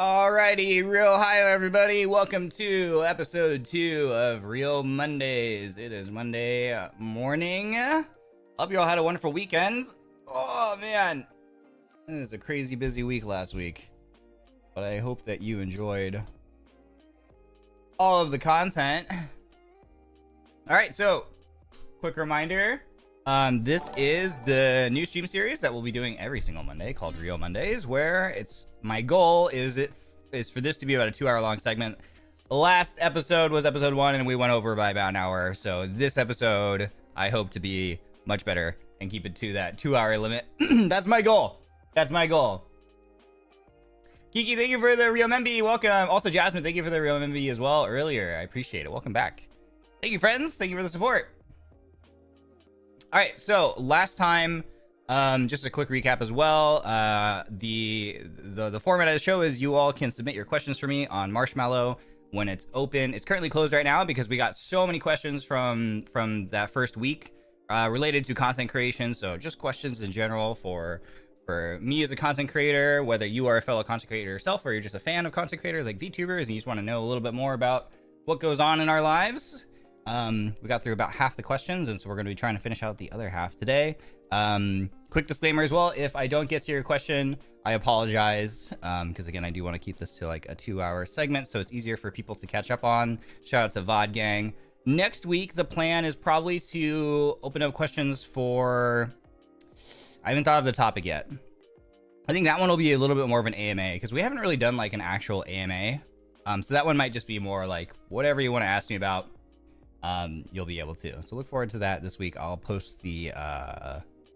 Alrighty, real hi everybody. Welcome to episode 2 of Real Mondays. It is Monday morning. Hope you all had a wonderful weekend. Oh man, it was a crazy busy week last week, but I hope that you enjoyed all of the content. All right, so quick reminder. This is the new stream series that we'll be doing every single Monday called Ryo Mondays, where my goal is for this to be about a 2-hour long segment. Last episode was episode 1 and we went over by about an hour. So this episode, I hope to be much better and keep it to that 2-hour limit. That's my goal. That's my goal. Kiki, thank you for the RyoMembi. Welcome. Also, Jasmine, thank you for the RyoMembi as well earlier. I appreciate it. Welcome back. Thank you, friends. Thank you for the support. All right, so last time, just a quick recap as well. The format of the show is you all can submit your questions for me on Marshmallow when it's open. It's currently closed right now because we got so many questions from that first week related to content creation. So just questions in general for me as a content creator, whether you are a fellow content creator yourself or you're just a fan of content creators like VTubers and you just want to know a little bit more about what goes on in our lives. We got through about half the questions, and so we're going to be trying to finish out the other half today. Quick disclaimer as well, if I don't get to your question, I apologize, because again, I do want to keep this to like a 2-hour segment, so it's easier for people to catch up on. Shout out to VOD Gang. Next week, the plan is probably to open up questions for... I haven't thought of the topic yet. I think that one will be a little bit more of an AMA, because we haven't really done like an actual AMA. So that one might just be more like whatever you want to ask me about. You'll be able to. So look forward to that this week. I'll post the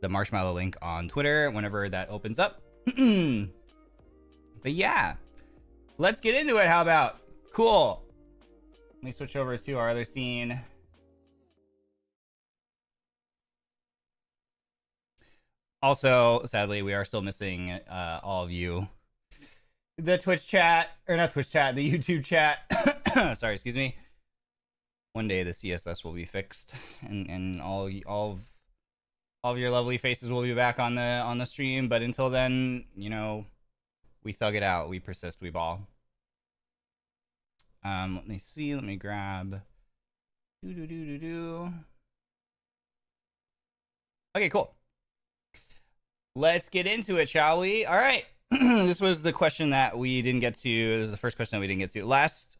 Marshmallow link on Twitter whenever that opens up. But yeah, let's get into it. How about? Cool. Let me switch over to our other scene. Also, sadly, we are still missing all of you. The Twitch chat, or not Twitch chat, the YouTube chat. Sorry, excuse me. One day the CSS will be fixed, and all of your lovely faces will be back on the stream. But until then, you know, we thug it out, we persist, we ball. Let me see. Let me grab. Okay, cool. Let's get into it, shall we? All right. This was the question that we didn't get to. This is the first question that we didn't get to. Last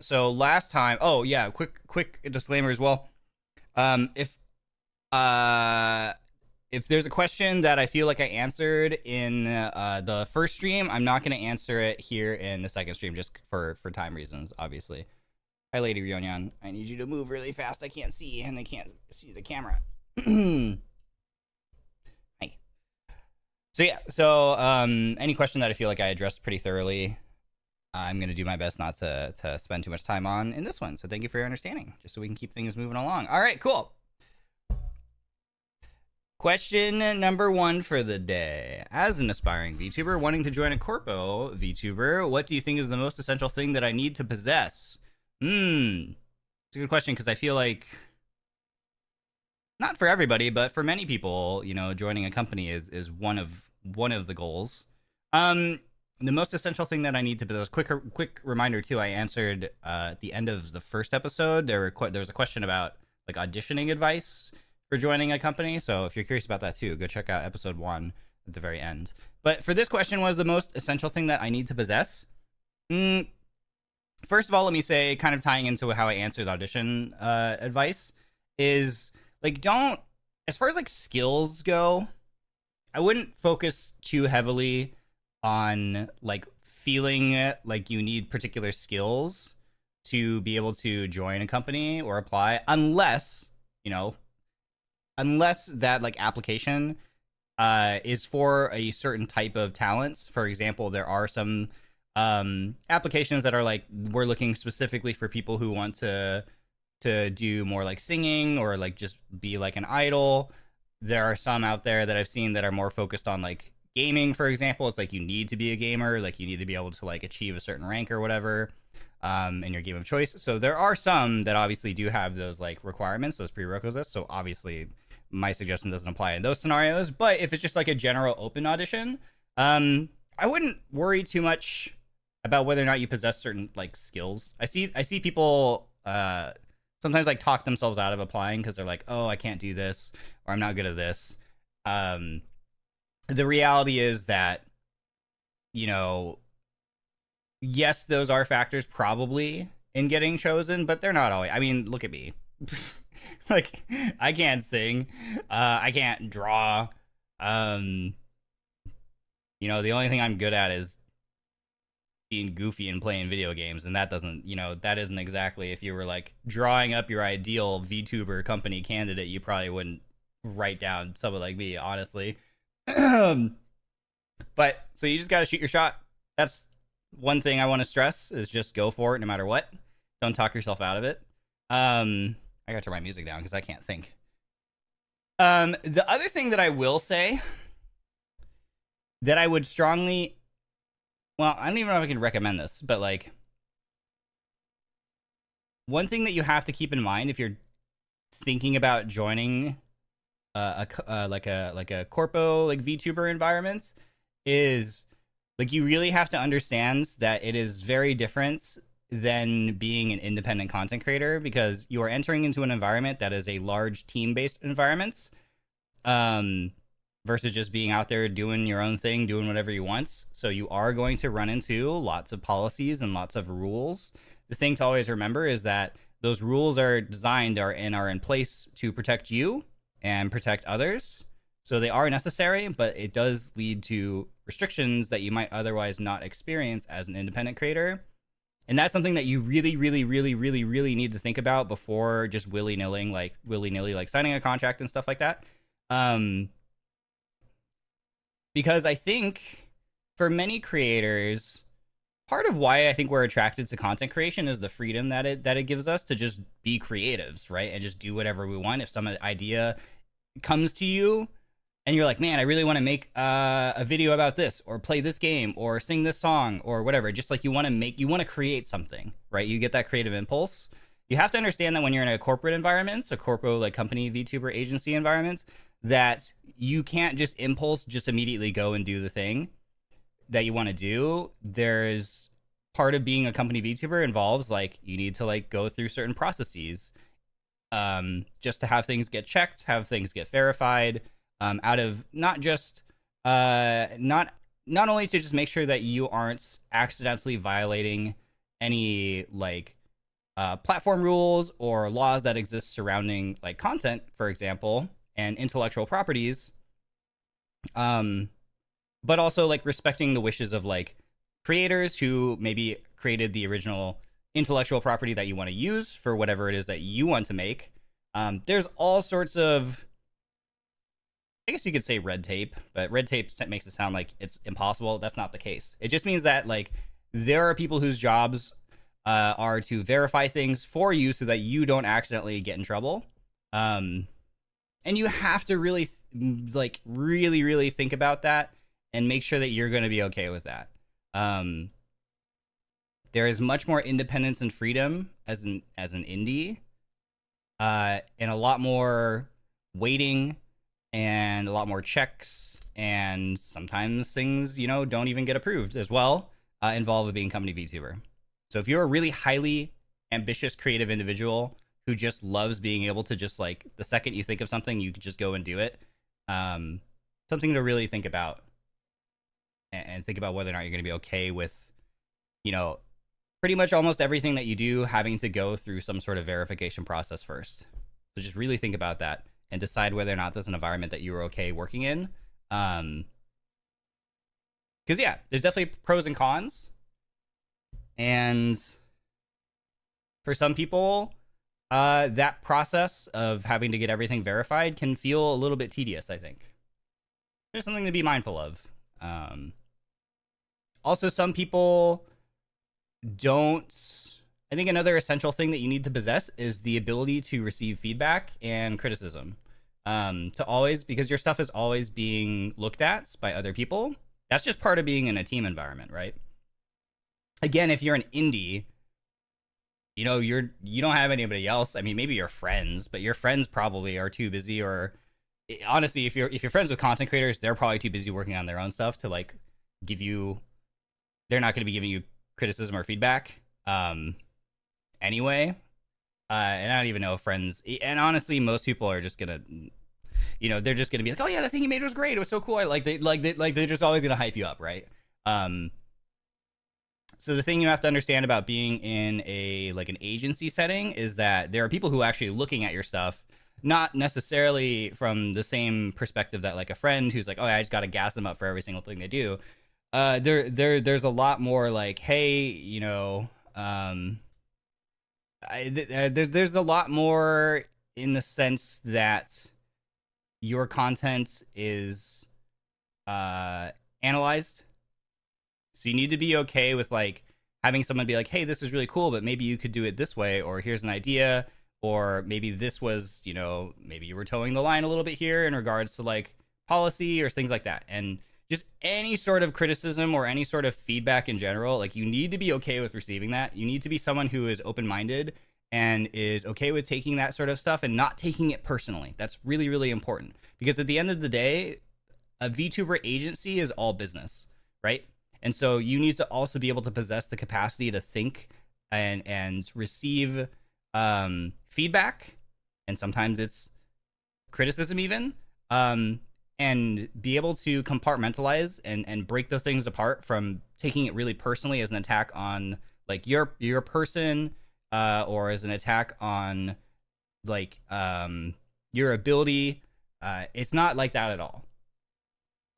time. Oh yeah, quick disclaimer as well. If there's a question that I feel like I answered in the first stream, I'm not going to answer it here in the second stream just for time reasons, obviously. Hi, Lady Ryonyan. I need you to move really fast. I can't see, and I can't see the camera. So yeah, any question that I feel like I addressed pretty thoroughly, I'm going to do my best not to spend too much time on in this one. So thank you for your understanding, just so we can keep things moving along. All right, cool. Question number 1 for the day. As an aspiring VTuber wanting to join a Corpo VTuber, what do you think is the most essential thing that I need to possess? It's a good question because I feel like... not for everybody, but for many people, you know, joining a company is one of the goals. The most essential thing that I need to possess. Quick reminder too. I answered at the end of the first episode. There was a question about like auditioning advice for joining a company. So if you're curious about that too, go check out episode 1 at the very end. But for this question, was the most essential thing that I need to possess? First of all, let me say, kind of tying into how I answered audition advice, is like, don't, as far as like skills go, I wouldn't focus too heavily on like feeling like you need particular skills to be able to join a company or apply, unless that like application is for a certain type of talents. For example, there are some applications that are like, we're looking specifically for people who want to do more like singing or like just be like an idol. There are some out there that I've seen that are more focused on like gaming, for example. It's like you need to be a gamer, like you need to be able to like achieve a certain rank or whatever in your game of choice. So there are some that obviously do have those like requirements, those prerequisites. So obviously my suggestion doesn't apply in those scenarios, but if it's just like a general open audition, I wouldn't worry too much about whether or not you possess certain like skills. I see people sometimes like talk themselves out of applying because they're like, oh, I can't do this, or I'm not good at this. The reality is that, you know, yes, those are factors probably in getting chosen, but they're not always. I mean, look at me. Like, I can't sing. I can't draw. You know, the only thing I'm good at is being goofy and playing video games, and that doesn't, you know, that isn't exactly, if you were like drawing up your ideal VTuber company candidate, you probably wouldn't write down someone like me, honestly. But so you just got to shoot your shot. That's one thing I want to stress, is just go for it no matter what. Don't talk yourself out of it. I got to turn my music down because I can't think. The other thing that I will say that I would strongly, well, I don't even know if I can recommend this, but like, one thing that you have to keep in mind if you're thinking about joining like a corpo, like VTuber environment, is like, you really have to understand that it is very different than being an independent content creator, because you are entering into an environment that is a large team-based environment, versus just being out there doing your own thing, doing whatever you want. So you are going to run into lots of policies and lots of rules. The thing to always remember is that those rules are designed are in place to protect you and protect others. So they are necessary, but it does lead to restrictions that you might otherwise not experience as an independent creator. And that's something that you really, really, really, really, really need to think about before just willy-nilly, like signing a contract and stuff like that. Because I think for many creators, part of why I think we're attracted to content creation is the freedom that it gives us to just be creatives, right? And just do whatever we want. If some idea comes to you and you're like, man, I really want to make a video about this, or play this game, or sing this song, or whatever. Just like you want to create something, right? You get that creative impulse. You have to understand that when you're in a corporate environment, a corpo, like company, VTuber, agency environment, that you can't just immediately go and do the thing that you want to do. There's part of being a company VTuber involves, like, you need to like go through certain processes, just to have things get checked, have things get verified, out of not only to just make sure that you aren't accidentally violating any like platform rules or laws that exist surrounding like content, for example, and intellectual properties, but also like respecting the wishes of like creators who maybe created the original intellectual property that you want to use for whatever it is that you want to make. There's all sorts of, I guess you could say red tape, but red tape makes it sound like it's impossible. That's not the case. It just means that like there are people whose jobs are to verify things for you so that you don't accidentally get in trouble. And you have to really really think about that and make sure that you're going to be okay with that. There is much more independence and freedom as an indie, and a lot more waiting and a lot more checks, and sometimes things, you know, don't even get approved as well, involved with being a company VTuber. So if you're a really highly ambitious creative individual who just loves being able to just like, the second you think of something, you could just go and do it, something to really think about, and think about whether or not you're going to be okay with, you know, pretty much almost everything that you do having to go through some sort of verification process first. So just really think about that and decide whether or not that's an environment that you're okay working in. Because yeah, there's definitely pros and cons. And for some people, that process of having to get everything verified can feel a little bit tedious, I think. There's something to be mindful of. Also, some people don't... I think another essential thing that you need to possess is the ability to receive feedback and criticism. To always, because your stuff is always being looked at by other people. That's just part of being in a team environment, right? Again, if you're an indie, you know, you don't have anybody else. I mean, maybe your friends, but your friends probably are too busy, or honestly, if you're friends with content creators, they're probably too busy working on their own stuff to like give you, they're not going to be giving you criticism or feedback. Anyway, and I don't even know if friends, and honestly, most people are just gonna, you know, they're just gonna be like, oh yeah, the thing you made was great, it was so cool. They're just always gonna hype you up, right? So the thing you have to understand about being in a like an agency setting is that there are people who are actually looking at your stuff, not necessarily from the same perspective that like a friend who's like, oh, I just got to gas them up for every single thing they do. There's a lot more like, hey, you know, there's a lot more in the sense that your content is analyzed. So you need to be okay with like having someone be like, hey, this is really cool, but maybe you could do it this way, or here's an idea, or maybe this was, you know, maybe you were towing the line a little bit here in regards to like policy or things like that. And just any sort of criticism or any sort of feedback in general, like you need to be okay with receiving that. You need to be someone who is open-minded and is okay with taking that sort of stuff and not taking it personally. That's really, really important, because at the end of the day, a VTuber agency is all business, right? And so you need to also be able to possess the capacity to think and receive feedback, and sometimes it's criticism even, and be able to compartmentalize and break those things apart from taking it really personally as an attack on like your person, or as an attack on like your ability. It's not like that at all.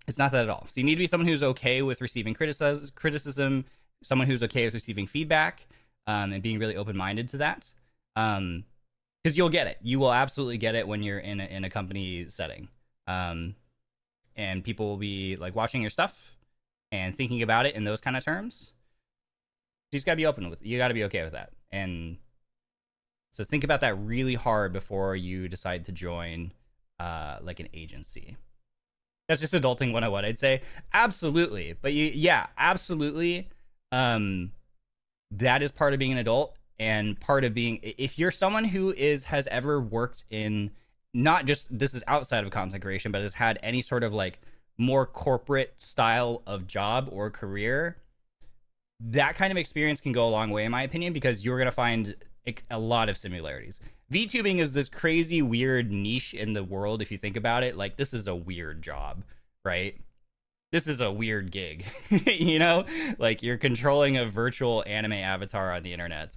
It's not that at all. So you need to be someone who's okay with receiving criticism, someone who's okay with receiving feedback, and being really open-minded to that. Because you'll get it. You will absolutely get it when you're in a company setting. And people will be like watching your stuff and thinking about it in those kind of terms. You just gotta be open with it. You gotta be okay with that. And so think about that really hard before you decide to join like an agency. That's just adulting 101, I'd say. Absolutely. But yeah, absolutely. That is part of being an adult, and part of being, if you're someone who has ever worked in, not just, this is outside of content creation, but has had any sort of like more corporate style of job or career, that kind of experience can go a long way in my opinion, because you're going to find a lot of similarities. VTubing is this crazy weird niche in the world. If you think about it, like this is a weird job, right? This is a weird gig, you know, like you're controlling a virtual anime avatar on the internet.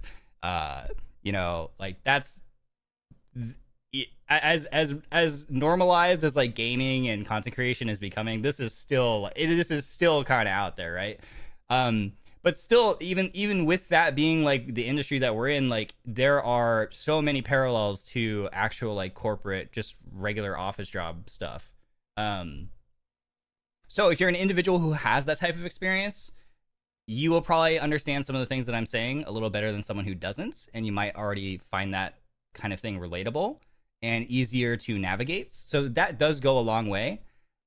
You know, like that's as normalized as like gaming and content creation is becoming. This is still kind of out there, right? But still, even with that being like the industry that we're in, like there are so many parallels to actual like corporate, just regular office job stuff. So if you're an individual who has that type of experience, you will probably understand some of the things that I'm saying a little better than someone who doesn't, and you might already find that kind of thing relatable and easier to navigate. So that does go a long way,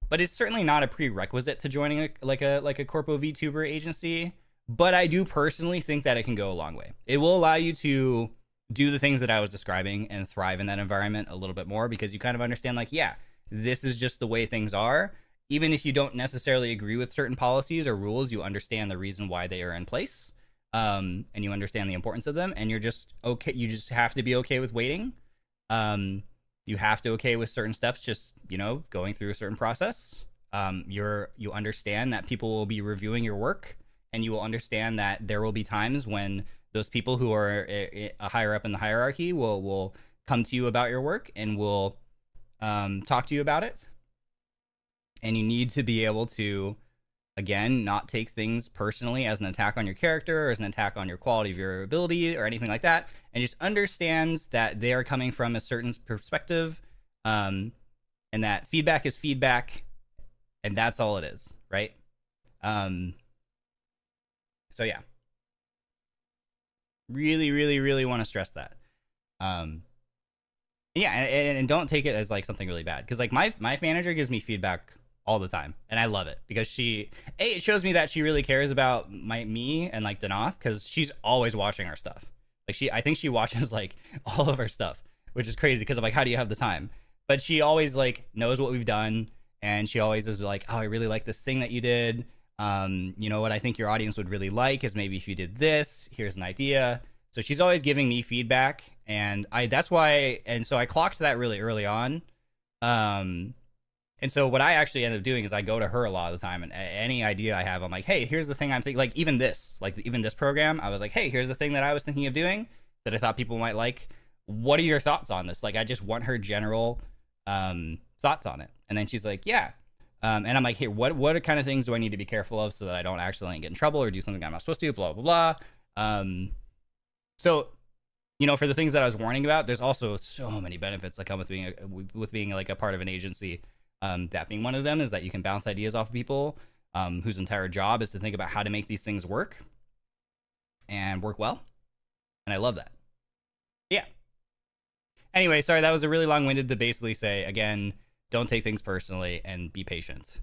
but it's certainly not a prerequisite to joining a Corpo VTuber agency. But I do personally think that it can go a long way. It will allow you to do the things that I was describing and thrive in that environment a little bit more, because you kind of understand like, yeah, this is just the way things are. Even if you don't necessarily agree with certain policies or rules, you understand the reason why they are in place, and you understand the importance of them, and you're just okay. You just have to be okay with waiting. You have to okay with certain steps, just, you know, going through a certain process. You understand that people will be reviewing your work, and you will understand that there will be times when those people who are higher up in the hierarchy will come to you about your work and will talk to you about it. And you need to be able to, again, not take things personally as an attack on your character or as an attack on your quality of your ability or anything like that, and just understands that they are coming from a certain perspective, and that feedback is feedback, and that's all it is, right? So yeah, really, really, really want to stress that. Yeah, and don't take it as like something really bad, because like my manager gives me feedback all the time, and I love it, because it shows me that she really cares about me and like Denauth, because she's always watching our stuff. Like I think she watches like all of our stuff, which is crazy, because I'm like, how do you have the time? But she always like knows what we've done, and she always is like, oh, I really like this thing that you did. You know what I think your audience would really like is maybe if you did this, here's an idea. So she's always giving me feedback, and so I clocked that really early on. And so what I actually end up doing is I go to her a lot of the time, and any idea I have, I'm like, hey, here's the thing I'm thinking. Like even this program, I was like, hey, here's the thing that I was thinking of doing that I thought people might like. What are your thoughts on this? Like, I just want her general thoughts on it. And then she's like, yeah. And I'm like, hey, what kind of things do I need to be careful of so that I don't accidentally get in trouble or do something I'm not supposed to, blah, blah, blah. So, you know, for the things that I was warning about, there's also so many benefits that come with being like a part of an agency. That being one of them is that you can bounce ideas off of people whose entire job is to think about how to make these things work and work well. And I love that. Yeah. Anyway, sorry, that was a really long-winded to basically say, again, don't take things personally and be patient.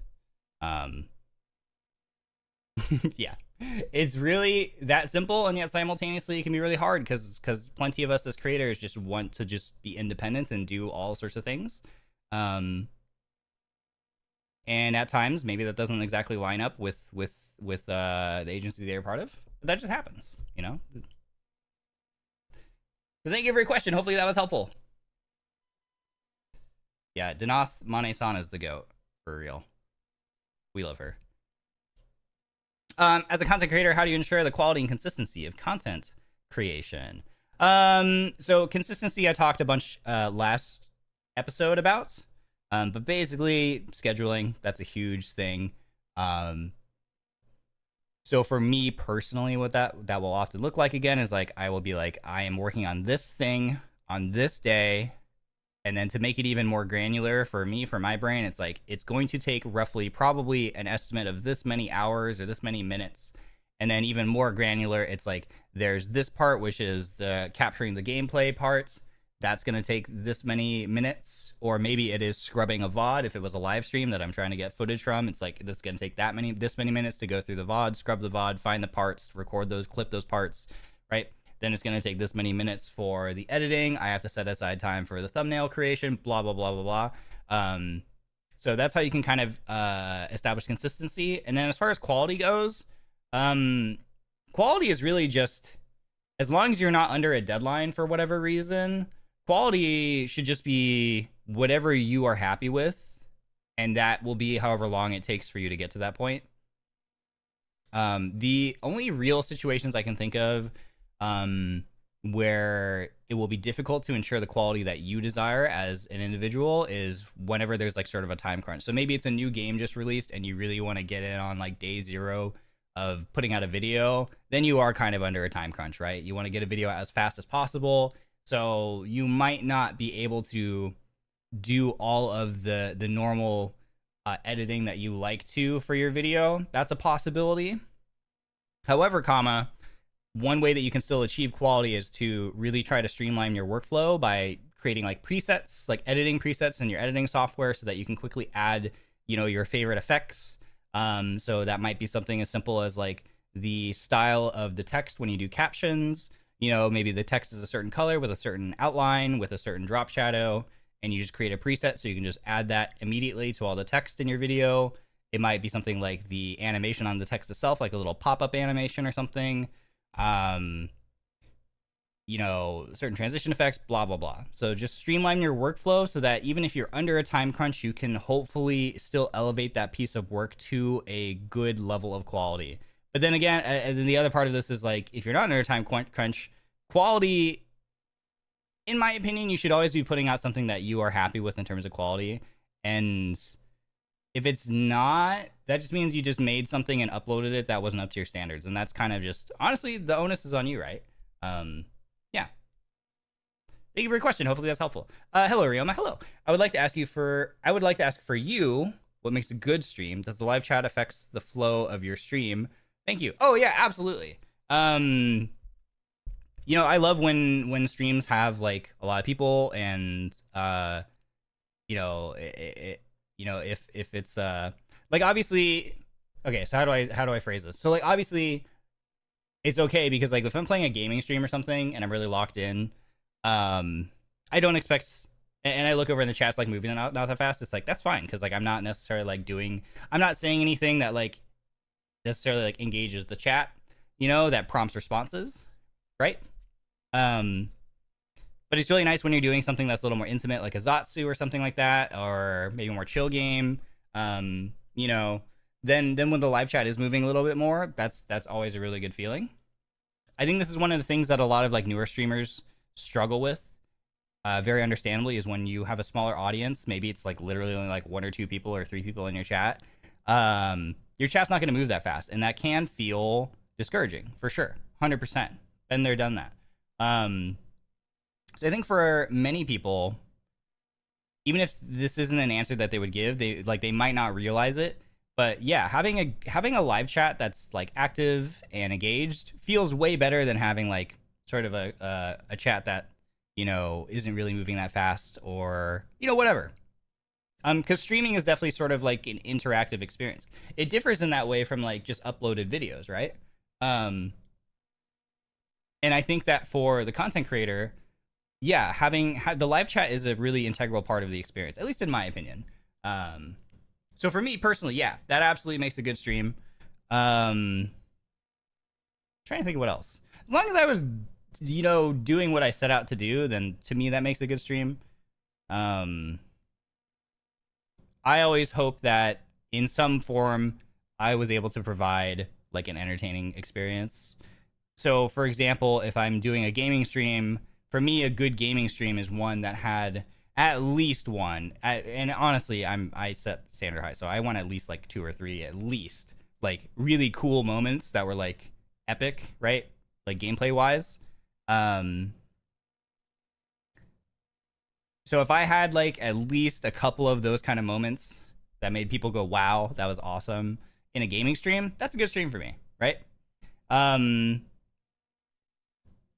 Yeah. It's really that simple, and yet simultaneously it can be really hard because plenty of us as creators just want to just be independent and do all sorts of things. And at times, maybe that doesn't exactly line up with the agency they're part of. But that just happens, you know? So thank you for your question. Hopefully that was helpful. Yeah, Denauth Mane-san is the GOAT, for real. We love her. As a content creator, how do you ensure the quality and consistency of content creation? So consistency I talked a bunch last episode about. But basically, scheduling, that's a huge thing. So for me personally, what that will often look like again is like, I will be like, I am working on this thing on this day. And then to make it even more granular for me, for my brain, it's like, it's going to take roughly probably an estimate of this many hours or this many minutes. And then even more granular, it's like, there's this part, which is the capturing the gameplay parts. That's going to take this many minutes, or maybe it is scrubbing a VOD. If it was a live stream that I'm trying to get footage from, it's like, this is going to take this many minutes to go through the VOD, scrub the VOD, find the parts, record those, clip those parts, right? Then it's going to take this many minutes for the editing. I have to set aside time for the thumbnail creation, blah, blah, blah, blah, blah. So that's how you can kind of establish consistency. And then as far as quality goes, quality is really just, as long as you're not under a deadline for whatever reason, quality should just be whatever you are happy with, and that will be however long it takes for you to get to that point. The only real situations I can think of where it will be difficult to ensure the quality that you desire as an individual is whenever there's like sort of a time crunch. So maybe it's a new game just released and you really want to get in on like day 0 of putting out a video, then you are kind of under a time crunch, right? You want to get a video out as fast as possible. So you might not be able to do all of the normal editing that you like to for your video. That's a possibility. However, one way that you can still achieve quality is to really try to streamline your workflow by creating like presets, like editing presets in your editing software so that you can quickly add, you know, your favorite effects. So that might be something as simple as like the style of the text when you do captions. You know, maybe the text is a certain color with a certain outline with a certain drop shadow, and you just create a preset so you can just add that immediately to all the text in your video. It might be something like the animation on the text itself, like a little pop-up animation or something. You know, certain transition effects, blah, blah, blah. So just streamline your workflow so that even if you're under a time crunch, you can hopefully still elevate that piece of work to a good level of quality. But then again, and then the other part of this is like, if you're not under a time crunch, quality, in my opinion, you should always be putting out something that you are happy with in terms of quality. And if it's not, that just means you just made something and uploaded it that wasn't up to your standards. And that's kind of just, honestly, the onus is on you, right? Yeah. Thank you for your question. Hopefully that's helpful. Hello, Ryoma. Hello. I would like to ask for you, what makes a good stream? Does the live chat affects the flow of your stream? Thank you. Oh yeah, absolutely. You know, I love when streams have like a lot of people and, you know, you know, if it's like, obviously, okay, so how do I phrase this? So like, obviously it's okay because like if I'm playing a gaming stream or something and I'm really locked in, I don't expect, and I look over in the chat's like moving not that fast. It's like, that's fine. Cause like, I'm not necessarily like I'm not saying anything that like necessarily like engages the chat, you know, that prompts responses. Right. But it's really nice when you're doing something that's a little more intimate, like a Zatsu or something like that, or maybe a more chill game. You know, then when the live chat is moving a little bit more, that's always a really good feeling. I think this is one of the things that a lot of like newer streamers struggle with, very understandably, is when you have a smaller audience. Maybe it's like literally only like 1 or 2 people or 3 people in your chat. Your chat's not going to move that fast, and that can feel discouraging for sure. 100%. Been there, done that. So I think for many people, even if this isn't an answer that they would give, they might not realize it. But yeah, having a live chat that's like active and engaged feels way better than having like sort of a chat that, you know, isn't really moving that fast, or, you know, whatever. Because streaming is definitely sort of like an interactive experience. It differs in that way from like just uploaded videos, right? And I think that for the content creator, yeah, having the live chat is a really integral part of the experience, at least in my opinion. So for me personally, yeah, that absolutely makes a good stream. Trying to think of what else. As long as I was, you know, doing what I set out to do, then to me that makes a good stream. I always hope that in some form I was able to provide like an entertaining experience. So for example, if I'm doing a gaming stream, for me a good gaming stream is one that had at least one, and honestly, I set standard high, so I want at least like 2 or 3, at least, like really cool moments that were like epic, right? Like gameplay wise. So if I had like at least a couple of those kind of moments that made people go, wow, that was awesome, in a gaming stream, that's a good stream for me, right?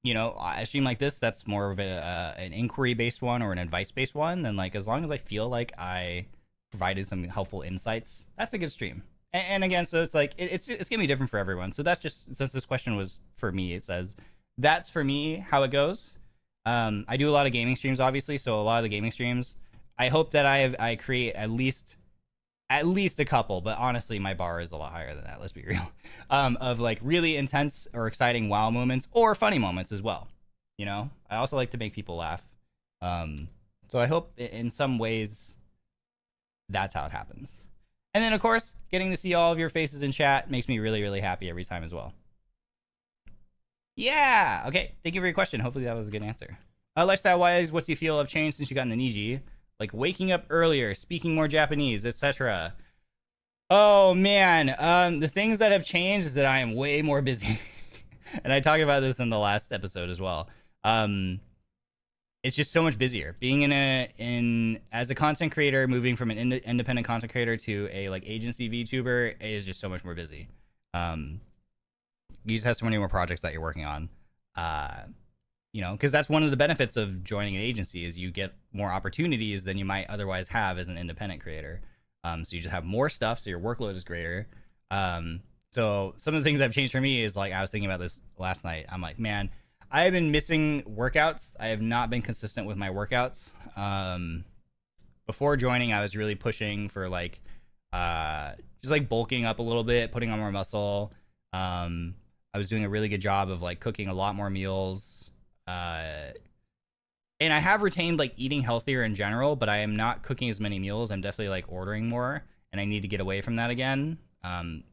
You know, a stream like this, that's more of an inquiry-based one or an advice-based one. And like, as long as I feel like I provided some helpful insights, that's a good stream. And again, so it's like, it's gonna be different for everyone. So that's just, since this question was for me, it says, that's for me how it goes. I do a lot of gaming streams, obviously. So a lot of the gaming streams, I hope that I create at least a couple, but honestly my bar is a lot higher than that, let's be real, of like really intense or exciting wow moments, or funny moments as well. You know, I also like to make people laugh, so I hope in some ways that's how it happens. And then of course, getting to see all of your faces in chat makes me really, really happy every time as well. Yeah, okay, thank you for your question. Hopefully that was a good answer. Lifestyle wise, what's you feel have changed since you got in the Niji? Like waking up earlier, speaking more Japanese, etc. Oh man, the things that have changed is that I am way more busy. And I talked about this in the last episode as well. It's just so much busier. Being as a content creator, moving from an independent content creator to a like agency VTuber is just so much more busy. You just have so many more projects that you're working on. You know, because that's one of the benefits of joining an agency, is you get more opportunities than you might otherwise have as an independent creator. So you just have more stuff, so your workload is greater. So some of the things that have changed for me is, like, I was thinking about this last night. I'm like, man, I have been missing workouts. I have not been consistent with my workouts. Before joining, I was really pushing for like just like bulking up a little bit, putting on more muscle. I was doing a really good job of like cooking a lot more meals. And I have retained like eating healthier in general, but I am not cooking as many meals. I'm definitely like ordering more, and I need to get away from that again.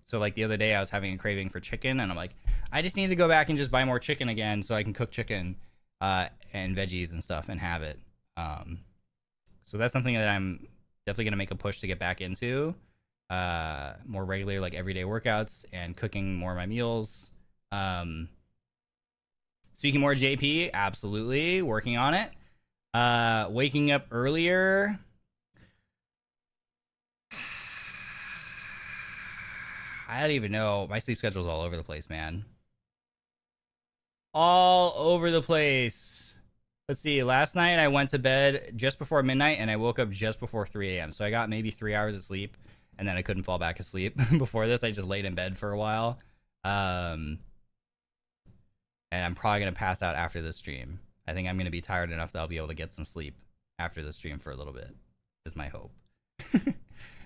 So like the other day I was having a craving for chicken, and I'm like, I just need to go back and just buy more chicken again so I can cook chicken and veggies and stuff and have it. So that's something that I'm definitely going to make a push to get back into, more regular, like everyday workouts and cooking more of my meals. Speaking more JP, absolutely working on it. Waking up earlier. I don't even know. My sleep schedule's all over the place, man. All over the place. Let's see. Last night I went to bed just before midnight and I woke up just before 3 a.m. So I got maybe 3 hours of sleep, and then I couldn't fall back asleep. Before this, I just laid in bed for a while. And I'm probably going to pass out after this stream. I think I'm going to be tired enough that I'll be able to get some sleep after the stream for a little bit, is my hope.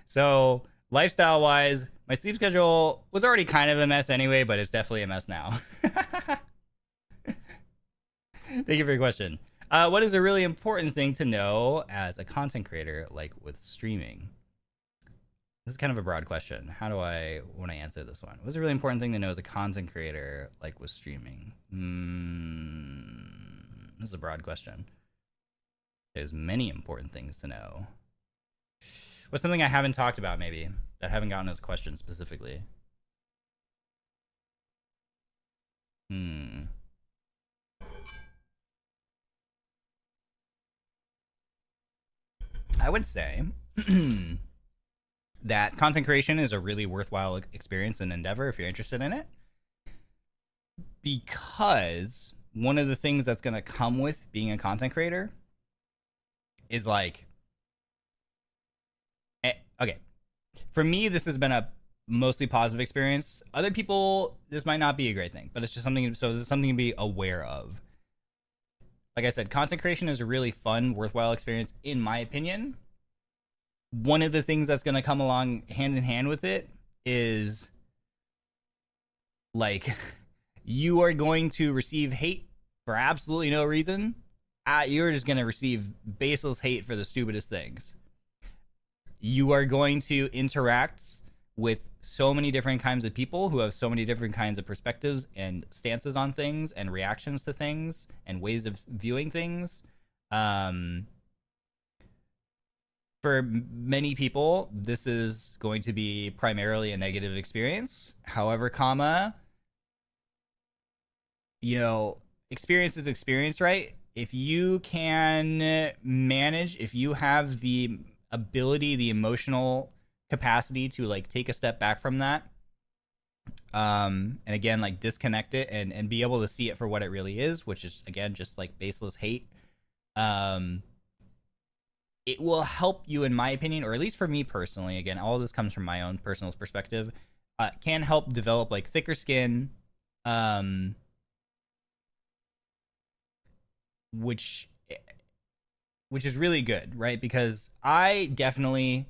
So lifestyle wise, my sleep schedule was already kind of a mess anyway, but it's definitely a mess now. Thank you for your question. What is a really important thing to know as a content creator, like with streaming? This is kind of a broad question. How do I want to answer this one? What's a really important thing to know as a content creator, like with streaming? This is a broad question. There's many important things to know. What's something I haven't talked about, maybe, that I haven't gotten as a question specifically? I would say that content creation is a really worthwhile experience and endeavor if you're interested in it. Because one of the things that's going to come with being a content creator is like, okay, for me, this has been a mostly positive experience. Other people, this might not be a great thing, but it's just something, so this is something to be aware of. Like I said, content creation is a really fun, worthwhile experience, in my opinion. One of the things that's going to come along hand in hand with it is, like, you are going to receive hate for absolutely no reason. You're just going to receive baseless hate for the stupidest things. You are going to interact with so many different kinds of people who have so many different kinds of perspectives and stances on things and reactions to things and ways of viewing things. For many people, this is going to be primarily a negative experience. However, experience is experience, right? If you can manage, if you have the ability, the emotional capacity to like take a step back from that, and again, like disconnect it and be able to see it for what it really is, which is again just like baseless hate, it will help you, in my opinion, or at least for me personally, again, all of this comes from my own personal perspective, can help develop like thicker skin, which is really good, right? Because I definitely,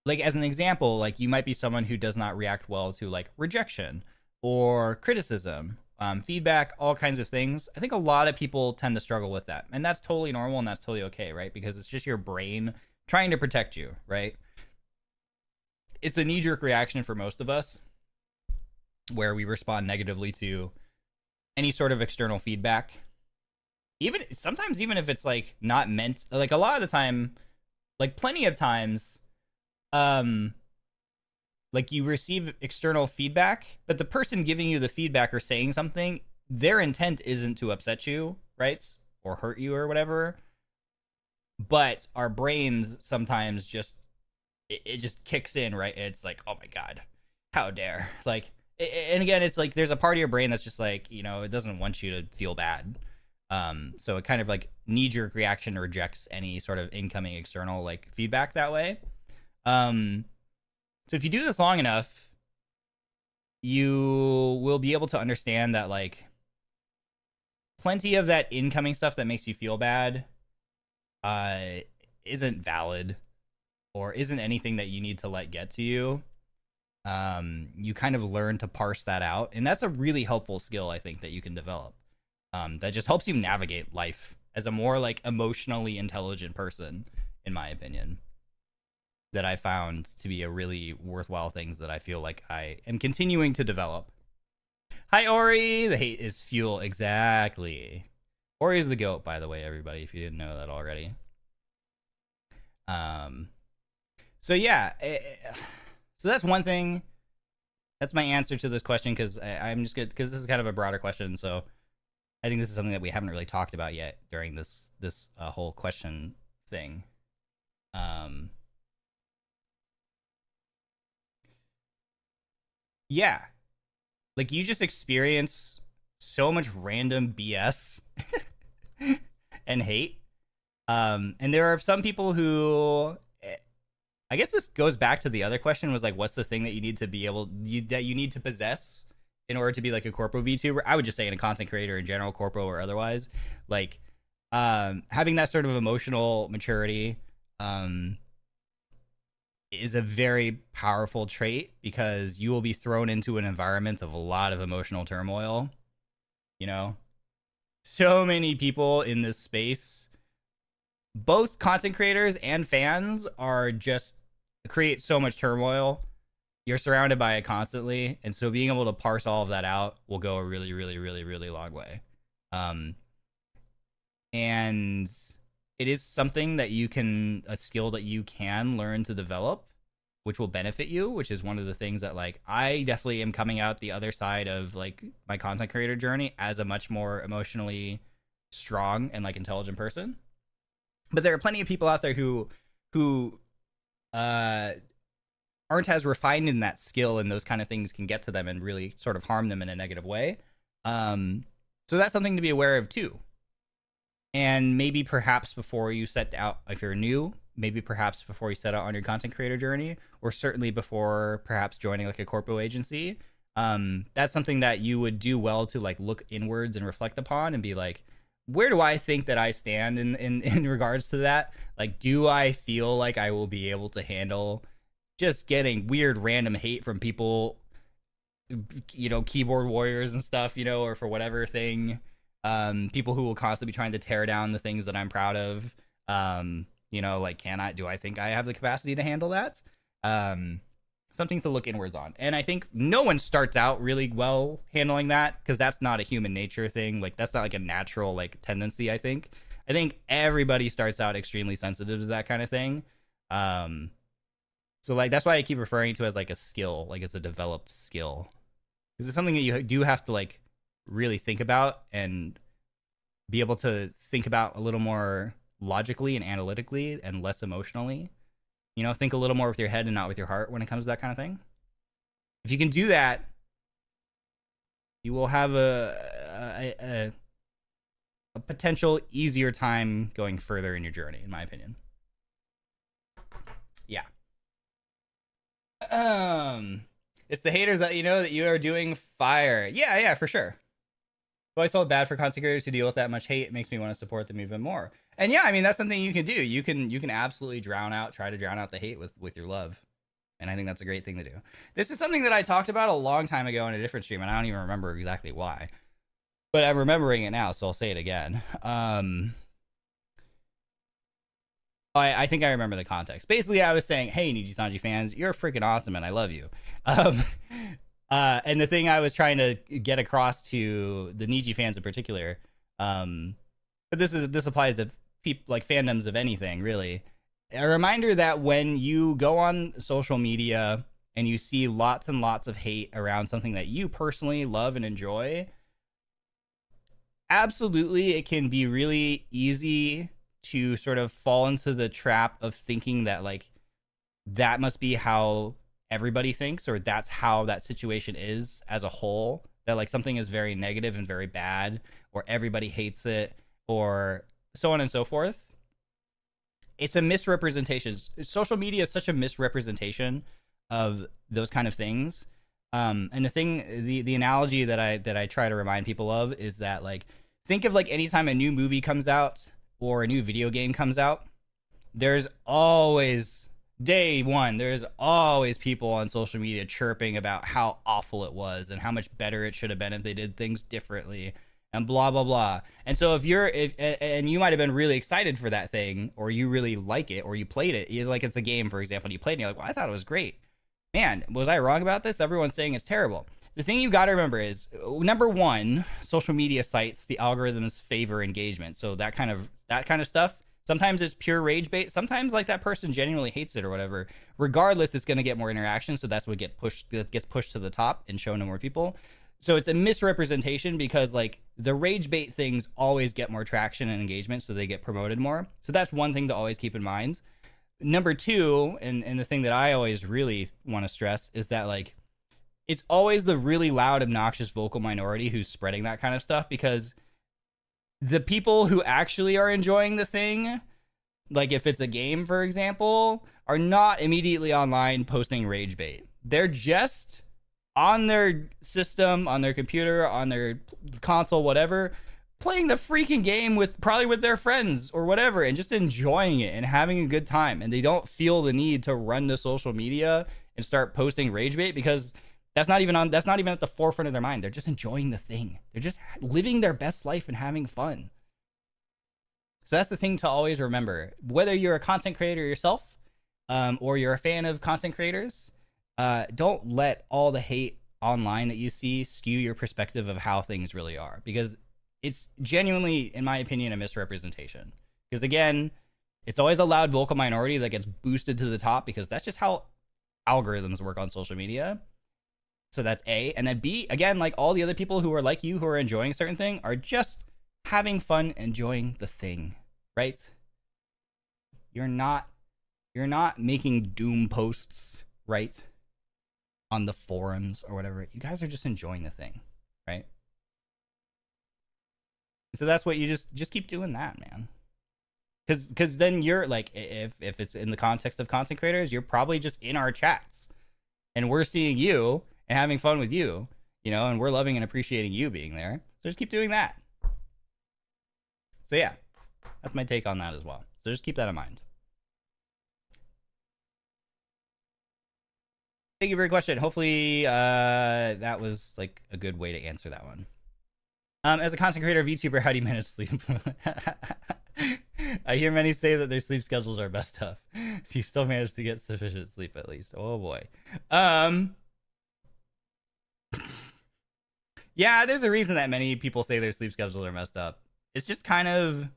like, as an example, like, you might be someone who does not react well to like rejection or criticism, feedback, all kinds of things. I think a lot of people tend to struggle with that, and that's totally normal and that's totally okay, right? Because it's just your brain trying to protect you, right? It's a knee-jerk reaction for most of us where we respond negatively to any sort of external feedback. Even sometimes, even if it's like not meant, like a lot of the time, like plenty of times, like you receive external feedback, but the person giving you the feedback or saying something, their intent isn't to upset you, right? Or hurt you or whatever. But our brains sometimes just, it just kicks in, right? It's like, oh my God, how dare. Like, and again, it's like there's a part of your brain that's just like, it doesn't want you to feel bad. So it kind of like knee-jerk reaction rejects any sort of incoming external like feedback that way. So if you do this long enough, you will be able to understand that like plenty of that incoming stuff that makes you feel bad isn't valid or isn't anything that you need to let get to you. You kind of learn to parse that out, and that's a really helpful skill, I think, that you can develop. That just helps you navigate life as a more like emotionally intelligent person, in my opinion, that I found to be a really worthwhile things that I feel like I am continuing to develop. Hi, Ori. The hate is fuel. Exactly. Ori is the goat, by the way, everybody, if you didn't know that already. So yeah, so that's one thing. That's my answer to this question, because I'm just good, because this is kind of a broader question, so I think this is something that we haven't really talked about yet during this whole question thing. Yeah, like you just experience so much random BS and hate. And there are some people who, I guess this goes back to the other question, was like, what's the thing that you need to be able, that you need to possess in order to be like a Corpo VTuber? I would just say in a content creator in general, Corpo or otherwise, like having that sort of emotional maturity is a very powerful trait, because you will be thrown into an environment of a lot of emotional turmoil, so many people in this space, both content creators and fans, are just create so much turmoil. You're surrounded by it constantly, and so being able to parse all of that out will go a really, really, really, really long way. And it is something that a skill that you can learn to develop, which will benefit you, which is one of the things that, like, I definitely am coming out the other side of, like, my content creator journey as a much more emotionally strong and, like, intelligent person. But there are plenty of people out there who aren't as refined in that skill, and those kind of things can get to them and really sort of harm them in a negative way. So that's something to be aware of too. And maybe perhaps before you set out, if you're new, maybe perhaps before you set out on your content creator journey, or certainly before perhaps joining like a corpo agency, that's something that you would do well to like look inwards and reflect upon and be like, where do I think that I stand in regards to that? Like, do I feel like I will be able to handle just getting weird random hate from people, you know, keyboard warriors and stuff, you know, or for whatever thing, people who will constantly be trying to tear down the things that I'm proud of. You know, like, do I think I have the capacity to handle that? Something to look inwards on. And I think no one starts out really well handling that, because that's not a human nature thing. Like, that's not like a natural like tendency. I think everybody starts out extremely sensitive to that kind of thing. So like, that's why I keep referring to it as like a skill, like it's a developed skill, because it's something that you do have to like really think about and be able to think about a little more logically and analytically and less emotionally. You know, think a little more with your head and not with your heart when it comes to that kind of thing. If you can do that, you will have a potential easier time going further in your journey, in my opinion. Yeah. It's the haters that you know that you are doing fire. Yeah, for sure. I've always felt bad for content creators who deal with that much hate. It makes me want to support them even more. And yeah, I mean, that's something you can do. You can absolutely try to drown out the hate with your love. And I think that's a great thing to do. This is something that I talked about a long time ago in a different stream, and I don't even remember exactly why. But I'm remembering it now, so I'll say it again. I think I remember the context. Basically, I was saying, hey, NIJISANJI fans, you're freaking awesome, and I love you. And the thing I was trying to get across to the Niji fans in particular, but this applies to people like fandoms of anything, really. A reminder that when you go on social media and you see lots and lots of hate around something that you personally love and enjoy, absolutely, it can be really easy to sort of fall into the trap of thinking that like that must be how everybody thinks, or that's how that situation is as a whole, that like something is very negative and very bad, or everybody hates it, or so on and so forth. It's a misrepresentation. Social media is such a misrepresentation of those kind of things. And the analogy that I try to remind people of is that, like, think of like anytime a new movie comes out or a new video game comes out, there's always day one, there's always people on social media chirping about how awful it was and how much better it should have been if they did things differently and blah blah blah. And so if you might have been really excited for that thing, or you really like it, or you played it, like it's a game, for example, and you played it and you're like, well, I thought it was great. Man, was I wrong about this? Everyone's saying it's terrible. The thing you got to remember is, number one, social media sites, the algorithms favor engagement. So that kind of stuff, sometimes it's pure rage bait. Sometimes like that person genuinely hates it or whatever. Regardless, it's going to get more interaction. So that's what gets pushed to the top and shown to more people. So it's a misrepresentation, because like the rage bait things always get more traction and engagement, so they get promoted more. So that's one thing to always keep in mind. Number two, and the thing that I always really want to stress is that, like, it's always the really loud, obnoxious vocal minority who's spreading that kind of stuff, because the people who actually are enjoying the thing, like if it's a game, for example, are not immediately online posting rage bait. They're just on their system, on their computer, on their console, whatever, playing the freaking game probably with their friends or whatever, and just enjoying it and having a good time. And they don't feel the need to run to social media and start posting rage bait, because That's not even at the forefront of their mind. They're just enjoying the thing. They're just living their best life and having fun. So that's the thing to always remember. Whether you're a content creator yourself, or you're a fan of content creators, don't let all the hate online that you see skew your perspective of how things really are, because it's genuinely, in my opinion, a misrepresentation. Because again, it's always a loud vocal minority that gets boosted to the top, because that's just how algorithms work on social media. So that's A. And then B, again, like all the other people who are like you, who are enjoying a certain thing, are just having fun, enjoying the thing, right? You're not making doom posts, right? On the forums or whatever. You guys are just enjoying the thing, right? So that's what you just keep doing that, man. Because then you're like, if it's in the context of content creators, you're probably just in our chats, and we're seeing you and having fun with you, you know, and we're loving and appreciating you being there. So just keep doing that. So yeah, that's my take on that as well. So just keep that in mind. Thank you for your question. Hopefully that was like a good way to answer that one. As a content creator, VTuber, how do you manage sleep? I hear many say that their sleep schedules are messed up. Do you still manage to get sufficient sleep at least? Oh boy. Yeah, there's a reason that many people say their sleep schedules are messed up. It's just kind of...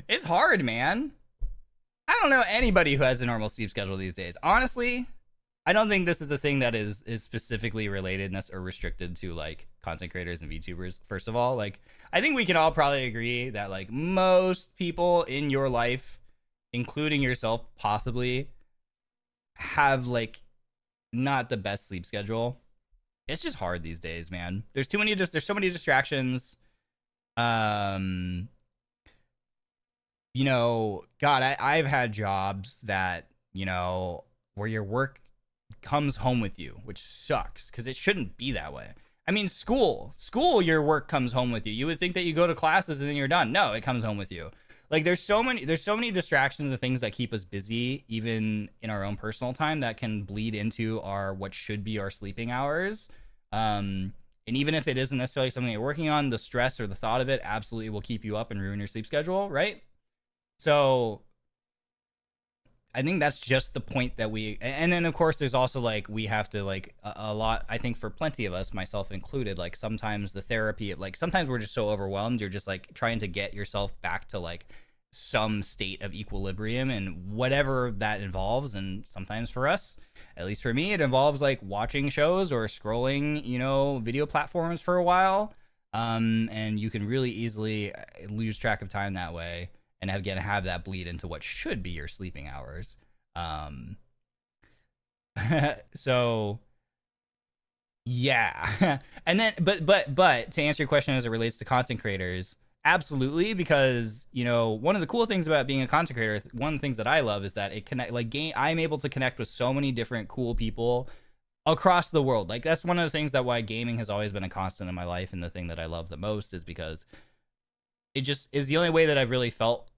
It's hard, man. I don't know anybody who has a normal sleep schedule these days. Honestly, I don't think this is a thing that is specifically relatedness or restricted to like content creators and VTubers. First of all, like I think we can all probably agree that like most people in your life, including yourself possibly, have like not the best sleep schedule. It's just hard these days, man. There's so many distractions. You know, God, I've had jobs that, you know, where your work comes home with you, which sucks because it shouldn't be that way. I mean, school, your work comes home with you. You would think that you go to classes and then you're done. No, it comes home with you. Like there's so many distractions and things that keep us busy, even in our own personal time, that can bleed into what should be our sleeping hours. And even if it isn't necessarily something you're working on, the stress or the thought of it absolutely will keep you up and ruin your sleep schedule, right? So I think that's just the point that and then of course there's also like, we have to like a lot, I think for plenty of us, myself included, like sometimes the therapy, like sometimes we're just so overwhelmed, you're just like trying to get yourself back to like some state of equilibrium and whatever that involves. And sometimes for us, at least for me, it involves like watching shows or scrolling, you know, video platforms for a while. And you can really easily lose track of time that way. And again, have that bleed into what should be your sleeping hours. So yeah. And then, but to answer your question as it relates to content creators, absolutely, because, you know, one of the cool things about being a content creator, one of the things that I love is that I'm able to connect with so many different cool people across the world. Like that's one of the things that why gaming has always been a constant in my life. And the thing that I love the most is because it just is the only way that I've really felt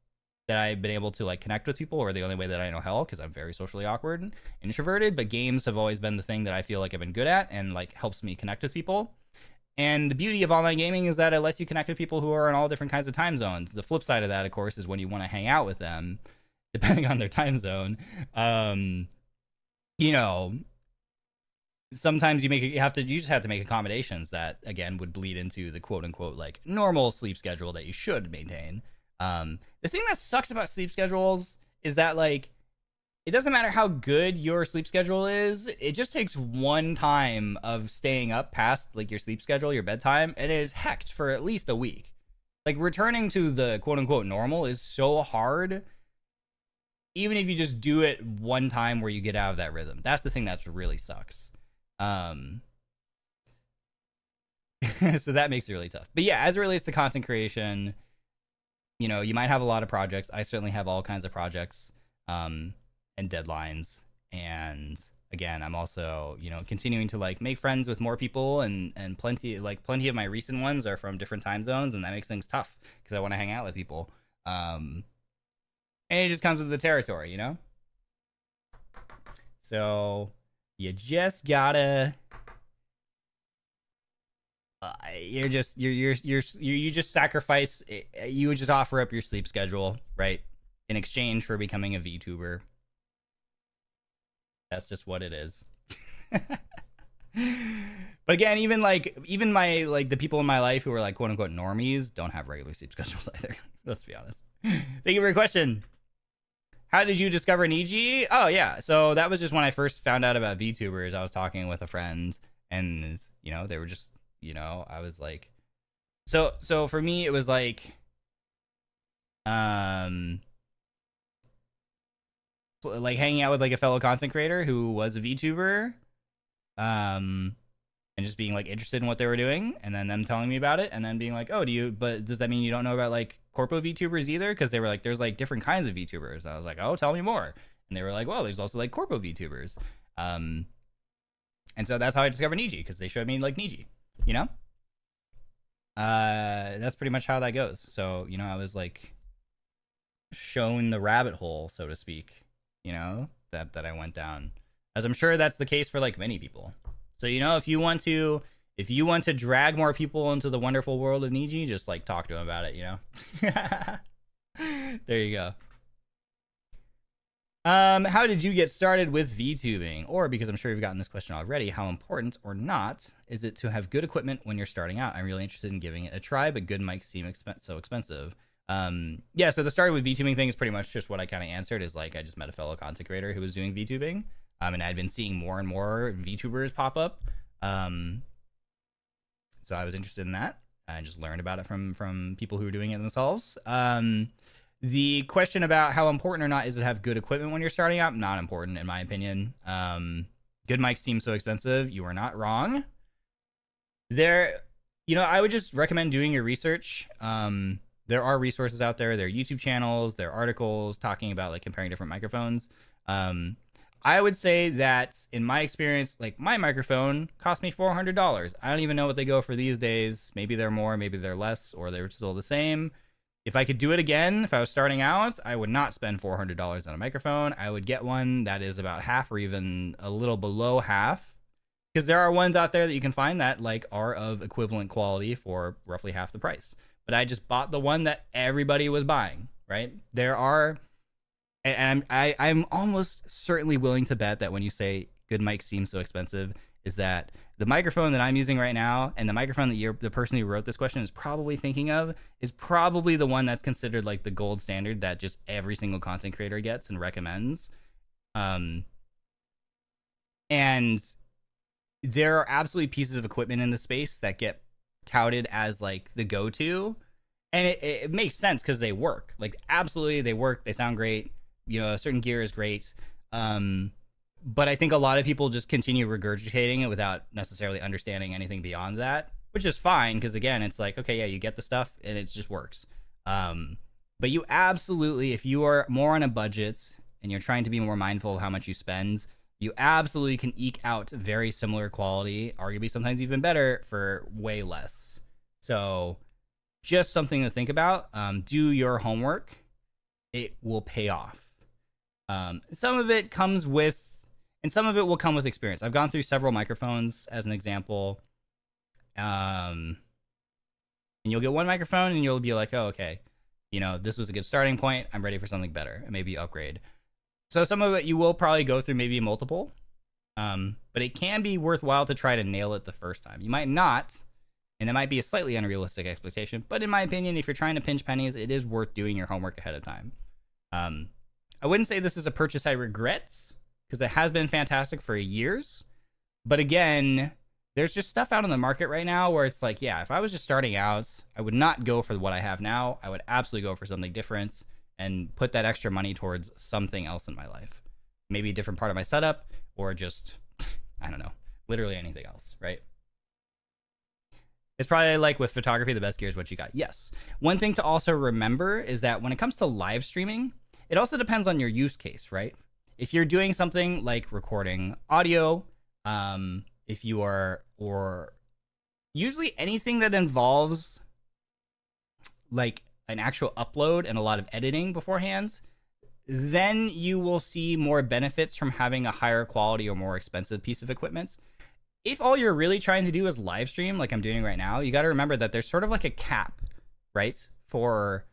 that I've been able to like connect with people, or the only way that I know how, because I'm very socially awkward and introverted, but games have always been the thing that I feel like I've been good at and like helps me connect with people. And the beauty of online gaming is that it lets you connect with people who are in all different kinds of time zones. The flip side of that, of course, is when you want to hang out with them, depending on their time zone, you know, sometimes you just have to make accommodations that again would bleed into the quote unquote like normal sleep schedule that you should maintain. The thing that sucks about sleep schedules is that like it doesn't matter how good your sleep schedule is, it just takes one time of staying up past like your sleep schedule, your bedtime, and it is hecked for at least a week. Like returning to the quote unquote normal is so hard, even if you just do it one time where you get out of that rhythm. That's the thing that really sucks. So that makes it really tough. But yeah, as it relates to content creation, you know, you might have a lot of projects. I certainly have all kinds of projects and deadlines. And again, I'm also, you know, continuing to like make friends with more people, and plenty of my recent ones are from different time zones, and that makes things tough because I want to hang out with people. And it just comes with the territory, you know? So you just gotta you just sacrifice, you would just offer up your sleep schedule, right, in exchange for becoming a VTuber. That's just what it is. But again, even my the people in my life who are like quote unquote normies don't have regular sleep schedules either. Let's be honest. Thank you for your question. How did you discover Niji? Oh yeah, so that was just when I first found out about VTubers. I was talking with a friend, and you know, they were just, you know, I was like, so for me it was like, like hanging out with like a fellow content creator who was a VTuber, and just being like interested in what they were doing, and then them telling me about it, and then being like, oh, but does that mean you don't know about like Corpo VTubers either? Because they were like, there's like different kinds of VTubers. I was like, oh, tell me more. And they were like, well, there's also like Corpo VTubers. And so that's how I discovered Niji, because they showed me like Niji, you know? That's pretty much how that goes. So, you know, I was like shown the rabbit hole, so to speak, you know, that I went down, as I'm sure that's the case for like many people. So, you know, if you want to drag more people into the wonderful world of Niji, just like talk to them about it, you know? There you go. How did you get started with VTubing? Or, because I'm sure you've gotten this question already, how important or not is it to have good equipment when you're starting out? I'm really interested in giving it a try, but good mics seem so expensive. Yeah, so the started with VTubing thing is pretty much just what I kind of answered, is like I just met a fellow content creator who was doing VTubing. And I'd been seeing more and more VTubers pop up. So I was interested in that. I just learned about it from people who were doing it themselves. The question about how important or not is it to have good equipment when you're starting out, not important in my opinion. Good mics seem so expensive. You are not wrong. You know, I would just recommend doing your research. There are resources out there. There are YouTube channels. There are articles talking about like comparing different microphones. I would say that in my experience, like my microphone cost me $400. I don't even know what they go for these days. Maybe they're more, maybe they're less, or they're still the same. If I could do it again, if I was starting out, I would not spend $400 on a microphone. I would get one that is about half or even a little below half, because there are ones out there that you can find that like are of equivalent quality for roughly half the price. But I just bought the one that everybody was buying, right? There are... And I'm almost certainly willing to bet that when you say good mics seem so expensive, is that the microphone that I'm using right now and the microphone that the person who wrote this question is probably thinking of is probably the one that's considered like the gold standard that just every single content creator gets and recommends. And there are absolutely pieces of equipment in the space that get touted as like the go-to, and it makes sense because they work. Like absolutely, they work. They sound great. You know, certain gear is great. But I think a lot of people just continue regurgitating it without necessarily understanding anything beyond that, which is fine, because again, it's like, okay, yeah, you get the stuff and it just works. But you absolutely, if you are more on a budget and you're trying to be more mindful of how much you spend, you absolutely can eke out very similar quality, arguably sometimes even better, for way less. So just something to think about. Do your homework. It will pay off. Some of it comes with, and some of it will come with experience. I've gone through several microphones as an example. And you'll get one microphone and you'll be like, oh, okay, you know, this was a good starting point. I'm ready for something better, and maybe upgrade. So some of it you will probably go through maybe multiple, but it can be worthwhile to try to nail it the first time. You might not, and that might be a slightly unrealistic expectation, but in my opinion, if you're trying to pinch pennies, it is worth doing your homework ahead of time. I wouldn't say this is a purchase I regret, because it has been fantastic for years. But again, there's just stuff out on the market right now where it's like, yeah, if I was just starting out, I would not go for what I have now. I would absolutely go for something different and put that extra money towards something else in my life. Maybe a different part of my setup, or just, I don't know, literally anything else, right? It's probably like with photography, the best gear is what you got. Yes. One thing to also remember is that when it comes to live streaming, it also depends on your use case, right? If you're doing something like recording audio, if you are, or usually anything that involves like an actual upload and a lot of editing beforehand, then you will see more benefits from having a higher quality or more expensive piece of equipment. If all you're really trying to do is live stream, like I'm doing right now, you got to remember that there's sort of like a cap, right, for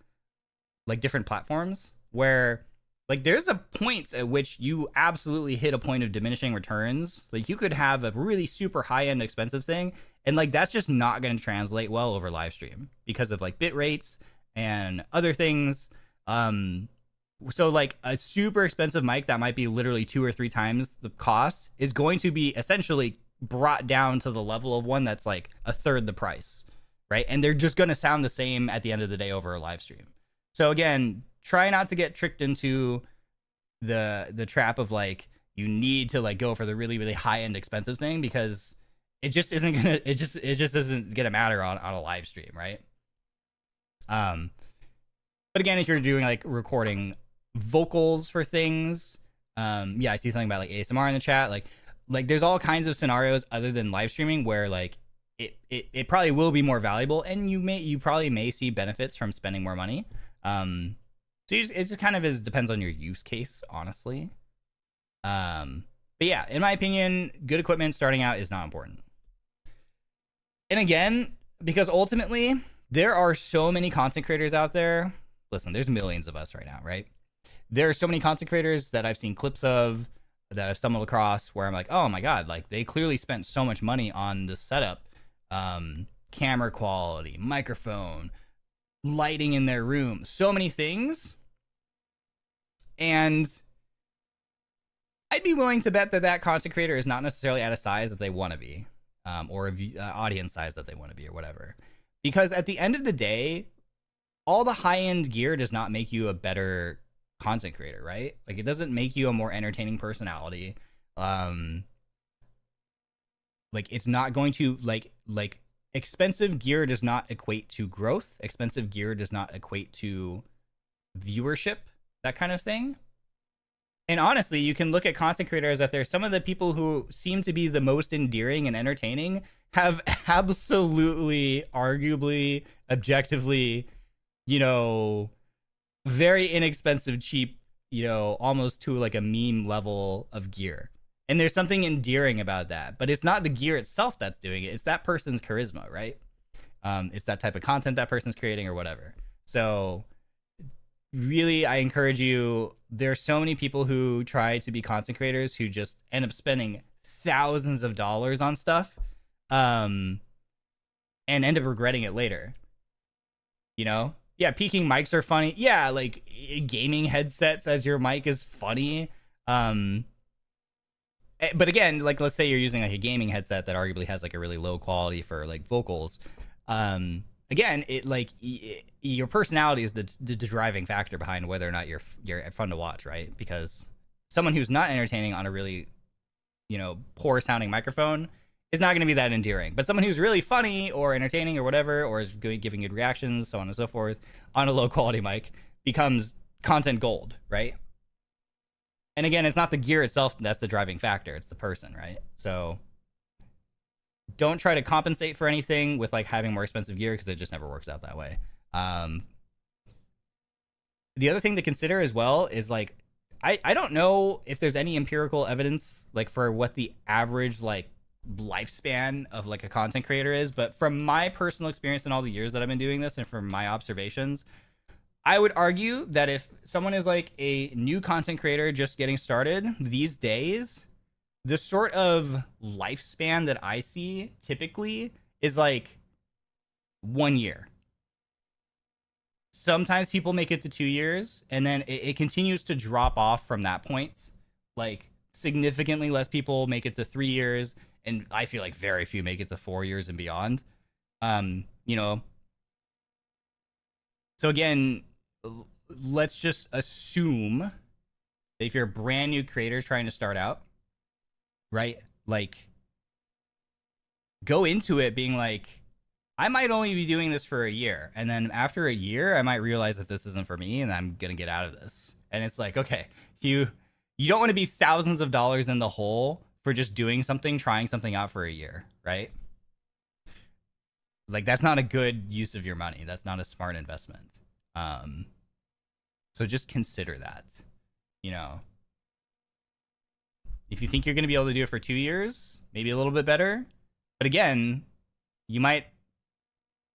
like different platforms where like there's a point at which you absolutely hit a point of diminishing returns. Like you could have a really super high end expensive thing, and like that's just not going to translate well over live stream because of like bit rates and other things. So like a super expensive mic that might be literally 2 or 3 times the cost is going to be essentially brought down to the level of one that's like a third the price, right? And they're just going to sound the same at the end of the day over a live stream. So again, try not to get tricked into the trap of like you need to like go for the really high end expensive thing, because it just isn't gonna it just isn't gonna matter on a live stream, right? But again, if you're doing like recording vocals for things, yeah, I see something about like ASMR in the chat. Like there's all kinds of scenarios other than live streaming where like it probably will be more valuable, and you probably may see benefits from spending more money. So it just kind of depends on your use case, honestly. But yeah, in my opinion, good equipment starting out is not important. And again, because ultimately there are so many content creators out there. Listen, there's millions of us right now, right? There are so many content creators that I've seen clips of, that I've stumbled across, where I'm like, oh my God, like they clearly spent so much money on the setup, camera quality, microphone, lighting in their room, so many things. And I'd be willing to bet that that content creator is not necessarily at a size that they want to be, or audience size that they want to be, or whatever. Because at the end of the day, all the high-end gear does not make you a better content creator, right? Like it doesn't make you a more entertaining personality. Like it's not going to like expensive gear does not equate to growth. Expensive gear does not equate to viewership, that kind of thing. And honestly, you can look at content creators that there's some of the people who seem to be the most endearing and entertaining have absolutely, arguably, objectively, you know, very inexpensive, cheap, you know, almost to like a meme level of gear. And there's something endearing about that, but it's not the gear itself that's doing it. It's that person's charisma, right? It's that type of content that person's creating or whatever. So really, I encourage you. There's so many people who try to be content creators who just end up spending thousands of dollars on stuff, and end up regretting it later. You know? Yeah, peaking mics are funny. Yeah, like gaming headsets as your mic is funny. But again, like let's say you're using like a gaming headset that arguably has like a really low quality for like vocals. Again, it like your personality is the driving factor behind whether or not you're fun to watch, right? Because someone who's not entertaining on a really, you know, poor sounding microphone is not going to be that endearing. But someone who's really funny or entertaining or whatever, or is giving good reactions, so on and so forth, on a low quality mic becomes content gold, right? And again, it's not the gear itself that's the driving factor. It's the person, right? So don't try to compensate for anything with like having more expensive gear, because it just never works out that way. The other thing to consider as well is like, I don't know if there's any empirical evidence like for what the average like lifespan of like a content creator is, but from my personal experience in all the years that I've been doing this and from my observations, I would argue that if someone is like a new content creator just getting started these days, the sort of lifespan that I see typically is like 1 year. Sometimes people make it to 2 years, and then it continues to drop off from that point. Like significantly less people make it to 3 years, and I feel like very few make it to 4 years and beyond. You know, so again, let's just assume that if you're a brand new creator trying to start out, right? Like, go into it being like, I might only be doing this for a year, and then after a year, I might realize that this isn't for me, and I'm gonna get out of this. And it's like, okay, you don't want to be thousands of dollars in the hole for just doing something, trying something out for a year, right? Like, that's not a good use of your money. That's not a smart investment. So just consider that. you know, if you think you're going to be able to do it for 2 years, maybe a little bit better. But again, you might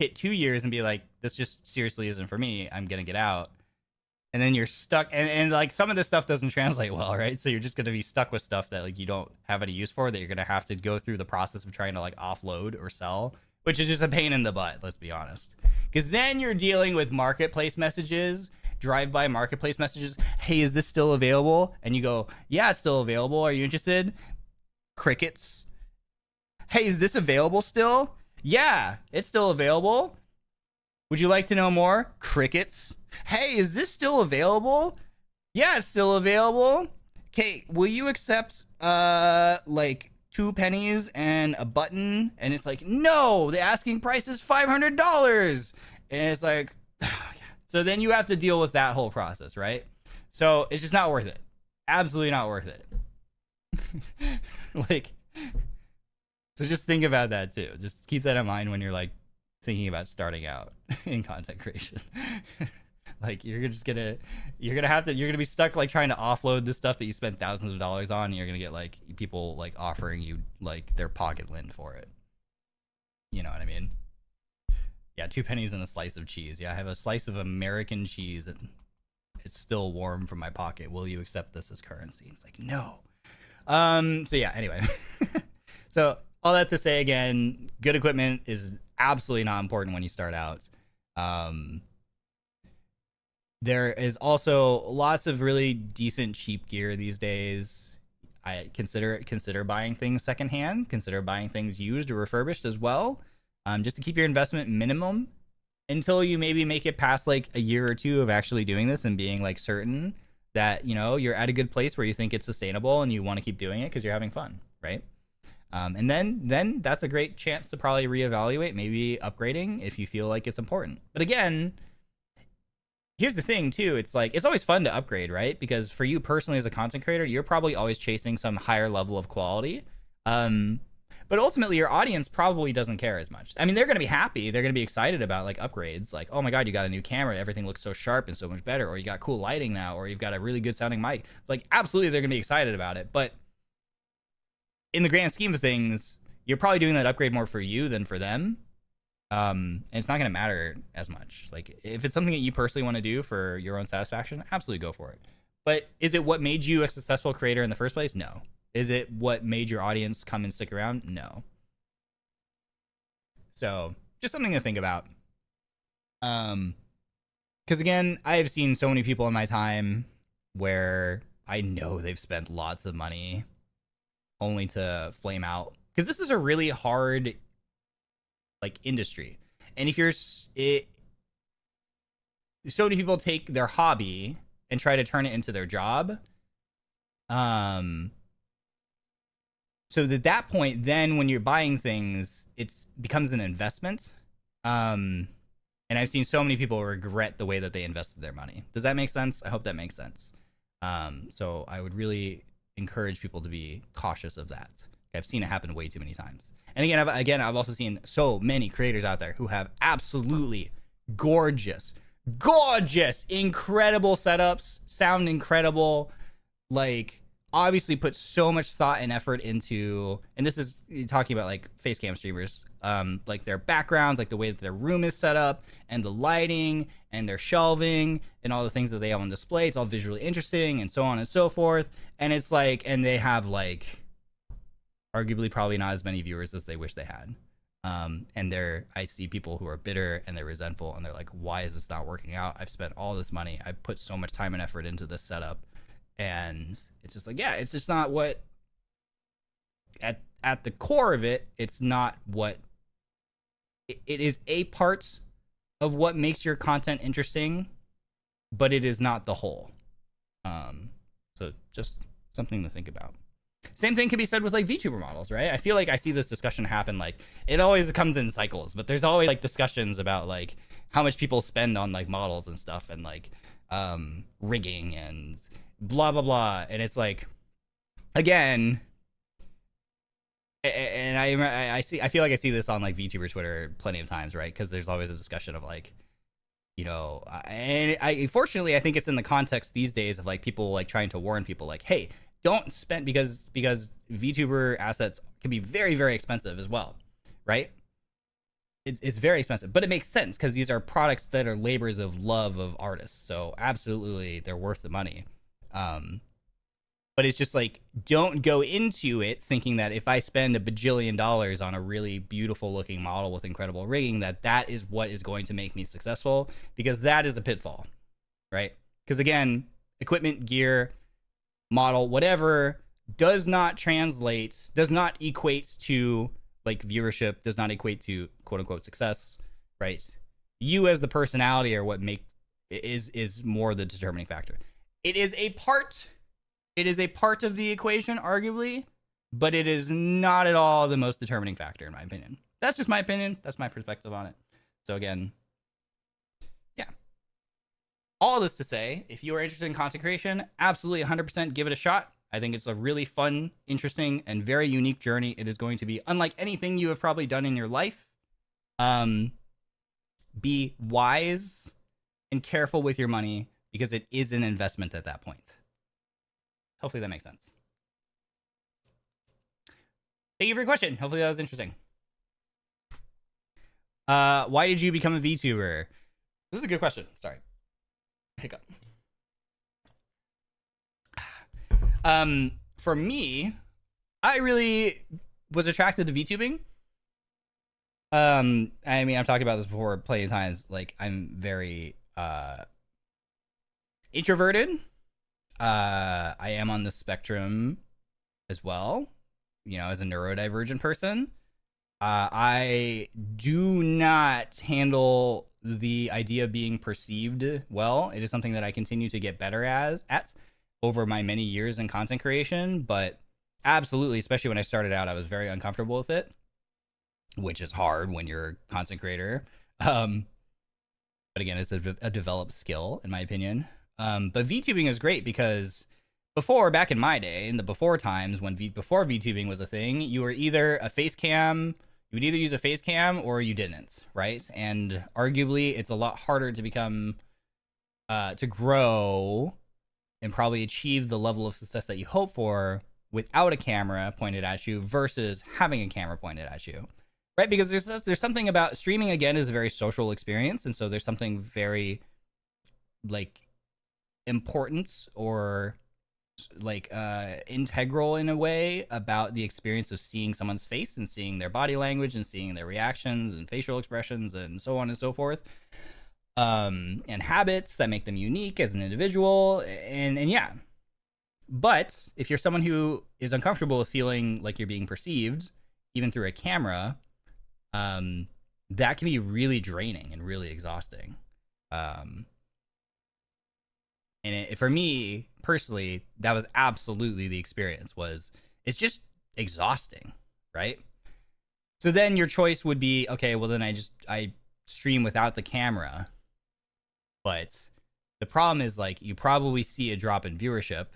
hit 2 years and be like, this just seriously isn't for me. I'm going to get out. And then you're stuck. And like some of this stuff doesn't translate well, right? So you're just going to be stuck with stuff that like you don't have any use for, that you're going to have to go through the process of trying to like offload or sell, which is just a pain in the butt, let's be honest. Because then you're dealing with marketplace messages, drive-by marketplace messages. Hey, is this still available? And you go, yeah, it's still available. Are you interested? Crickets. Hey, is this available still? Yeah, it's still available. Would you like to know more? Crickets. Hey, is this still available? Yeah, it's still available. Okay, will you accept like 2 pennies and a button? And it's like, no, the asking price is $500. And it's like, so then you have to deal with that whole process, right? So it's just not worth it. Absolutely not worth it. Like, so just think about that too. Just keep that in mind when you're like thinking about starting out in content creation. Like you're gonna be stuck like trying to offload this stuff that you spent thousands of dollars on, and you're gonna get like people like offering you like their pocket lint for it. You know what I mean? Yeah, 2 pennies and a slice of cheese. Yeah, I have a slice of American cheese and it's still warm from my pocket. Will you accept this as currency? It's like, no. So yeah, anyway. So all that to say, again, good equipment is absolutely not important when you start out. There is also lots of really decent cheap gear these days. I consider buying things secondhand, consider buying things used or refurbished as well, just to keep your investment minimum until you maybe make it past like a year or 2 of actually doing this and being like certain that, you know, you're at a good place where you think it's sustainable and you want to keep doing it because you're having fun, right? And then that's a great chance to probably reevaluate, maybe upgrading if you feel like it's important. But again, here's the thing too. It's like, it's always fun to upgrade, right? Because for you personally as a content creator, you're probably always chasing some higher level of quality. But ultimately your audience probably doesn't care as much. I mean, they're going to be happy. They're going to be excited about like upgrades. Like, oh my God, you got a new camera. Everything looks so sharp and so much better. Or you got cool lighting now, or you've got a really good sounding mic. Like absolutely they're going to be excited about it. But in the grand scheme of things, you're probably doing that upgrade more for you than for them. And it's not going to matter as much. Like if it's something that you personally want to do for your own satisfaction, absolutely go for it. But is it what made you a successful creator in the first place? No. Is it what made your audience come and stick around? No. So just something to think about. Because again, I have seen so many people in my time where I know they've spent lots of money only to flame out. Because this is a really hard like industry. And if you're so many people take their hobby and try to turn it into their job. So at that point, then when you're buying things, it becomes an investment. And I've seen so many people regret the way that they invested their money. Does that make sense? I hope that makes sense. So I would really encourage people to be cautious of that. I've seen it happen way too many times. And again, I've also seen so many creators out there who have absolutely gorgeous, incredible setups, sound incredible, like obviously put so much thought and effort into, and this is talking about like face cam streamers, like their backgrounds, like the way that their room is set up and the lighting and their shelving and all the things that they have on display. It's all visually interesting and so on and so forth. And it's like, and they have like arguably probably not as many viewers as they wish they had. And I see people who are bitter and they're resentful and they're like, why is this not working out? I've spent all this money. I've put so much time and effort into this setup. And it's just like, yeah, it's just not what at the core of it, it's not what it is a part of what makes your content interesting, but it is not the whole. So just something to think about. Same thing can be said with like VTuber models, right? I feel like I see this discussion happen, like it always comes in cycles, but there's always like discussions about like how much people spend on like models and stuff and like rigging and blah blah blah. And it's like, again, and I feel like I see this on like VTuber Twitter plenty of times, right? Because there's always a discussion of like, you know, and fortunately I think it's in the context these days of like people like trying to warn people like, hey, don't spend, because VTuber assets can be very, very expensive as well, right? It's very expensive, but it makes sense because these are products that are labors of love of artists. So absolutely, they're worth the money. But it's just like, don't go into it thinking that if I spend $1 bajillion on a really beautiful looking model with incredible rigging, that is what is going to make me successful, because that is a pitfall, right? Because again, equipment, gear, model, whatever, does not translate, does not equate to like viewership, does not equate to quote unquote success, right? You as the personality are what is more the determining factor. It is a part of the equation, arguably, but it is not at all the most determining factor, in my opinion. That's just my opinion. That's my perspective on it. So again, yeah. All this to say, if you are interested in content creation, absolutely 100% give it a shot. I think it's a really fun, interesting, and very unique journey. It is going to be unlike anything you have probably done in your life. Be wise and careful with your money, because it is an investment at that point. Hopefully that makes sense. Thank you for your question. Hopefully that was interesting. Why did you become a VTuber? This is a good question. Sorry. Hiccup. For me, I really was attracted to VTubing. I mean, I've talked about this before plenty of times. Like, I'm very introverted. I am on the spectrum as well, you know, as a neurodivergent person. I do not handle the idea of being perceived well. It is something that I continue to get better at over my many years in content creation, but absolutely, especially when I started out, I was very uncomfortable with it, which is hard when you're a content creator. But again, it's a developed skill, in my opinion. But VTubing is great because back in my day, in the before times when before VTubing was a thing, you were either a face cam, you would either use a face cam or you didn't, right? And arguably, it's a lot harder to become, to grow and probably achieve the level of success that you hope for without a camera pointed at you versus having a camera pointed at you, right? Because there's something about streaming, again, is a very social experience, and so there's something very like important or like integral in a way about the experience of seeing someone's face and seeing their body language and seeing their reactions and facial expressions and so on and so forth, and habits that make them unique as an individual, and yeah. But if you're someone who is uncomfortable with feeling like you're being perceived even through a camera, that can be really draining and really exhausting. And for me personally, that was absolutely the experience. It's just exhausting, right? So then your choice would be, okay, well then I stream without the camera. But the problem is, like, you probably see a drop in viewership,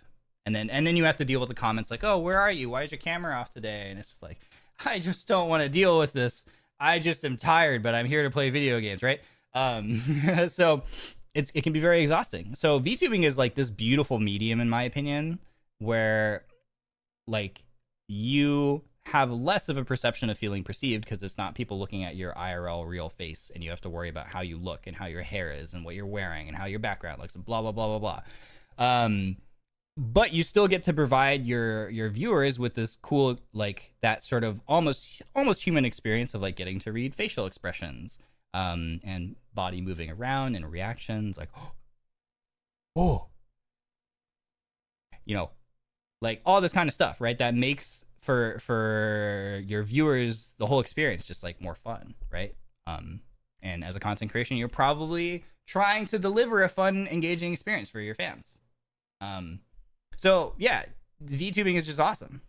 and then you have to deal with the comments like, oh, where are you? Why is your camera off today? And it's just like, I just don't want to deal with this. I just am tired, but I'm here to play video games, right? So it can be very exhausting. So VTubing is like this beautiful medium, in my opinion, where like you have less of a perception of feeling perceived because it's not people looking at your IRL real face, and you have to worry about how you look and how your hair is and what you're wearing and how your background looks and blah blah blah blah blah. But you still get to provide your viewers with this cool, like, that sort of almost human experience of like getting to read facial expressions, and body moving around and reactions, like oh, you know, like all this kind of stuff, right? That makes for your viewers the whole experience just like more fun, right? And as a content creation, you're probably trying to deliver a fun, engaging experience for your fans. So yeah, VTubing is just awesome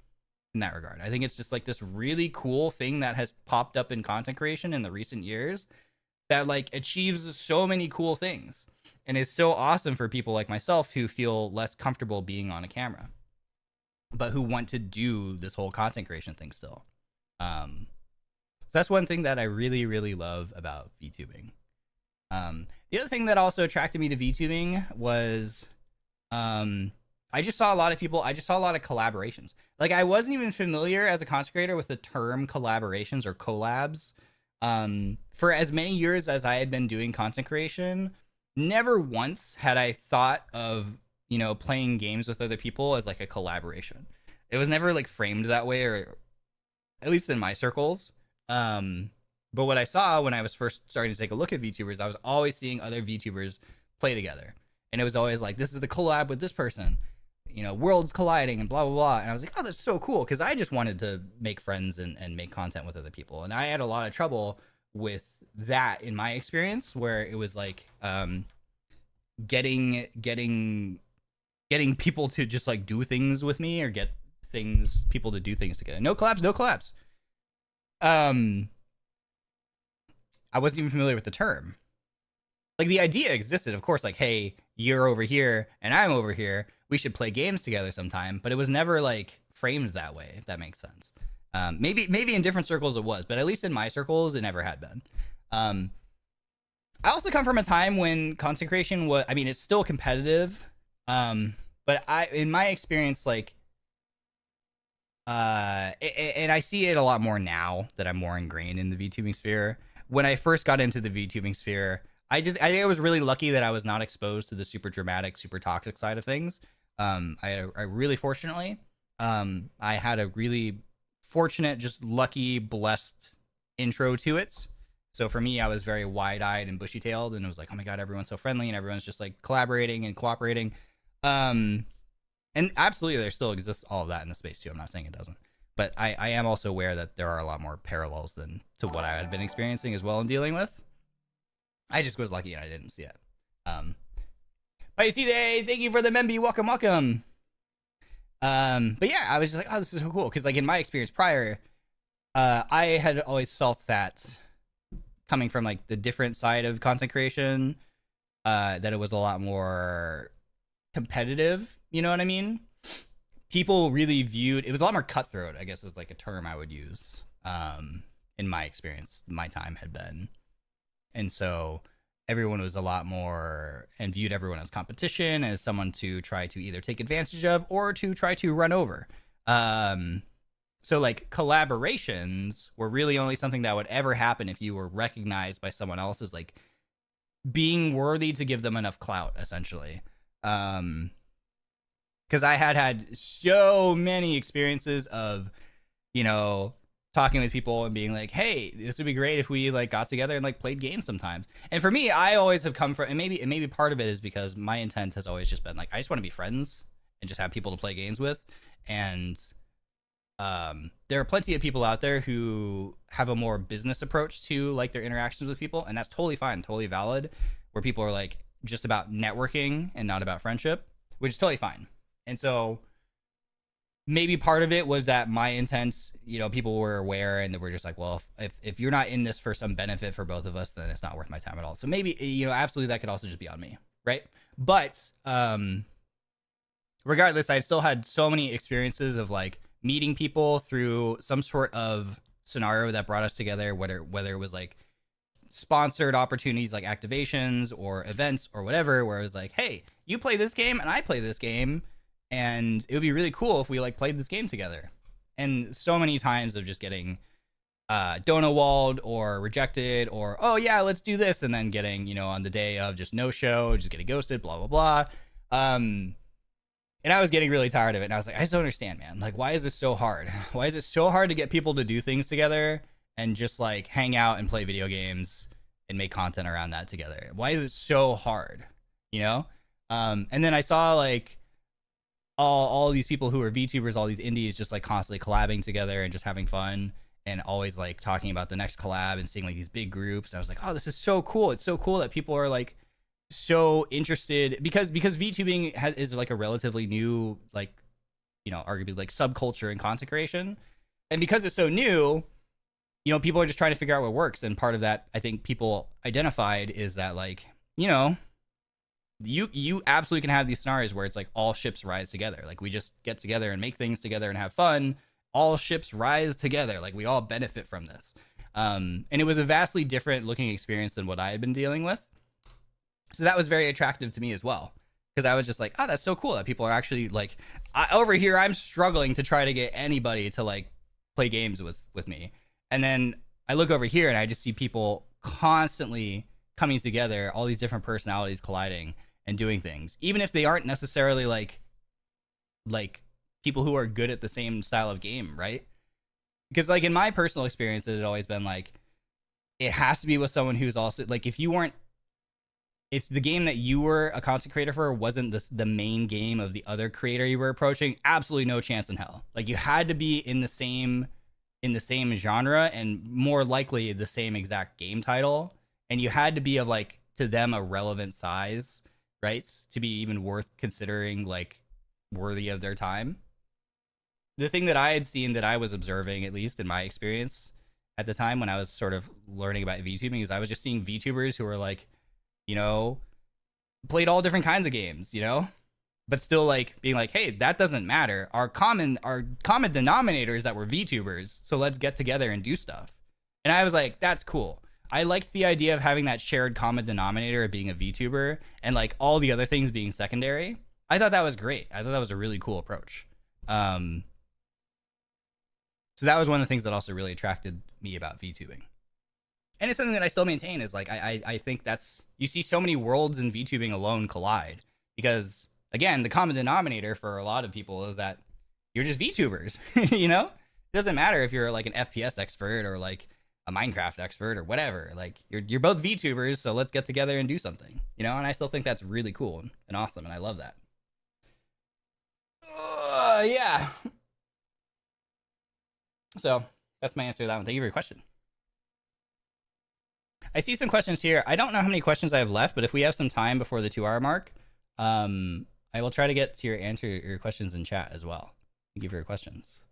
in that regard. I think it's just like this really cool thing that has popped up in content creation in the recent years that like achieves so many cool things and is so awesome for people like myself who feel less comfortable being on a camera, but who want to do this whole content creation thing still. So that's one thing that I really, really love about VTubing. The other thing that also attracted me to VTubing was I just saw a lot of people. I just saw a lot of collaborations. Like, I wasn't even familiar as a content creator with the term collaborations or collabs. For as many years as I had been doing content creation, never once had I thought of, you know, playing games with other people as like a collaboration. It was never like framed that way, or at least in my circles. But what I saw when I was first starting to take a look at VTubers, I was always seeing other VTubers play together. And it was always like, this is the collab with this person, you know, worlds colliding and blah, blah, blah. And I was like, oh, that's so cool. Cause I just wanted to make friends and make content with other people. And I had a lot of trouble with that in my experience, where it was like, getting people to just like do things with me, or get people to do things together. No collabs, no collabs. I wasn't even familiar with the term. Like, the idea existed, of course, like, hey, you're over here and I'm over here, we should play games together sometime, but it was never like framed that way, if that makes sense. Maybe in different circles it was, but at least in my circles, it never had been. I also come from a time when content creation was, I mean, it's still competitive, but in my experience, like, and I see it a lot more now that I'm more ingrained in the VTubing sphere. When I first got into the VTubing sphere, I think I was really lucky that I was not exposed to the super dramatic, super toxic side of things. I really fortunately, I had a really fortunate, just lucky, blessed intro to it. So for me, I was very wide-eyed and bushy-tailed, and it was like, oh my god, everyone's so friendly, and everyone's just like collaborating and cooperating. And absolutely, there still exists all of that in the space too. I'm not saying it doesn't. But I am also aware that there are a lot more parallels to what I had been experiencing as well and dealing with. I just was lucky and I didn't see it. But you see, thank you for the memby. Welcome, welcome. But yeah, I was just like, oh, this is so cool. Because like in my experience prior, I had always felt that coming from like the different side of content creation, that it was a lot more competitive. You know what I mean? People really viewed it was a lot more cutthroat, I guess is like a term I would use. In my experience, my time had been. And so everyone was a lot more and viewed everyone as competition, as someone to try to either take advantage of or to try to run over. So like collaborations were really only something that would ever happen if you were recognized by someone else as like being worthy to give them enough clout, essentially. Because I had so many experiences of, you know, talking with people and being like, hey, this would be great if we like got together and like played games sometimes. And for me, I always have come from, and maybe part of it is because my intent has always just been like, I just want to be friends and just have people to play games with. And there are plenty of people out there who have a more business approach to like their interactions with people, and that's totally fine, totally valid, where people are like just about networking and not about friendship, which is totally fine. And so maybe part of it was that my intent, you know, people were aware and they were just like, well, if you're not in this for some benefit for both of us, then it's not worth my time at all. So maybe, you know, absolutely that could also just be on me, right? But regardless, I still had so many experiences of like meeting people through some sort of scenario that brought us together, whether it was like sponsored opportunities like activations or events or whatever, where it was like, hey, you play this game and I play this game, and it would be really cool if we like played this game together. And so many times of just getting Donawalled or rejected, or oh yeah, let's do this, and then getting, you know, on the day of just no show, just getting ghosted, blah blah blah. And I was getting really tired of it, and I was like, I just don't understand, man. Like, why is this so hard? Why is it so hard to get people to do things together and just like hang out and play video games and make content around that together? Why is it so hard? You know? And then I saw like all these people who are VTubers, all these indies just like constantly collabing together and just having fun and always like talking about the next collab and seeing like these big groups. And I was like, oh, this is so cool. It's so cool that people are like so interested, because VTubing is like a relatively new, like, you know, arguably like subculture in content creation. And because it's so new, you know, people are just trying to figure out what works. And part of that, I think people identified, is that like, you know, you absolutely can have these scenarios where it's like all ships rise together. Like we just get together and make things together and have fun. All ships rise together. Like we all benefit from this. And it was a vastly different looking experience than what I had been dealing with. So that was very attractive to me as well, because I was just like, oh, that's so cool that people are actually like, over here I'm struggling to try to get anybody to like play games with me, and then I look over here and I just see people constantly coming together, all these different personalities colliding and doing things, even if they aren't necessarily like people who are good at the same style of game, right? Because like in my personal experience, it had always been like, it has to be with someone who's also like, if the game that you were a content creator for wasn't the main game of the other creator you were approaching, absolutely no chance in hell. Like you had to be in the same genre, and more likely the same exact game title, and you had to be of like, to them, a relevant size, right, to be even worth considering, like worthy of their time. The thing that I had seen, that I was observing, at least in my experience at the time when I was sort of learning about VTubing, is I was just seeing VTubers who were like, you know, played all different kinds of games, you know, but still like being like, hey, that doesn't matter. Our common denominator is that we're VTubers, so let's get together and do stuff. And I was like, that's cool. I liked the idea of having that shared common denominator of being a VTuber and like all the other things being secondary. I thought that was great. I thought that was a really cool approach. So that was one of the things that also really attracted me about VTubing. And it's something that I still maintain, is like, I think that's, you see so many worlds in VTubing alone collide, because again, the common denominator for a lot of people is that you're just VTubers, you know? It doesn't matter if you're like an FPS expert or like a Minecraft expert or whatever, like you're both VTubers, so let's get together and do something, you know? And I still think that's really cool and awesome, and I love that. Yeah. So that's my answer to that one. Thank you for your question. I see some questions here. I don't know how many questions I have left, but if we have some time before the 2-hour mark, I will try to get to your questions in chat as well. Thank you for your questions.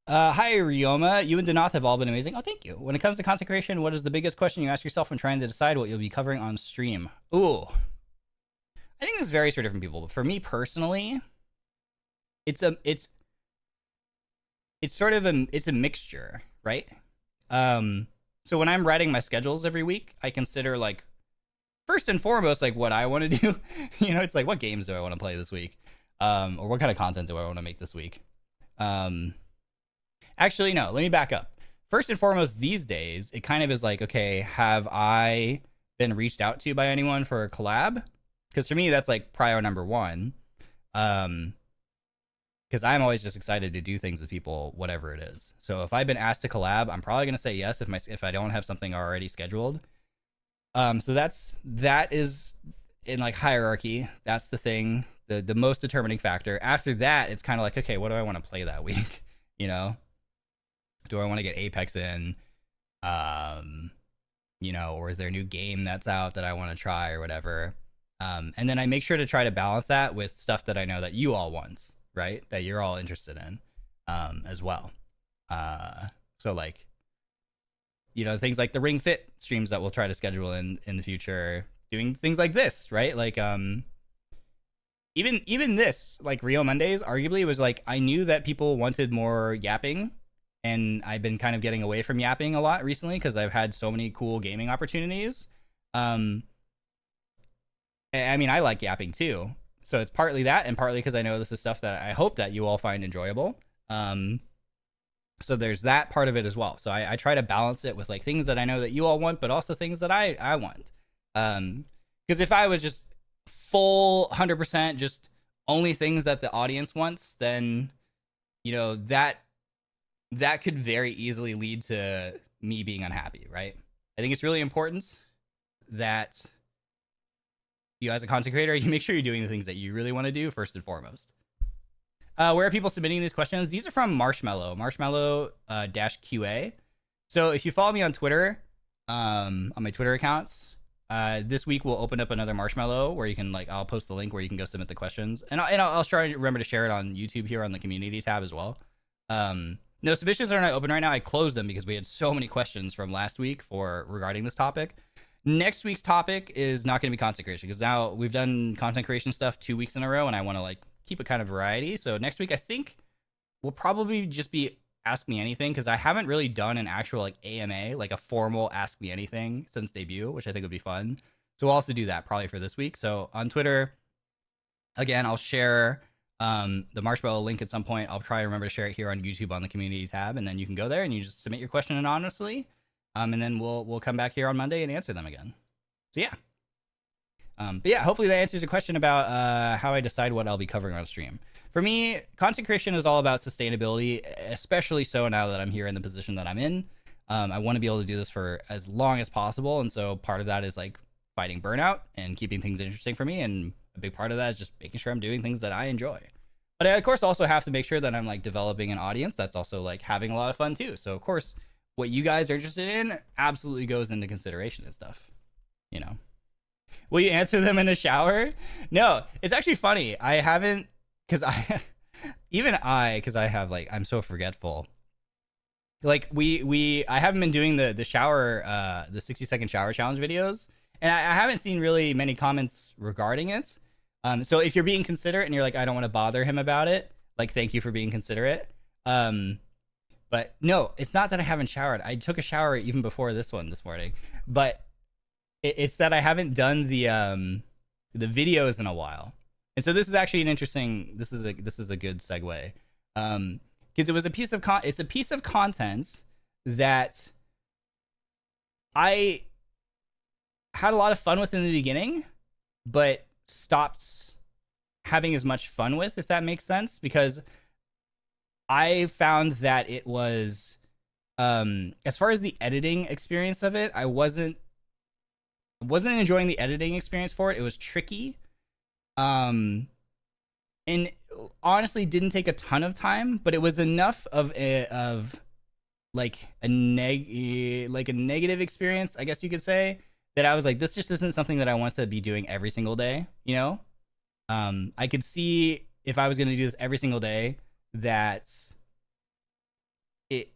Hi, Ryoma. You and Denauth have all been amazing. Oh, thank you. When it comes to content creation, what is the biggest question you ask yourself when trying to decide what you'll be covering on stream? Ooh. I think this varies for different people, but for me personally, it's a mixture, right? So when I'm writing my schedules every week, I consider like, first and foremost, like what I want to do. You know, it's like, what games do I want to play this week? Or what kind of content do I want to make this week? Actually, no, let me back up. First and foremost, these days, it kind of is like, okay, have I been reached out to by anyone for a collab? Because for me, that's like prior number one. Because I'm always just excited to do things with people, whatever it is. So if I've been asked to collab, I'm probably going to say yes if I don't have something already scheduled. So that is in like hierarchy. That's the thing, the most determining factor. After that, it's kind of like, okay, what do I want to play that week? You know, do I want to get Apex in? You know, or is there a new game that's out that I want to try or whatever? And then I make sure to try to balance that with stuff that I know that you all want, right? That you're all interested in, as well. So like, you know, things like the Ring Fit streams that we'll try to schedule in the future, doing things like this, right? Like, even this, like Ryo Mondays, arguably was like, I knew that people wanted more yapping, and I've been kind of getting away from yapping a lot recently because I've had so many cool gaming opportunities. I mean, I like yapping too. So it's partly that, and partly because I know this is stuff that I hope that you all find enjoyable. So there's that part of it as well. So I try to balance it with like things that I know that you all want, but also things that I want. Because if I was just full 100% just only things that the audience wants, then, you know, that could very easily lead to me being unhappy, right? I think it's really important that you, as a content creator, you make sure you're doing the things that you really want to do first and foremost. Where are people submitting these questions? These are from Marshmallow -QA. So if you follow me on Twitter, on my Twitter accounts, this week we'll open up another Marshmallow where you can, like, I'll post the link where you can go submit the questions, and I'll try to remember to share it on YouTube here on the community tab as well. No, submissions are not open right now. I closed them because we had so many questions from last week regarding this topic. Next week's topic is not going to be content creation, because now we've done content creation stuff 2 weeks in a row, and I want to like keep a kind of variety. So next week I think will probably just be Ask Me Anything, because I haven't really done an actual like AMA, like a formal Ask Me Anything, since debut, which I think would be fun. So we'll also do that probably for this week. So on Twitter, again, I'll share the Marshmallow link at some point. I'll try to remember to share it here on YouTube on the community tab, and then you can go there and you just submit your question anonymously, and then we'll come back here on Monday and answer them again. So yeah. But yeah, hopefully that answers your question about how I decide what I'll be covering on stream. For me, content creation is all about sustainability, especially so now that I'm here in the position that I'm in. I want to be able to do this for as long as possible, and so part of that is like fighting burnout and keeping things interesting for me, and a big part of that is just making sure I'm doing things that I enjoy. But I, of course, also have to make sure that I'm like developing an audience that's also like having a lot of fun too. So of course, what you guys are interested in absolutely goes into consideration and stuff, you know. Will you answer them in the shower? No, it's actually funny. I haven't, because I have like, I'm so forgetful. Like I haven't been doing the shower, the 60-second shower challenge videos, and I haven't seen really many comments regarding it. So if you're being considerate and you're like, I don't want to bother him about it, like, thank you for being considerate. But no, it's not that I haven't showered. I took a shower even before this one this morning, but it's that I haven't done the videos in a while. And so this is actually an interesting, this is a good segue. Because it was a piece of content that I had a lot of fun with in the beginning, but stopped having as much fun with, if that makes sense, because I found that it was, as far as the editing experience of it, I wasn't enjoying the editing experience for it. It was tricky. And honestly didn't take a ton of time, but it was enough of a negative experience, I guess you could say, that I was like, this just isn't something that I want to be doing every single day, you know? I could see if I was going to do this every single day that it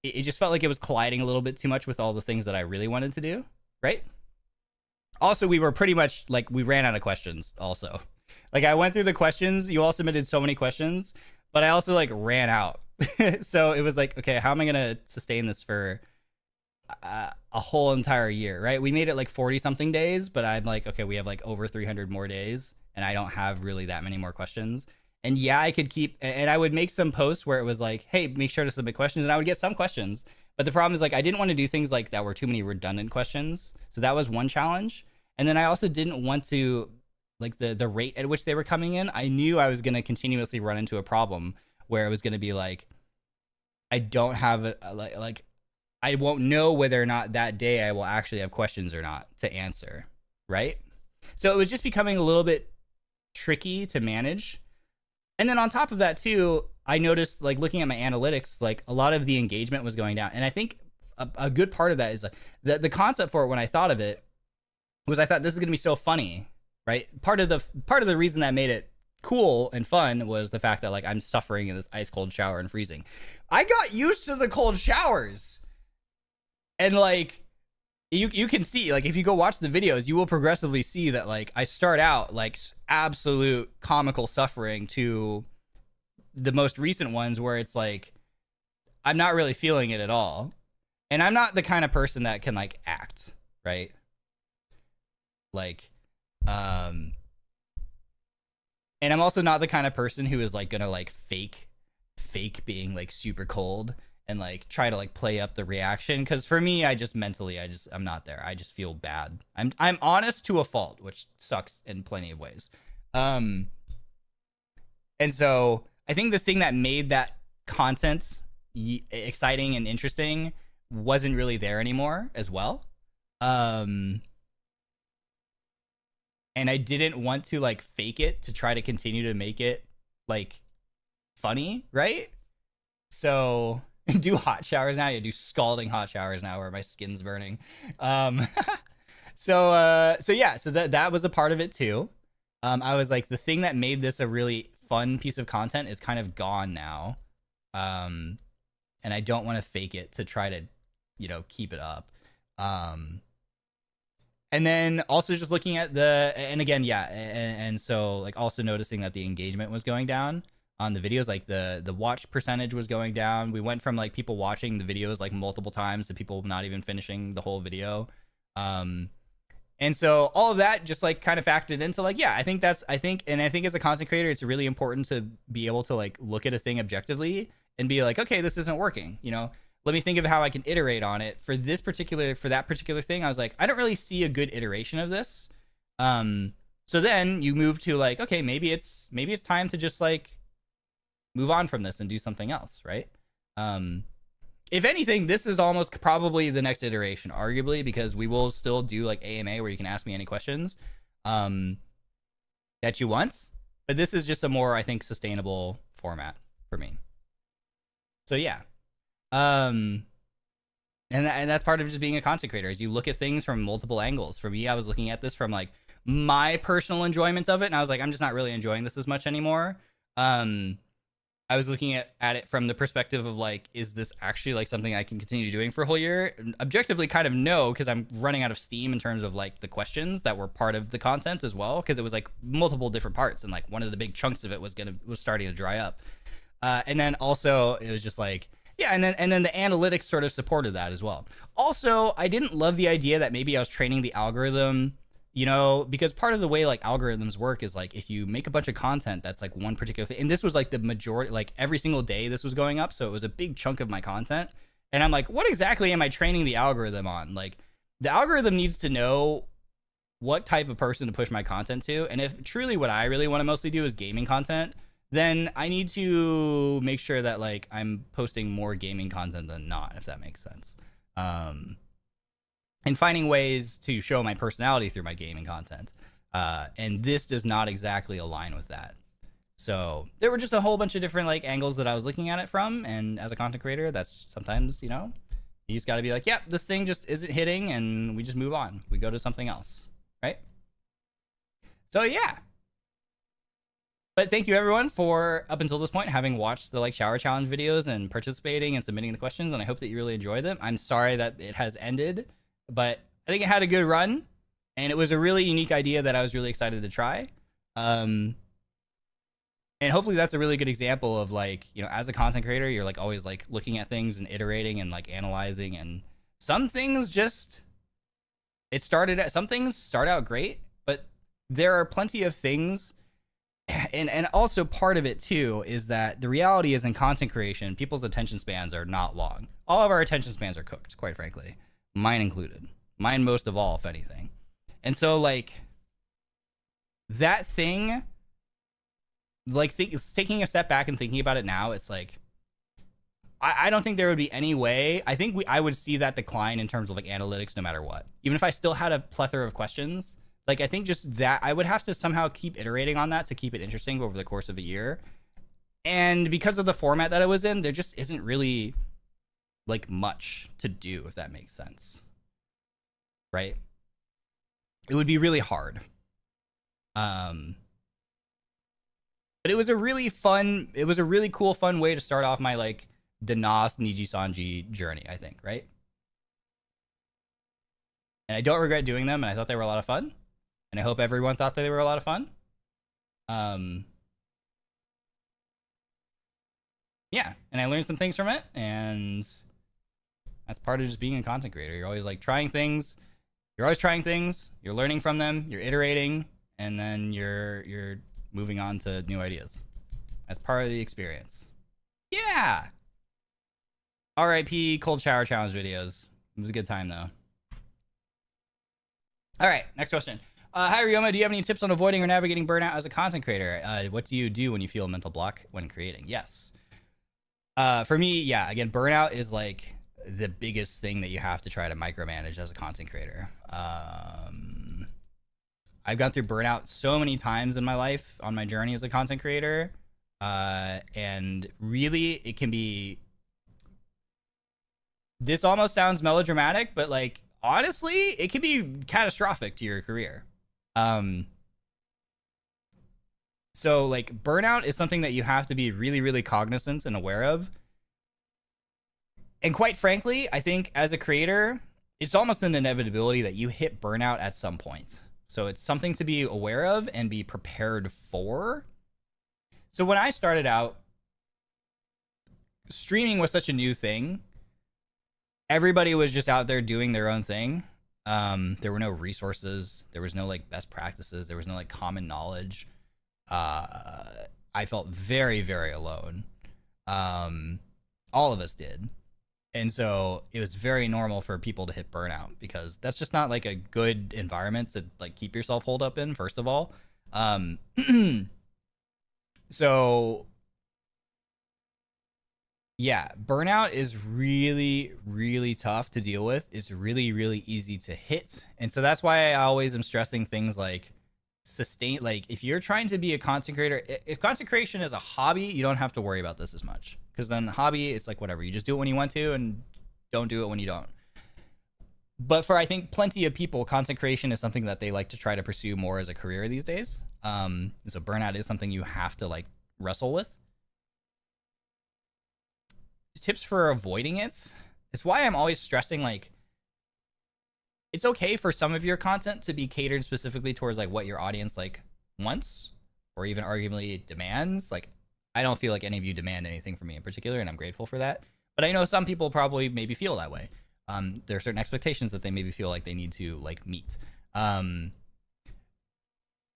just felt like it was colliding a little bit too much with all the things that I really wanted to do, right? Also, we were pretty much like, we ran out of questions also. Like, I went through the questions. You all submitted so many questions, but I also like ran out. So it was like, okay, how am I going to sustain this for a whole entire year, right? We made it like 40 something days, but I'm like, okay, we have like over 300 more days and I don't have really that many more questions. And yeah, I could keep, and I would make some posts where it was like, hey, make sure to submit questions, and I would get some questions. But the problem is, like, I didn't want to do things like that were too many redundant questions. So that was one challenge. And then I also didn't want to, like, the rate at which they were coming in. I knew I was going to continuously run into a problem where it was going to be like, I don't have like I won't know whether or not that day I will actually have questions or not to answer, right? So it was just becoming a little bit tricky to manage. And then on top of that too, I noticed, like, looking at my analytics, like, a lot of the engagement was going down. And I think a good part of that is like the concept for it, when I thought of it, was I thought this is going to be so funny, right? Part of the reason that made it cool and fun was the fact that, like, I'm suffering in this ice cold shower and freezing. I got used to the cold showers. And like, you can see, like, if you go watch the videos, you will progressively see that, like, I start out like absolute comical suffering to the most recent ones where it's like, I'm not really feeling it at all. And I'm not the kind of person that can, like, act, right? Like, and I'm also not the kind of person who is, like, gonna, like, fake being, like, super cold and, like, try to, like, play up the reaction. Because for me, I'm not there. I just feel bad. I'm honest to a fault, which sucks in plenty of ways. And so I think the thing that made that content exciting and interesting wasn't really there anymore as well. And I didn't want to, like, fake it to try to continue to make it, like, funny, right? So do hot showers now. Yeah, do scalding hot showers now where my skin's burning. So that was a part of it too. I was like, the thing that made this a really fun piece of content is kind of gone now. And I don't want to fake it to try to, you know, keep it up. And then also just looking at and so, like, also noticing that the engagement was going down on the videos, like the watch percentage was going down. We went from, like, people watching the videos, like, multiple times to people not even finishing the whole video. And so all of that just like kind of factored into like, yeah, I think as a content creator, it's really important to be able to like look at a thing objectively and be like, okay, this isn't working. You know, let me think of how I can iterate on it for that particular thing. I was like, I don't really see a good iteration of this. So then you move to like, okay, maybe it's time to just like move on from this and do something else, right? If anything, this is almost probably the next iteration, arguably, because we will still do like AMA where you can ask me any questions that you want. But this is just a more, I think, sustainable format for me. So yeah. And that's part of just being a content creator, is you look at things from multiple angles. For me, I was looking at this from like my personal enjoyment of it, and I was like, I'm just not really enjoying this as much anymore. I was looking at it from the perspective of like, is this actually like something I can continue doing for a whole year? Objectively, kind of no, because I'm running out of steam in terms of like the questions that were part of the content as well, because it was like multiple different parts, and like one of the big chunks of it was starting to dry up. And then also it was just like, yeah, and then the analytics sort of supported that as well. Also, I didn't love the idea that maybe I was training the algorithm, you know, because part of the way like algorithms work is like, if you make a bunch of content that's like one particular thing, and this was like the majority, like every single day this was going up, so it was a big chunk of my content, and I'm like, what exactly am I training the algorithm on? Like, the algorithm needs to know what type of person to push my content to, and if truly what I really want to mostly do is gaming content, then I need to make sure that like I'm posting more gaming content than not, if that makes sense. And finding ways to show my personality through my gaming content. And this does not exactly align with that. So there were just a whole bunch of different like angles that I was looking at it from. And as a content creator, that's sometimes, you know, you just got to be like, yeah, this thing just isn't hitting, and we just move on. We go to something else, right? So yeah. But thank you everyone for, up until this point, having watched the like shower challenge videos and participating and submitting the questions. And I hope that you really enjoyed them. I'm sorry that it has ended, but I think it had a good run, and it was a really unique idea that I was really excited to try. And hopefully that's a really good example of like, you know, as a content creator, you're like always like looking at things and iterating and like analyzing, and some things just, some things start out great, but there are plenty of things. And also part of it too is that the reality is, in content creation, people's attention spans are not long. All of our attention spans are cooked, quite frankly. Mine included. Mine most of all, if anything. And so like that thing, like taking a step back and thinking about it now, it's like, I don't think there would be any way. I think I would see that decline in terms of like analytics no matter what. Even if I still had a plethora of questions, like I think just that I would have to somehow keep iterating on that to keep it interesting over the course of a year. And because of the format that I was in, there just isn't really like much to do, if that makes sense. Right? It would be really hard. But it was a really cool, fun way to start off my like Denauth NIJISANJI journey, I think, right? And I don't regret doing them, and I thought they were a lot of fun. And I hope everyone thought that they were a lot of fun. Yeah, and I learned some things from it, and that's part of just being a content creator. You're always like trying things. You're always trying things. You're learning from them. You're iterating, and then you're moving on to new ideas. That's part of the experience. Yeah. R.I.P. Cold Shower Challenge videos. It was a good time though. All right, next question. Hi Ryoma, do you have any tips on avoiding or navigating burnout as a content creator? What do you do when you feel a mental block when creating? Yes. For me, yeah, again, burnout is like the biggest thing that you have to try to micromanage as a content creator. I've gone through burnout so many times in my life on my journey as a content creator. And really it can be, this almost sounds melodramatic, but like, honestly, it can be catastrophic to your career. So like burnout is something that you have to be really, really cognizant and aware of. And quite frankly, I think as a creator, it's almost an inevitability that you hit burnout at some point. So it's something to be aware of and be prepared for. So when I started out, streaming was such a new thing. Everybody was just out there doing their own thing. There were no resources. There was no like best practices. There was no like common knowledge. I felt very, very alone. All of us did. And so it was very normal for people to hit burnout because that's just not like a good environment to like keep yourself holed up in, first of all. So yeah, burnout is really, really tough to deal with. It's really, really easy to hit. And so that's why I always am stressing things like sustain, like if you're trying to be a content creator, if content creation is a hobby, you don't have to worry about this as much, because then hobby, it's like whatever, you just do it when you want to and don't do it when you don't. But for I think plenty of people, content creation is something that they like to try to pursue more as a career these days. So burnout is something you have to like wrestle with. Tips for avoiding it. It's why I'm always stressing like it's okay for some of your content to be catered specifically towards like what your audience like wants or even arguably demands. Like I don't feel like any of you demand anything from me in particular, and I'm grateful for that. But I know some people probably maybe feel that way. There are certain expectations that they maybe feel like they need to like meet.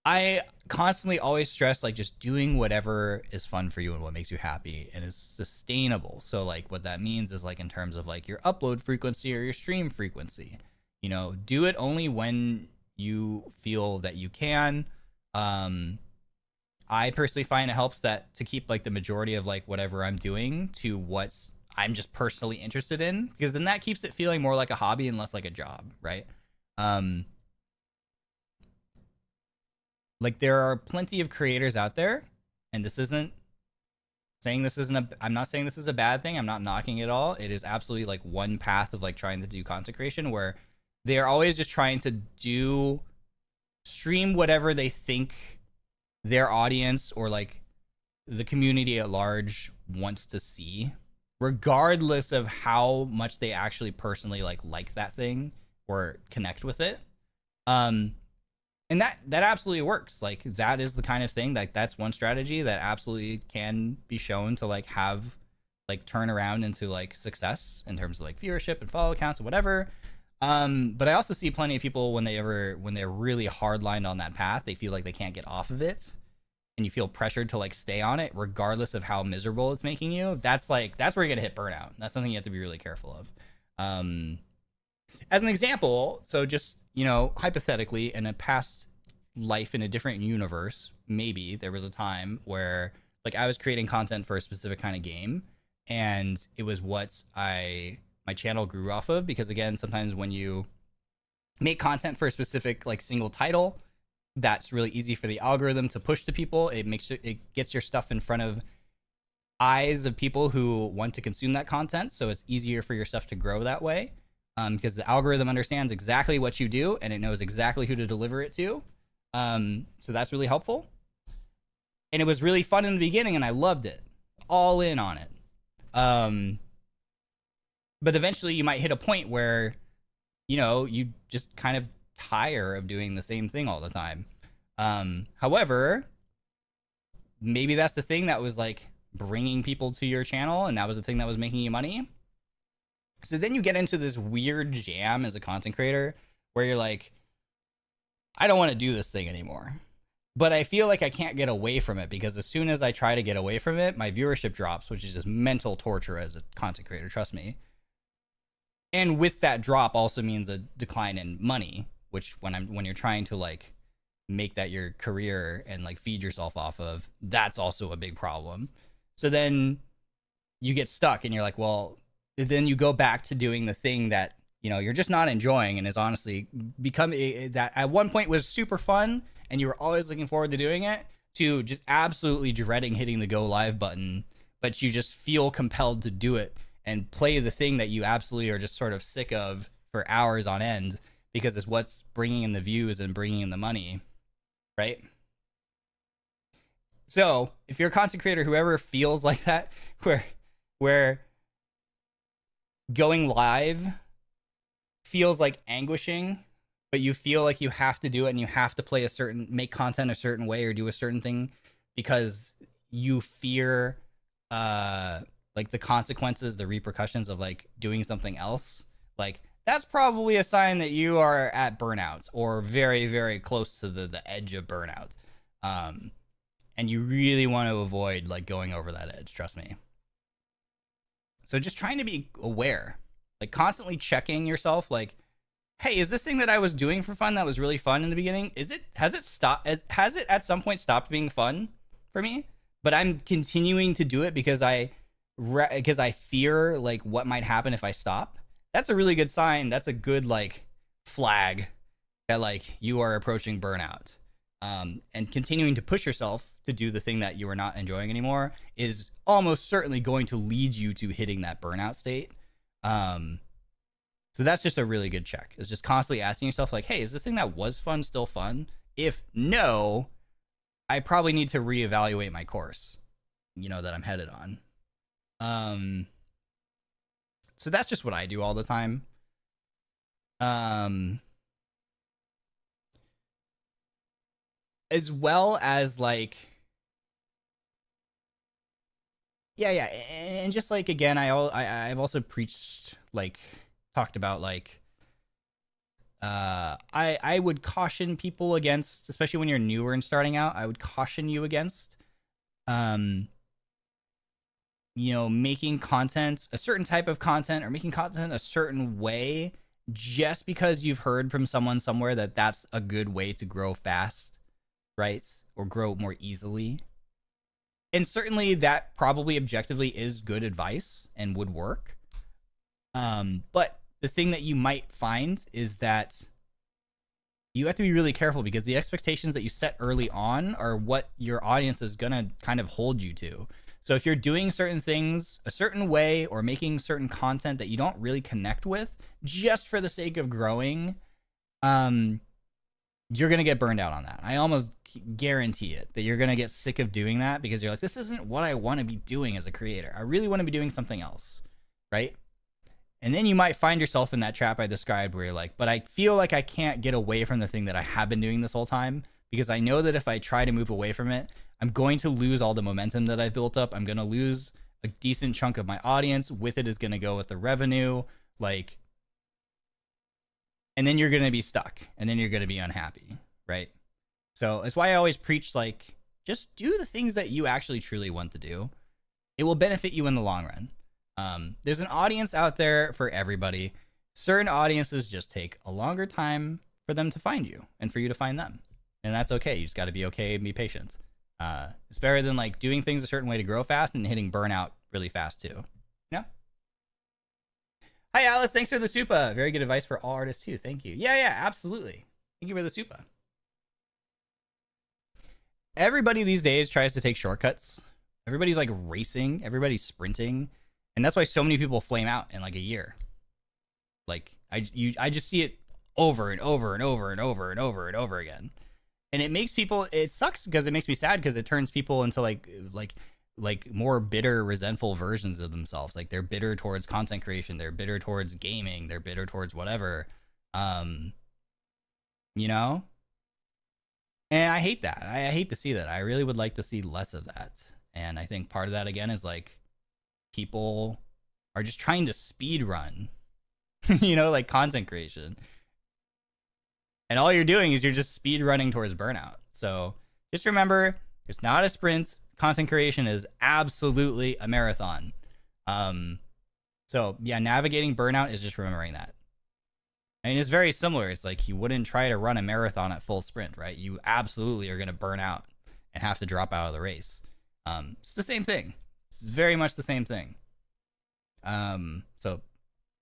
I constantly always stress like just doing whatever is fun for you and what makes you happy and is sustainable. So like what that means is like in terms of like your upload frequency or your stream frequency, you know, do it only when you feel that you can. I personally find it helps that to keep like the majority of like whatever I'm doing to what's I'm just personally interested in, because then that keeps it feeling more like a hobby and less like a job, right? Like there are plenty of creators out there, and this isn't saying this isn't a, I'm not saying this is a bad thing. I'm not knocking it all. It is absolutely like one path of like trying to do content creation where they are always just trying to stream whatever they think their audience or like the community at large wants to see, regardless of how much they actually personally like that thing or connect with it. And that absolutely works. Like that is the kind of thing, like that's one strategy that absolutely can be shown to like have like turn around into like success in terms of like viewership and follow counts and whatever. But I also see plenty of people when they're really hardlined on that path, they feel like they can't get off of it, and you feel pressured to like stay on it regardless of how miserable it's making you. That's where you're gonna hit burnout. That's something you have to be really careful of. As an example, so just, you know, hypothetically, in a past life in a different universe, maybe there was a time where like I was creating content for a specific kind of game, and it was what my channel grew off of, because again, sometimes when you make content for a specific like single title, that's really easy for the algorithm to push to people. It gets your stuff in front of eyes of people who want to consume that content, so it's easier for your stuff to grow that way. Because the algorithm understands exactly what you do and it knows exactly who to deliver it to. So that's really helpful. And it was really fun in the beginning and I loved it. All in on it. But eventually you might hit a point where, you know, you just kind of tire of doing the same thing all the time. However, maybe that's the thing that was like bringing people to your channel, and that was the thing that was making you money. So then you get into this weird jam as a content creator where you're like, I don't want to do this thing anymore, but I feel like I can't get away from it, because as soon as I try to get away from it, my viewership drops, which is just mental torture as a content creator, trust me. And with that drop also means a decline in money, which when you're trying to like make that your career and like feed yourself off of, that's also a big problem. So then you get stuck and you're like, well, then you go back to doing the thing that, you know, you're just not enjoying and is honestly that at one point was super fun and you were always looking forward to doing it, to just absolutely dreading hitting the go live button, but you just feel compelled to do it and play the thing that you absolutely are just sort of sick of for hours on end, because it's what's bringing in the views and bringing in the money, right? So if you're a content creator, whoever feels like that, where going live feels like anguishing, but you feel like you have to do it and you have to make content a certain way or do a certain thing because you fear like the consequences, the repercussions of like doing something else, like that's probably a sign that you are at burnout or very, very close to the edge of burnout. And you really want to avoid like going over that edge, trust me. So just trying to be aware, like constantly checking yourself, like, hey, is this thing that I was doing for fun that was really fun in the beginning, has it at some point stopped being fun for me? But I'm continuing to do it because I fear like what might happen if I stop. That's a really good sign. That's a good like flag that like you are approaching burnout. And continuing to push yourself to do the thing that you are not enjoying anymore is almost certainly going to lead you to hitting that burnout state. So that's just a really good check. It's just constantly asking yourself like, hey, is this thing that was fun still fun? If no, I probably need to reevaluate my course, that I'm headed on. So that's just what I do all the time. As well as like, yeah, and just like again, I've also preached like talked about like, I would caution people against, especially when you're newer and starting out. I would caution you against, making content, a certain type of content, or making content a certain way just because you've heard from someone somewhere that that's a good way to grow fast, right? Or grow more easily. And certainly that probably objectively is good advice and would work. But the thing that you might find is that you have to be really careful because the expectations that you set early on are what your audience is going to kind of hold you to. So if you're doing certain things a certain way or making certain content that you don't really connect with just for the sake of growing, you're going to get burned out on that. I almost guarantee it that you're going to get sick of doing that because you're like, this isn't what I want to be doing as a creator. I really want to be doing something else, right? And then you might find yourself in that trap I described where you're like, but I feel like I can't get away from the thing that I have been doing this whole time because I know that if I try to move away from it, I'm going to lose all the momentum that I've built up. I'm going to lose a decent chunk of my audience. With it is going to go with the revenue, like, and then you're going to be stuck and then you're going to be unhappy, right? So that's why I always preach, like, just do the things that you actually truly want to do. It will benefit you in the long run. There's an audience out there for everybody. Certain audiences just take a longer time for them to find you and for you to find them. And that's okay. You just got to be okay and be patient. It's better than like doing things a certain way to grow fast and hitting burnout really fast too. Yeah. Hi, Alice. Thanks for the supa. Very good advice for all artists too. Thank you. Yeah, absolutely. Thank you for the supa. Everybody these days tries to take shortcuts. Everybody's like racing. Everybody's sprinting. And that's why so many people flame out in like a year. Like I just see it over and over and over and over and over and over again. And it makes people, it sucks because it makes me sad because it turns people into like more bitter, resentful versions of themselves. Like they're bitter towards content creation. They're bitter towards gaming. They're bitter towards whatever. And I hate that. I hate to see that. I really would like to see less of that. And I think part of that again is like people are just trying to speed run, like content creation. And all you're doing is you're just speed running towards burnout. So just remember, it's not a sprint. Content creation is absolutely a marathon. So yeah, navigating burnout is just remembering that. I mean, it's very similar. It's like you wouldn't try to run a marathon at full sprint, right? You absolutely are going to burn out and have to drop out of the race. It's the same thing. It's very much the same thing. So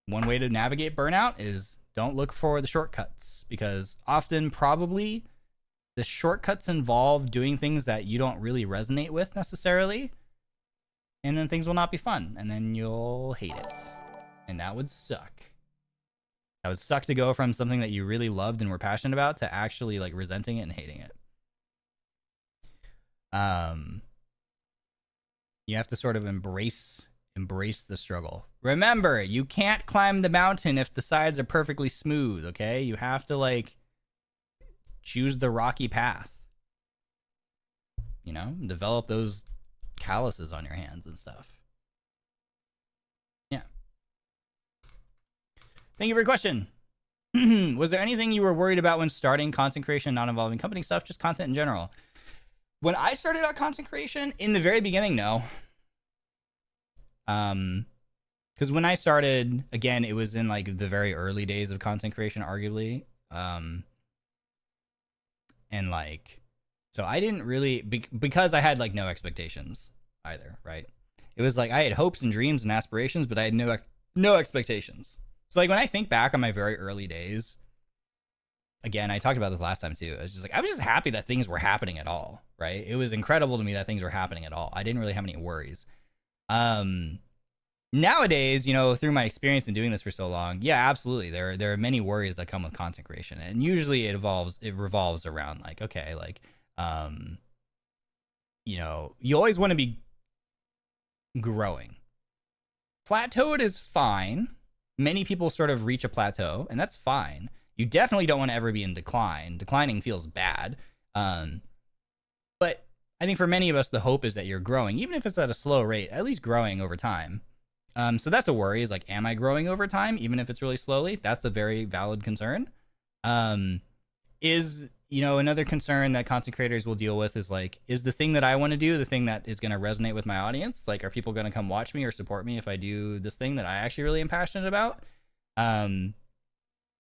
one way to navigate burnout is don't look for the shortcuts, because often probably the shortcuts involve doing things that you don't really resonate with necessarily, and then things will not be fun, and then you'll hate it, and that would suck. That would suck to go from something that you really loved and were passionate about to actually like resenting it and hating it. You have to sort of embrace the struggle. Remember, you can't climb the mountain if the sides are perfectly smooth, okay? You have to like choose the rocky path. Develop those calluses on your hands and stuff. Yeah. Thank you for your question. Was there anything you were worried about when starting content creation, not involving company stuff, just content in general? When I started out content creation, in the very beginning, no. Because when I started, again, it was in like the very early days of content creation, arguably. And like, so I didn't really, because I had like no expectations either, right? It was like I had hopes and dreams and aspirations, but I had no expectations. So like when I think back on my very early days, again, I talked about this last time too. I was just happy that things were happening at all, right? It was incredible to me that things were happening at all. I didn't really have any worries. Nowadays, you know, through my experience in doing this for so long, yeah, absolutely. There are many worries that come with content creation, and usually it revolves around like, okay, like, you know, you always want to be growing. Plateaued is fine. Many people sort of reach a plateau, and that's fine. You definitely don't want to ever be in decline. Declining feels bad. But I think for many of us, the hope is that you're growing, even if it's at a slow rate, at least growing over time. So that's a worry, is like, am I growing over time, even if it's really slowly? That's a very valid concern. You know, another concern that content creators will deal with is like, is the thing that I want to do the thing that is going to resonate with my audience? Like, are people going to come watch me or support me if I do this thing that I actually really am passionate about?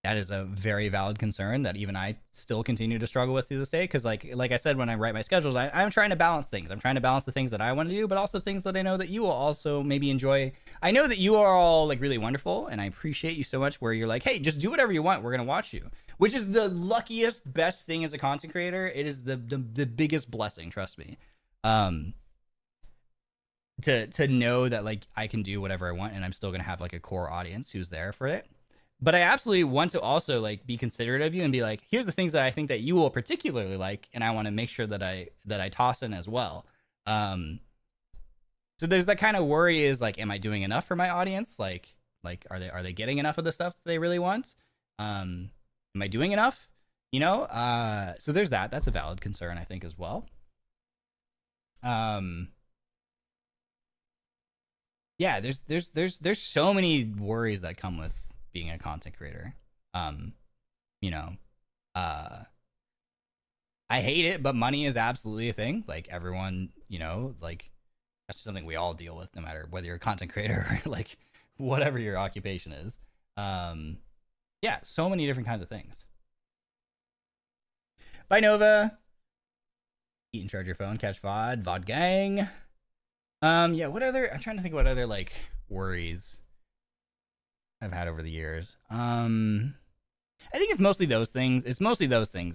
That is a very valid concern that even I still continue to struggle with to this day. Because like I said, when I write my schedules, I'm trying to balance things. I'm trying to balance the things that I want to do, but also things that I know that you will also maybe enjoy. I know that you are all like really wonderful, and I appreciate you so much where you're like, hey, just do whatever you want. We're going to watch you, which is the luckiest, best thing as a content creator. It is the biggest blessing, trust me. To know that like I can do whatever I want and I'm still going to have like a core audience who's there for it. But I absolutely want to also like be considerate of you and be like, here's the things that I think that you will particularly like, and I want to make sure that I toss in as well. So there's that kind of worry, is like, am I doing enough for my audience? Like are they getting enough of the stuff that they really want? Am I doing enough? You know? So there's that. That's a valid concern, I think, as well. Yeah, there's so many worries that come with being a content creator. You know, I hate it, but money is absolutely a thing. Like everyone, you know, like that's something we all deal with, no matter whether you're a content creator or like whatever your occupation is. Yeah, so many different kinds of things. Bye, Nova. Eat and charge your phone, catch VOD gang. Yeah, what other, I'm trying to think what other like worries I've had over the years. I think it's mostly those things.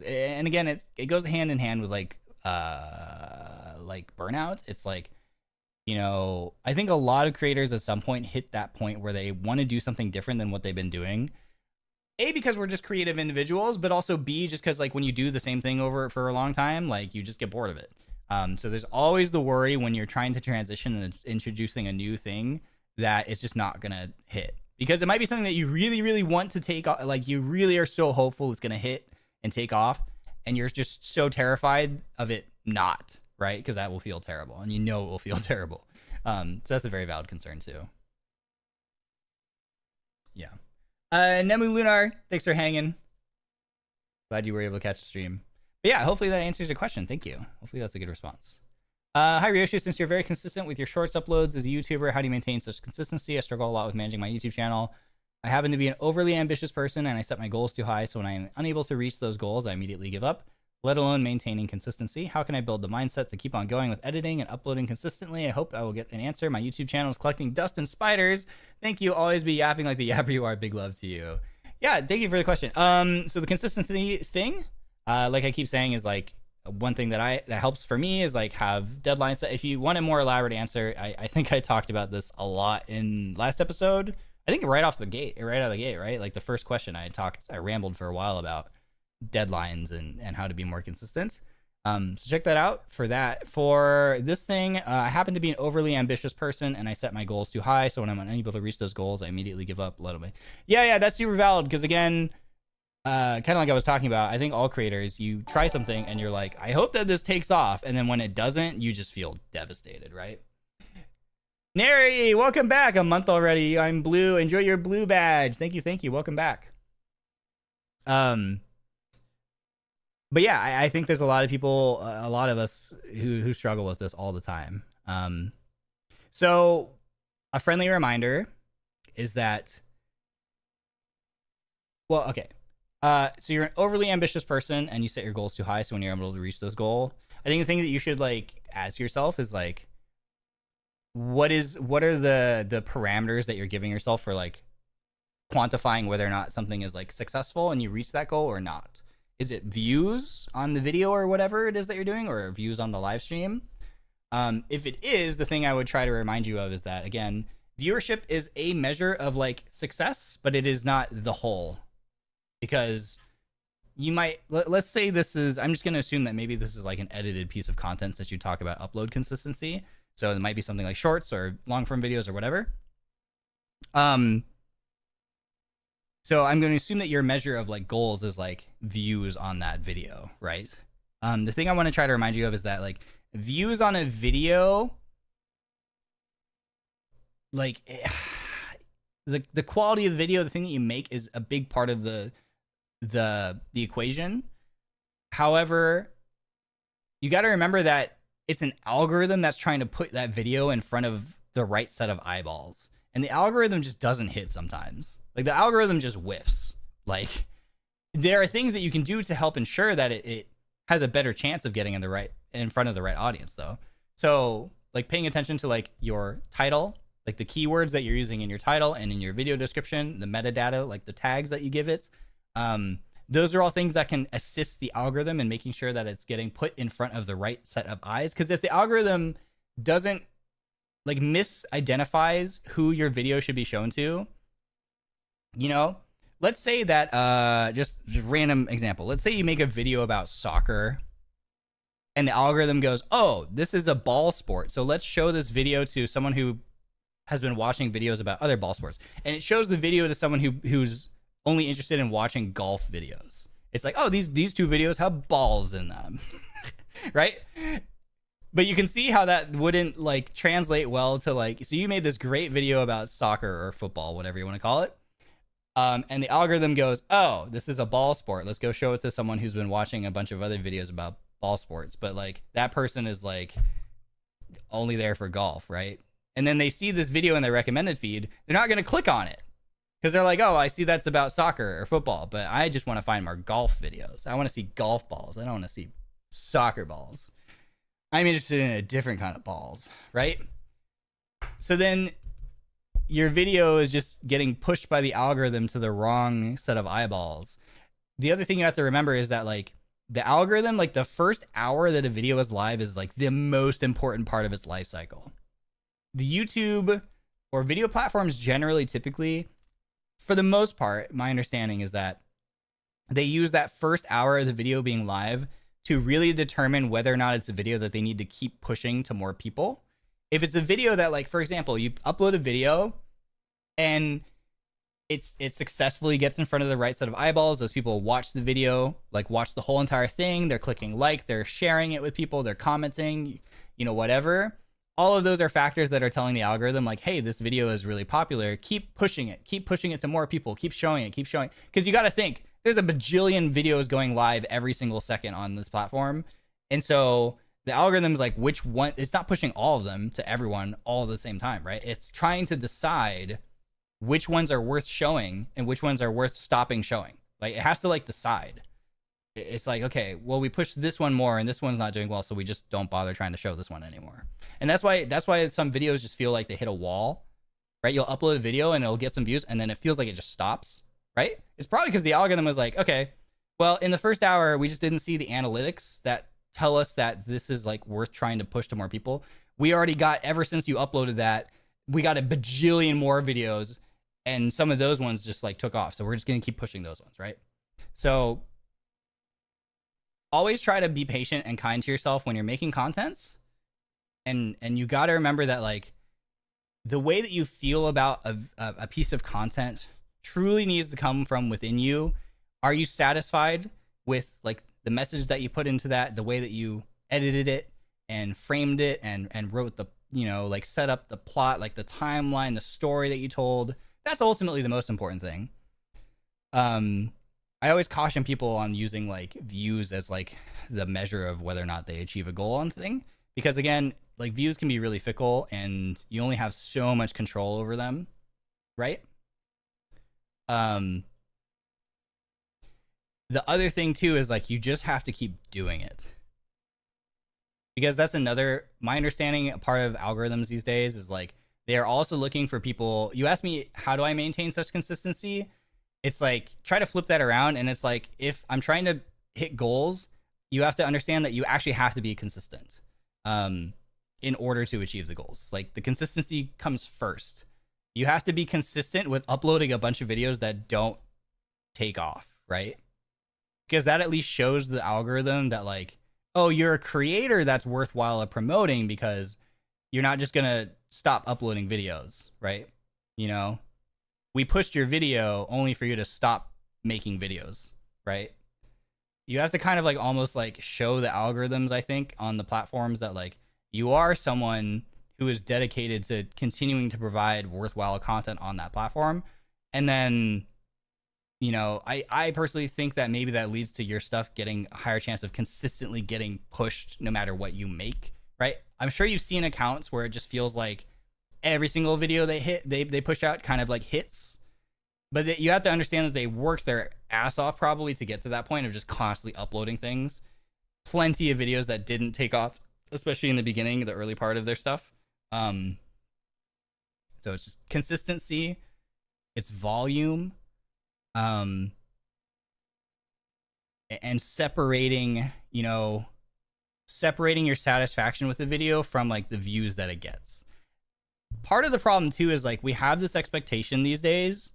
And again, it goes hand in hand with like burnout. It's like, you know, I think a lot of creators at some point hit that point where they want to do something different than what they've been doing. A, because we're just creative individuals, but also B, just because like when you do the same thing over for a long time, like you just get bored of it. So there's always the worry when you're trying to transition and introducing a new thing that it's just not gonna hit. Because it might be something that you really, really want to take off, like you really are so hopeful it's going to hit and take off, and you're just so terrified of it not, right? Because that will feel terrible, and you know it will feel terrible. So that's a very valid concern too. Yeah. Nemu Lunar, thanks for hanging. Glad you were able to catch the stream. But yeah, hopefully that answers your question. Thank you. Hopefully that's a good response. Hi Ryoshi, since you're very consistent with your shorts uploads as a YouTuber, how do you maintain such consistency? I struggle a lot with managing my YouTube channel. I happen to be an overly ambitious person and I set my goals too high, so when I am unable to reach those goals, I immediately give up, let alone maintaining consistency. How can I build the mindset to keep on going with editing and uploading consistently? I hope I will get an answer. My YouTube channel is collecting dust and spiders. Thank you. Always be yapping like the yapper you are. Big love to you. Yeah, thank you for the question. So the consistency thing, like I keep saying, is like, one thing that helps for me is like have deadlines. If you want a more elaborate answer, I think I talked about this a lot in last episode. I think right out of the gate, right? Like the first question I rambled for a while about deadlines and how to be more consistent. So check that out for that. For this thing, I happen to be an overly ambitious person and I set my goals too high. So when I'm unable to reach those goals, I immediately give up a little bit. Yeah, that's super valid. Because again, kind of like I was talking about, I think all creators, you try something and you're like, I hope that this takes off, and then when it doesn't, you just feel devastated, right? Neri, welcome back. A month already. I'm blue. Enjoy your blue badge. Thank you. Welcome back. But yeah, I think there's a lot of people, a lot of us who struggle with this all the time. So a friendly reminder is that, well, okay. So you're an overly ambitious person and you set your goals too high. So when you're able to reach those goals, I think the thing that you should like ask yourself is like, what are the parameters that you're giving yourself for like quantifying whether or not something is like successful and you reach that goal or not? Is it views on the video or whatever it is that you're doing, or views on the live stream? If it is, the thing I would try to remind you of is that, again, viewership is a measure of like success, but it is not the whole. Because you might, let's say this is, I'm just going to assume that maybe this is like an edited piece of content since you talk about upload consistency. So it might be something like shorts or long form videos or whatever. So I'm going to assume that your measure of like goals is like views on that video, right? The thing I want to try to remind you of is that like views on a video, like the quality of the video, the thing that you make is a big part of the equation. However, you got to remember that it's an algorithm that's trying to put that video in front of the right set of eyeballs. And the algorithm just doesn't hit sometimes. Like the algorithm just whiffs. Like there are things that you can do to help ensure that it has a better chance of getting in front of the right audience though. So like paying attention to like your title, like the keywords that you're using in your title and in your video description, the metadata, like the tags that you give it. Those are all things that can assist the algorithm in making sure that it's getting put in front of the right set of eyes. Because if the algorithm doesn't like misidentifies who your video should be shown to, you know, let's say that just random example. Let's say you make a video about soccer and the algorithm goes, oh, this is a ball sport. So let's show this video to someone who has been watching videos about other ball sports. And it shows the video to someone who's only interested in watching golf videos. It's like, oh, these two videos have balls in them. Right? But you can see how that wouldn't like translate well to like, so you made this great video about soccer or football, whatever you want to call it. And the algorithm goes, oh, this is a ball sport. Let's go show it to someone who's been watching a bunch of other videos about ball sports. But like that person is like only there for golf, right? And then they see this video in their recommended feed. They're not going to click on it because they're like, oh, I see that's about soccer or football, but I just want to find more golf videos. I want to see golf balls. I don't want to see soccer balls. I'm interested in a different kind of balls, right? So then your video is just getting pushed by the algorithm to the wrong set of eyeballs. The other thing you have to remember is that like the algorithm, like the first hour that a video is live is like the most important part of its life cycle. The YouTube or video platforms generally, typically, for the most part, my understanding is that they use that first hour of the video being live to really determine whether or not it's a video that they need to keep pushing to more people. If it's a video that, like, for example, you upload a video and it successfully gets in front of the right set of eyeballs, those people watch the video, like watch the whole entire thing, they're clicking like, they're sharing it with people, they're commenting, you know, whatever. All of those are factors that are telling the algorithm like, hey, this video is really popular. Keep pushing it to more people. Keep showing it. Because you got to think, there's a bajillion videos going live every single second on this platform. And so the algorithm's like, which one, it's not pushing all of them to everyone all at the same time, right? It's trying to decide which ones are worth showing and which ones are worth stopping showing. Like it has to like decide. It's like, okay, well, we pushed this one more and this one's not doing well, so we just don't bother trying to show this one anymore. And that's why some videos just feel like they hit a wall, right? You'll upload a video and it'll get some views and then it feels like it just stops, right? It's probably because the algorithm was like, okay, well, in the first hour, we just didn't see the analytics that tell us that this is like worth trying to push to more people. We already got, ever since you uploaded that, we got a bajillion more videos and some of those ones just like took off. So we're just going to keep pushing those ones, right? So always try to be patient and kind to yourself when you're making contents. And you got to remember that like the way that you feel about a piece of content truly needs to come from within you. Are you satisfied with like the message that you put into that, the way that you edited it and framed it and wrote you know, like set up the plot, like the timeline, the story that you told. That's ultimately the most important thing. I always caution people on using like views as like the measure of whether or not they achieve a goal on thing, because again, like views can be really fickle and you only have so much control over them, right? The other thing too is like you just have to keep doing it, because that's another, my understanding, a part of algorithms these days is like they are also looking for people. You ask me, how do I maintain such consistency? It's like, try to flip that around, and it's like, if I'm trying to hit goals, you have to understand that you actually have to be consistent in order to achieve the goals. Like the consistency comes first. You have to be consistent with uploading a bunch of videos that don't take off, right? Because that at least shows the algorithm that like, oh, you're a creator that's worthwhile promoting, because you're not just gonna stop uploading videos, right? You know, we pushed your video only for you to stop making videos, right? You have to kind of like almost like show the algorithms, I think, on the platforms that like you are someone who is dedicated to continuing to provide worthwhile content on that platform. And then, you know, I personally think that maybe that leads to your stuff getting a higher chance of consistently getting pushed no matter what you make, right? I'm sure you've seen accounts where it just feels like every single video they push out kind of like hits, but you have to understand that they worked their ass off probably to get to that point of just constantly uploading things. Plenty of videos that didn't take off, especially in the beginning, the early part of their stuff. So it's just consistency, it's volume, and separating, you know, separating your satisfaction with the video from like the views that it gets. Part of the problem too is like we have this expectation these days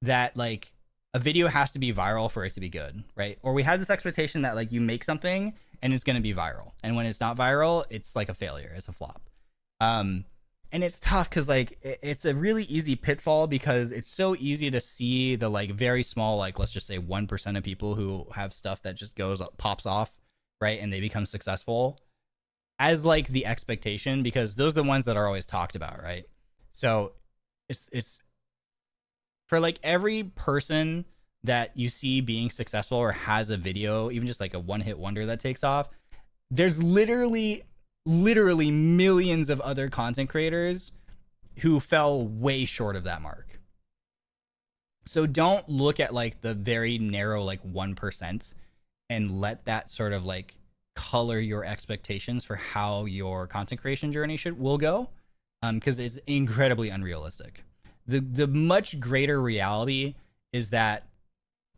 that like a video has to be viral for it to be good, right? Or we have this expectation that like you make something and it's going to be viral, and when it's not viral, it's like a failure, it's a flop. And it's tough because like it's a really easy pitfall, because it's so easy to see the like very small, like let's just say 1% of people who have stuff that just pops off, right, and they become successful as like the expectation, because those are the ones that are always talked about, right? So it's for like every person that you see being successful or has a video, even just like a one-hit wonder that takes off, there's literally millions of other content creators who fell way short of that mark. So don't look at like the very narrow like 1% and let that sort of like color your expectations for how your content creation journey will go, because it's incredibly unrealistic. The much greater reality is that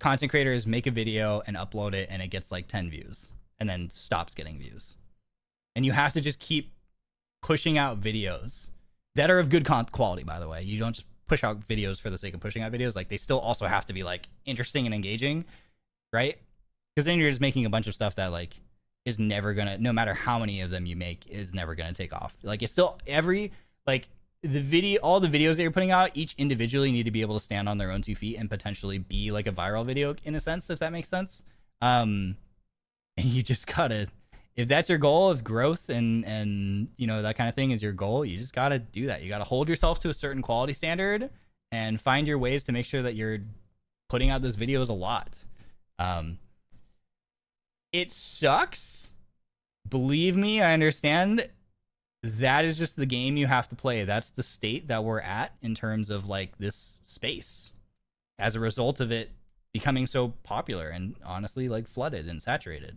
content creators make a video and upload it and it gets like 10 views and then stops getting views. And you have to just keep pushing out videos that are of good quality, by the way. You don't just push out videos for the sake of pushing out videos. Like they still also have to be like interesting and engaging, right? Because then you're just making a bunch of stuff that like is never gonna, no matter how many of them you make, is never gonna take off. Like it's still all the videos that you're putting out, each individually need to be able to stand on their own 2 feet and potentially be like a viral video in a sense, if that makes sense. And you just gotta, if that's your goal of growth and you know, that kind of thing is your goal, you just gotta do that. You gotta hold yourself to a certain quality standard and find your ways to make sure that you're putting out those videos a lot. It sucks. Believe me, I understand. That is just the game you have to play. That's the state that we're at in terms of like this space as a result of it becoming so popular and honestly like flooded and saturated.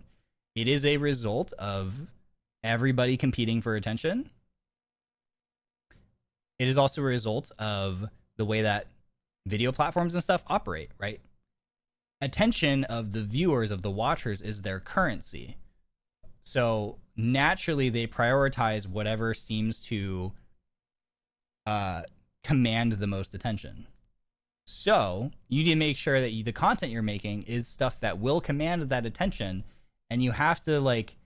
It is a result of everybody competing for attention. It is also a result of the way that video platforms and stuff operate, right? Attention of the viewers, of the watchers, is their currency. So naturally, they prioritize whatever seems to command the most attention. So you need to make sure that the content you're making is stuff that will command that attention, and you have to like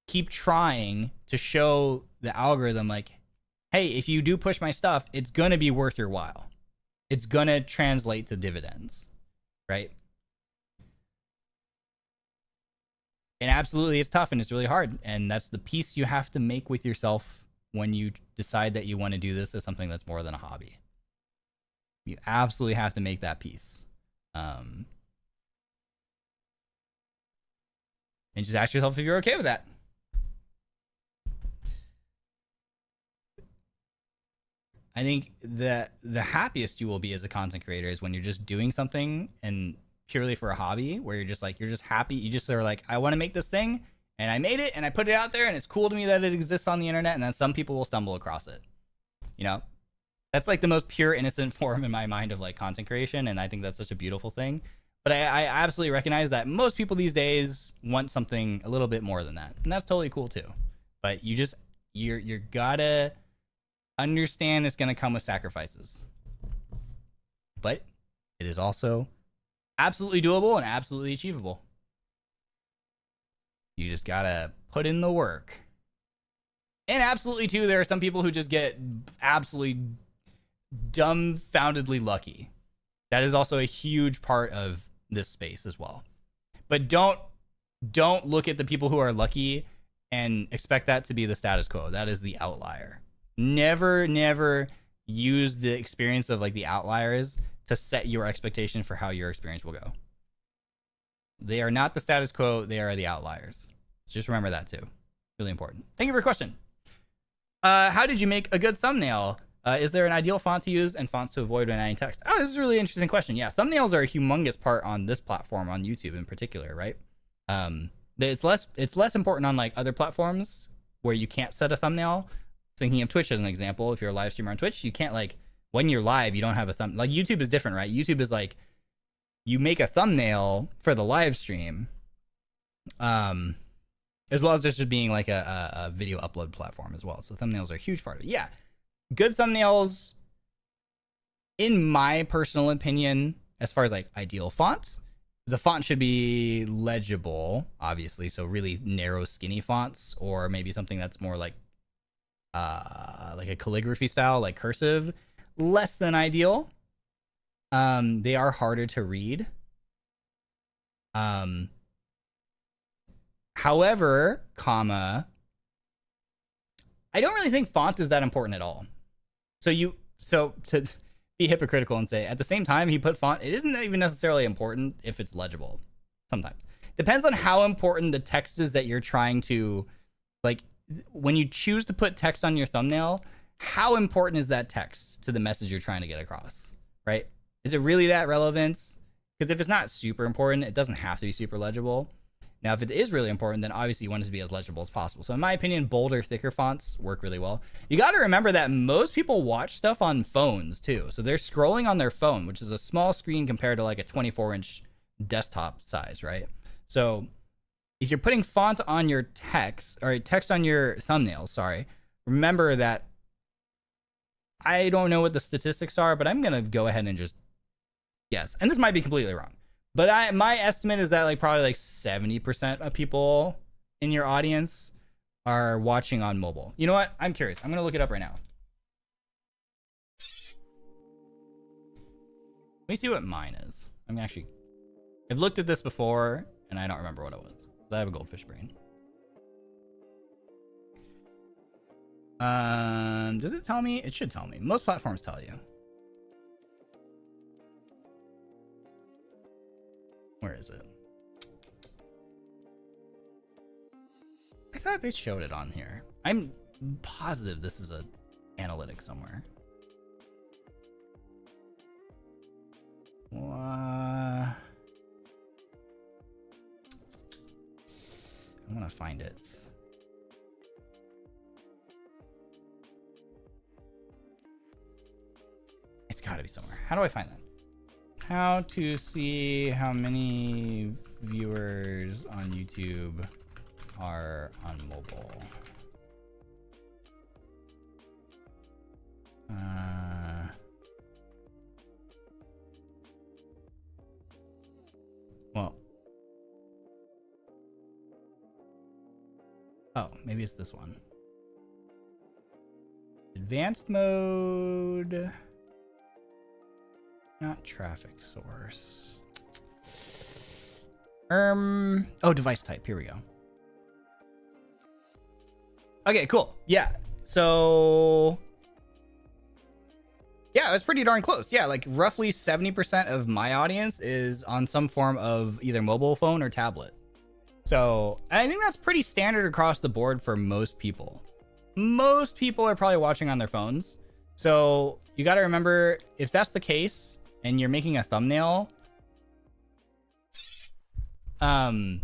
keep trying to show the algorithm like, hey, if you do push my stuff, it's gonna be worth your while. It's gonna translate to dividends, right? And absolutely, it's tough and it's really hard. And that's the peace you have to make with yourself when you decide that you want to do this as something that's more than a hobby. You absolutely have to make that peace. And just ask yourself if you're okay with that. I think that the happiest you will be as a content creator is when you're just doing something and purely for a hobby, where you're just happy. You just are like, I want to make this thing, and I made it, and I put it out there, and it's cool to me that it exists on the internet, and then some people will stumble across it. You know, that's like the most pure, innocent form in my mind of like content creation, and I think that's such a beautiful thing. But I absolutely recognize that most people these days want something a little bit more than that, and that's totally cool too. But you're gotta understand it's gonna come with sacrifices, but it is also absolutely doable and absolutely achievable. You just gotta put in the work. And absolutely too, there are some people who just get absolutely dumbfoundedly lucky. That is also a huge part of this space as well. But don't look at the people who are lucky and expect that to be the status quo. That is the outlier. Never use the experience of like the outliers to set your expectation for how your experience will go. They are not the status quo. They are the outliers. So just remember that too. Really important. Thank you for your question. How did you make a good thumbnail? Is there an ideal font to use and fonts to avoid when adding text? Oh, this is a really interesting question. Yeah, thumbnails are a humongous part on this platform, on YouTube in particular, right? It's less important on like other platforms where you can't set a thumbnail. Thinking of Twitch as an example, if you're a live streamer on Twitch, you can't like, when you're live, you don't have a thumb. Like YouTube is different, right? YouTube is like, you make a thumbnail for the live stream, as well as just being like a video upload platform as well. So thumbnails are a huge part of it. Yeah, good thumbnails, in my personal opinion, as far as like ideal fonts, the font should be legible, obviously. So really narrow, skinny fonts, or maybe something that's more like a calligraphy style, like cursive. Less than ideal. They are harder to read. However, I don't really think font is that important at all. So to be hypocritical and say, at the same time, he put font, it isn't even necessarily important if it's legible. Sometimes. Depends on how important the text is that you're trying to, like, when you choose to put text on your thumbnail, how important is that text to the message you're trying to get across, right? Is it really that relevant? Because if it's not super important, it doesn't have to be super legible. Now, if it is really important, then obviously you want it to be as legible as possible. So in my opinion, bolder, thicker fonts work really well. You got to remember that most people watch stuff on phones too. So they're scrolling on their phone, which is a small screen compared to like a 24-inch desktop size, right? So if you're putting font on your text, or text on your thumbnail, sorry, remember that, I don't know what the statistics are, but I'm going to go ahead and just guess. And this might be completely wrong. But my estimate is that like probably like 70% of people in your audience are watching on mobile. You know what? I'm curious. I'm going to look it up right now. Let me see what mine is. I've looked at this before and I don't remember what it was. Because I have a goldfish brain. Does it tell me? It should tell me. Most platforms tell you. Where is it? I thought they showed it on here. I'm positive this is a analytic somewhere. I want to find it. It's got to be somewhere. How do I find that? How to see how many viewers on YouTube are on mobile. Well. Oh, maybe it's this one. Advanced mode. Not traffic source. Oh, device type. Here we go. Okay, cool. Yeah. So yeah, it was pretty darn close. Yeah, like roughly 70% of my audience is on some form of either mobile phone or tablet. So I think that's pretty standard across the board for most people. Most people are probably watching on their phones. So you got to remember, if that's the case and you're making a thumbnail, remember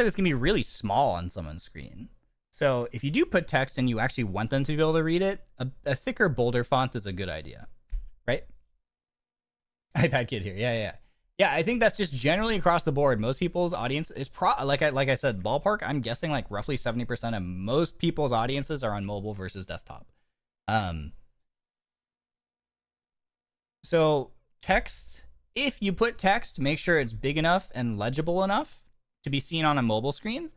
this can be really small on someone's screen. So if you do put text and you actually want them to be able to read it, a thicker, bolder font is a good idea, right? iPad kid here. Yeah, I think that's just generally across the board. Most people's audience is like I said, ballpark. I'm guessing like roughly 70% of most people's audiences are on mobile versus desktop. So text, if you put text, make sure it's big enough and legible enough to be seen on a mobile screen.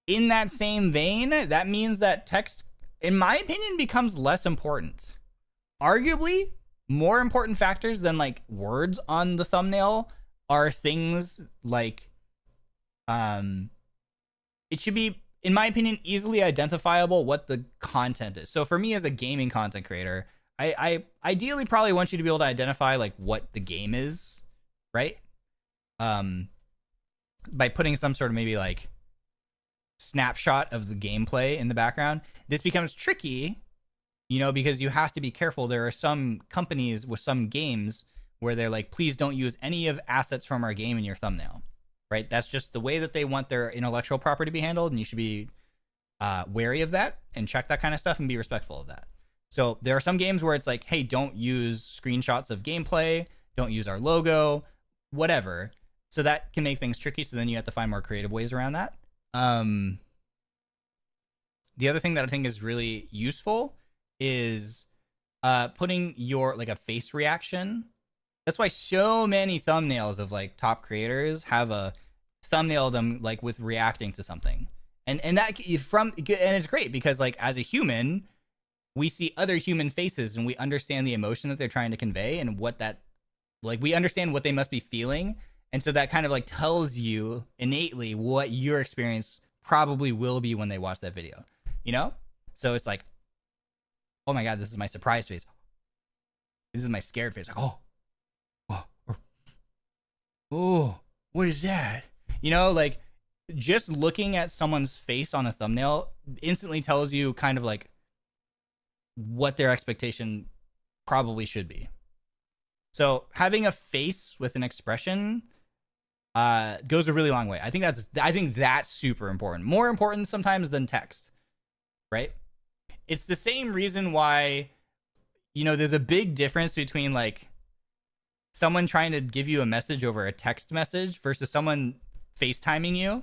In that same vein, that means that text, in my opinion, becomes less important. Arguably, more important factors than like words on the thumbnail are things like it should be, in my opinion, easily identifiable what the content is. So for me as a gaming content creator, I ideally probably want you to be able to identify like what the game is, right? By putting some sort of maybe like snapshot of the gameplay in the background. This becomes tricky, you know, because you have to be careful. There are some companies with some games where they're like, please don't use any of assets from our game in your thumbnail, right? That's just the way that they want their intellectual property to be handled, and you should be wary of that and check that kind of stuff and be respectful of that. So there are some games where it's like, hey, don't use screenshots of gameplay, don't use our logo, whatever. So that can make things tricky. So then you have to find more creative ways around that. The other thing that I think is really useful is putting your like a face reaction. That's why so many thumbnails of like top creators have a thumbnail of them like with reacting to something, and that and it's great because like as a human, we see other human faces and we understand the emotion that they're trying to convey and what that, like, we understand what they must be feeling. And so that kind of like tells you innately what your experience probably will be when they watch that video, you know? So it's like, oh my God, this is my surprise face. This is my scared face. Like, oh, what is that? You know, like just looking at someone's face on a thumbnail instantly tells you kind of like what their expectation probably should be. So having a face with an expression goes a really long way. I think that's super important. More important sometimes than text, right? It's the same reason why, you know, there's a big difference between like someone trying to give you a message over a text message versus someone FaceTiming you,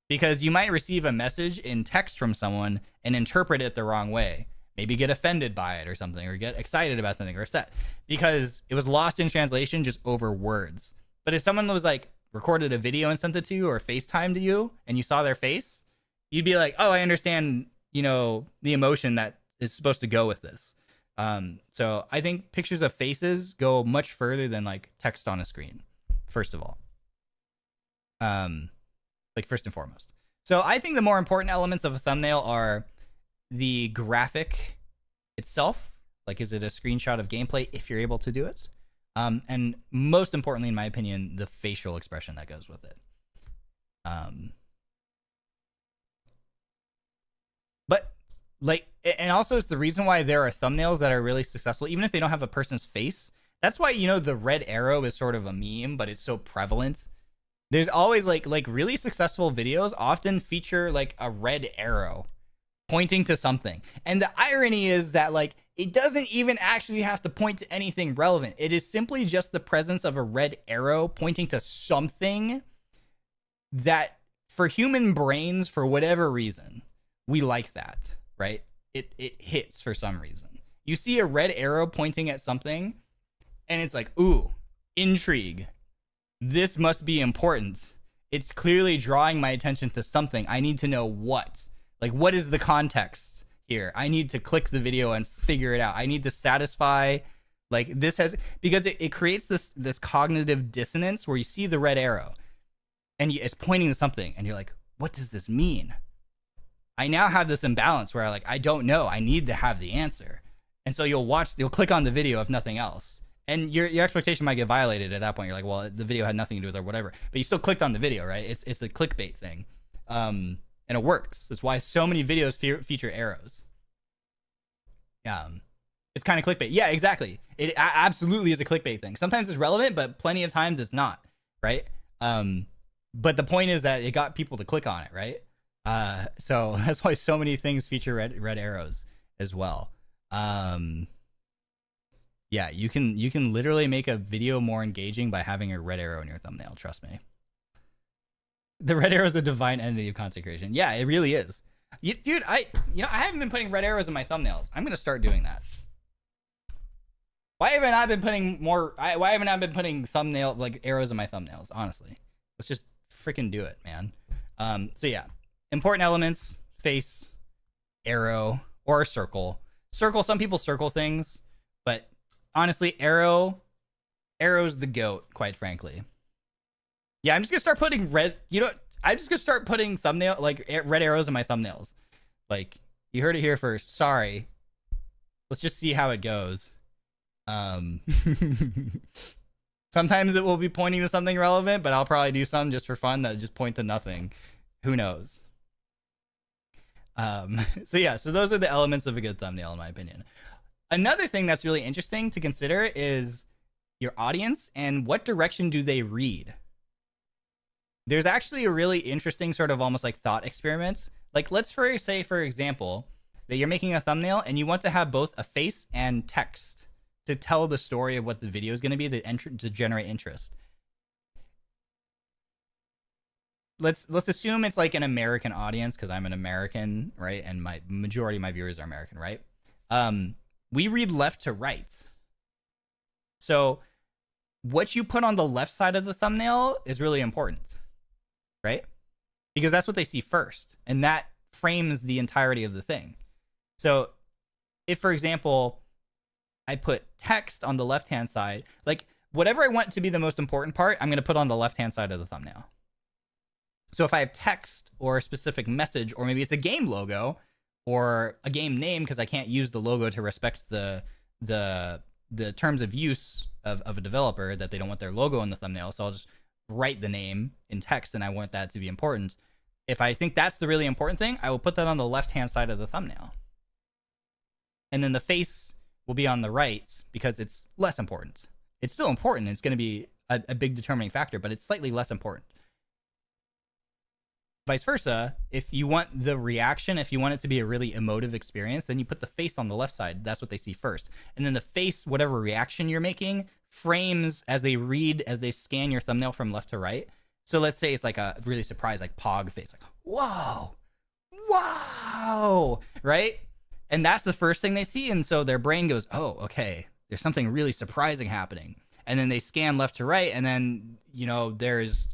because you might receive a message in text from someone and interpret it the wrong way. Maybe get offended by it or something, or get excited about something or upset because it was lost in translation just over words. But if someone was like recorded a video and sent it to you or FaceTime to you and you saw their face, you'd be like, oh, I understand, you know, the emotion that is supposed to go with this. So I think pictures of faces go much further than like text on a screen, first of all. Like first and foremost. So I think the more important elements of a thumbnail are the graphic itself, like is it a screenshot of gameplay if you're able to do it, and most importantly in my opinion, the facial expression that goes with it. But like, and also it's the reason why there are thumbnails that are really successful even if they don't have a person's face. That's why, you know, the red arrow is sort of a meme, but it's so prevalent. There's always like really successful videos often feature like a red arrow pointing to something. And the irony is that like it doesn't even actually have to point to anything relevant. It is simply just the presence of a red arrow pointing to something that for human brains, for whatever reason, we like that, right? It hits for some reason. You see a red arrow pointing at something and it's like, ooh, intrigue. This must be important. It's clearly drawing my attention to something. I need to know what. Like, what is the context here? I need to click the video and figure it out. I need to satisfy Like this has, because it creates this cognitive dissonance where you see the red arrow and it's pointing to something and you're like, what does this mean? I now have this imbalance where I don't know. I need to have the answer. And so you'll click on the video if nothing else. And your expectation might get violated at that point. You're like, well, the video had nothing to do with it or whatever. But you still clicked on the video, right? It's a clickbait thing. And it works. That's why so many videos feature arrows. It's kind of clickbait. Yeah, exactly. It absolutely is a clickbait thing. Sometimes it's relevant, but plenty of times it's not, right? But the point is that it got people to click on it, right? So that's why so many things feature red arrows as well. Yeah, you can literally make a video more engaging by having a red arrow in your thumbnail. Trust me. The red arrow is a divine entity of consecration. Yeah, it really is. Dude, I haven't been putting red arrows in my thumbnails. I'm gonna start doing that. Why haven't I been putting thumbnail arrows in my thumbnails? Honestly, let's just freaking do it, man. So yeah, important elements: face, arrow, or a circle. Circle. Some people circle things, but honestly, arrow's the goat. Quite frankly. Yeah, I'm just gonna start putting I'm just gonna start putting red arrows in my thumbnails. Like, you heard it here first. Sorry. Let's just see how it goes. Sometimes it will be pointing to something relevant, but I'll probably do some just for fun that just point to nothing. Who knows? So yeah, so those are the elements of a good thumbnail, in my opinion. Another thing that's really interesting to consider is your audience and what direction do they read. There's actually a really interesting sort of almost like thought experiment. Like, let's say, for example, that you're making a thumbnail and you want to have both a face and text to tell the story of what the video is going to be to generate interest. Let's assume it's like an American audience, because I'm an American, right? And my majority of my viewers are American, right? We read left to right. So what you put on the left side of the thumbnail is really important, right? Because that's what they see first, and that frames the entirety of the thing. So if, for example, I put text on the left-hand side, like whatever I want to be the most important part, I'm going to put on the left-hand side of the thumbnail. So if I have text or a specific message, or maybe it's a game logo or a game name, because I can't use the logo to respect the terms of use of a developer, that they don't want their logo in the thumbnail. So I'll just write the name in text, and I want that to be important. If I think that's the really important thing, I will put that on the left-hand side of the thumbnail. And then the face will be on the right because it's less important. It's still important. It's going to be a big determining factor, but it's slightly less important. Vice versa, if you want the reaction, if you want it to be a really emotive experience, then you put the face on the left side. That's what they see first. And then the face, whatever reaction you're making, frames as they scan your thumbnail from left to right. So let's say it's like a really surprised, like pog face, like, whoa, right? And that's the first thing they see. And so their brain goes, oh, okay, there's something really surprising happening. And then they scan left to right, and then, there's,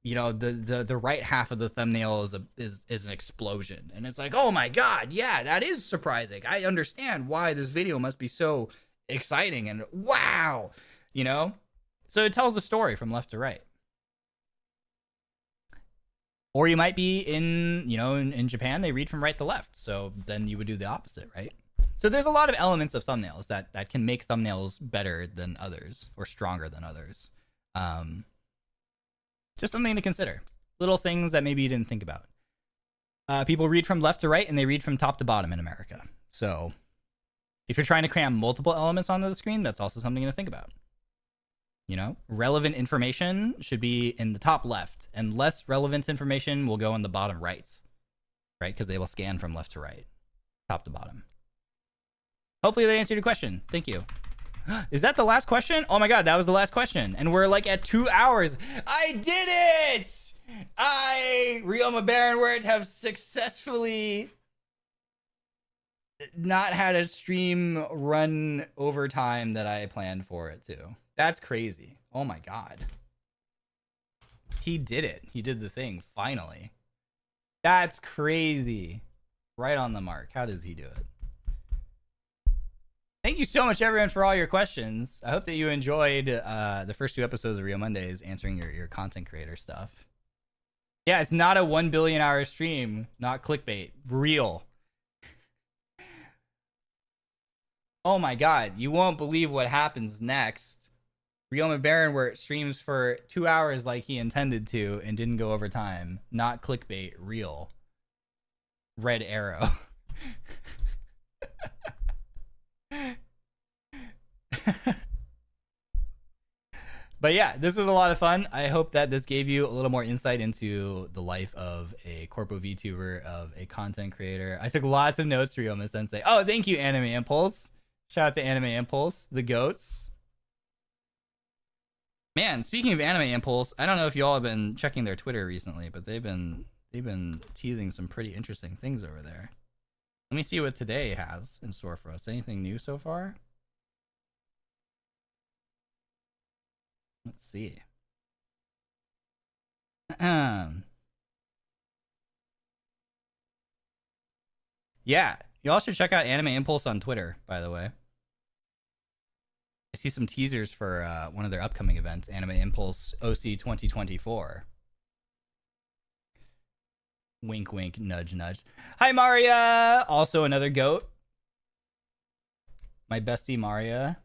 the right half of the thumbnail is an explosion. And it's like, oh my God, yeah, that is surprising. I understand why this video must be so exciting and wow, So it tells the story from left to right. Or you might be in Japan, they read from right to left. So then you would do the opposite, right? So there's a lot of elements of thumbnails that can make thumbnails better than others or stronger than others. Just something to consider. Little things that maybe you didn't think about. People read from left to right, and they read from top to bottom in America. So if you're trying to cram multiple elements onto the screen, that's also something to think about. Relevant information should be in the top left, and less relevant information will go in the bottom right, right? Because they will scan from left to right, top to bottom. Hopefully that answered your question. Thank you. Is that the last question? Oh my God, that was the last question. And we're like at 2 hours. I did it! Ryoma Barrenwort, have successfully not had a stream run over time that I planned for it to. That's crazy. Oh my God. He did it. He did the thing, finally. That's crazy. Right on the mark. How does he do it? Thank you so much, everyone, for all your questions. I hope that you enjoyed the first 2 episodes of Ryo Mondays answering your content creator stuff. Yeah, it's not a 1 billion hour stream, not clickbait. Real. Oh my god, you won't believe what happens next. Ryoma Barrenwort streams for 2 hours like he intended to and didn't go over time. Not clickbait, real. Red arrow. But yeah, this was a lot of fun. I hope that this gave you a little more insight into the life of a Corpo VTuber, of a content creator. I took lots of notes for Ryoma Sensei. Oh, thank you, Anime Impulse. Shout out to Anime Impulse, the goats. Man, speaking of Anime Impulse, I don't know if you all have been checking their Twitter recently, but they've been teasing some pretty interesting things over there. Let me see what today has in store for us. Anything new so far? Let's see. Yeah, you all should check out Anime Impulse on Twitter, by the way. I see some teasers for one of their upcoming events, Anime Impulse OC 2024. Wink, wink, nudge, nudge. Hi, Maria! Also another goat. My bestie, Maria.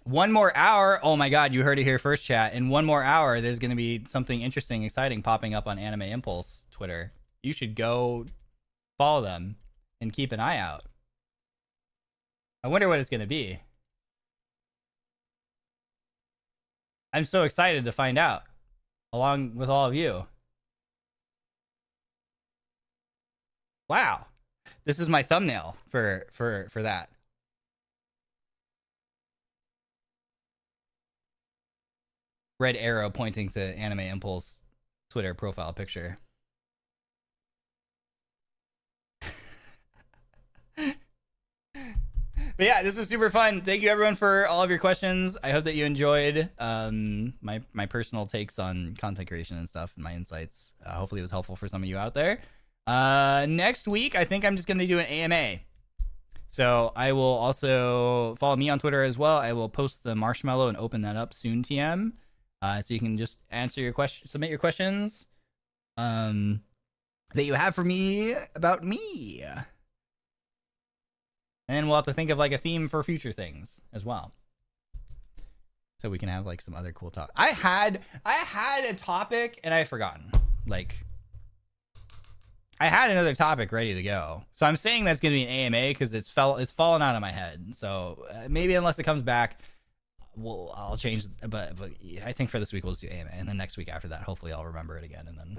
1 more hour. Oh my god, you heard it here first, chat. In 1 more hour, there's going to be something interesting, exciting popping up on Anime Impulse Twitter. You should go follow them and keep an eye out. I wonder what it's going to be. I'm so excited to find out, along with all of you. Wow. This is my thumbnail for that. Red arrow pointing to Anime Impulse Twitter profile picture. But yeah, this was super fun. Thank you everyone for all of your questions. I hope that you enjoyed my personal takes on content creation and stuff and my insights. Hopefully it was helpful for some of you out there. Next week, I think I'm just going to do an AMA. So I will also follow me on Twitter as well. I will post the marshmallow and open that up soon, TM. So you can just answer your questions, submit your questions that you have for me about me. And then we'll have to think of like a theme for future things as well. So we can have like some other cool talk. I had a topic and I've forgotten. Like, I had another topic ready to go. So I'm saying that's going to be an AMA because it's fallen out of my head. So maybe unless it comes back, I'll change. But I think for this week we'll just do AMA, and then next week after that, hopefully I'll remember it again, and then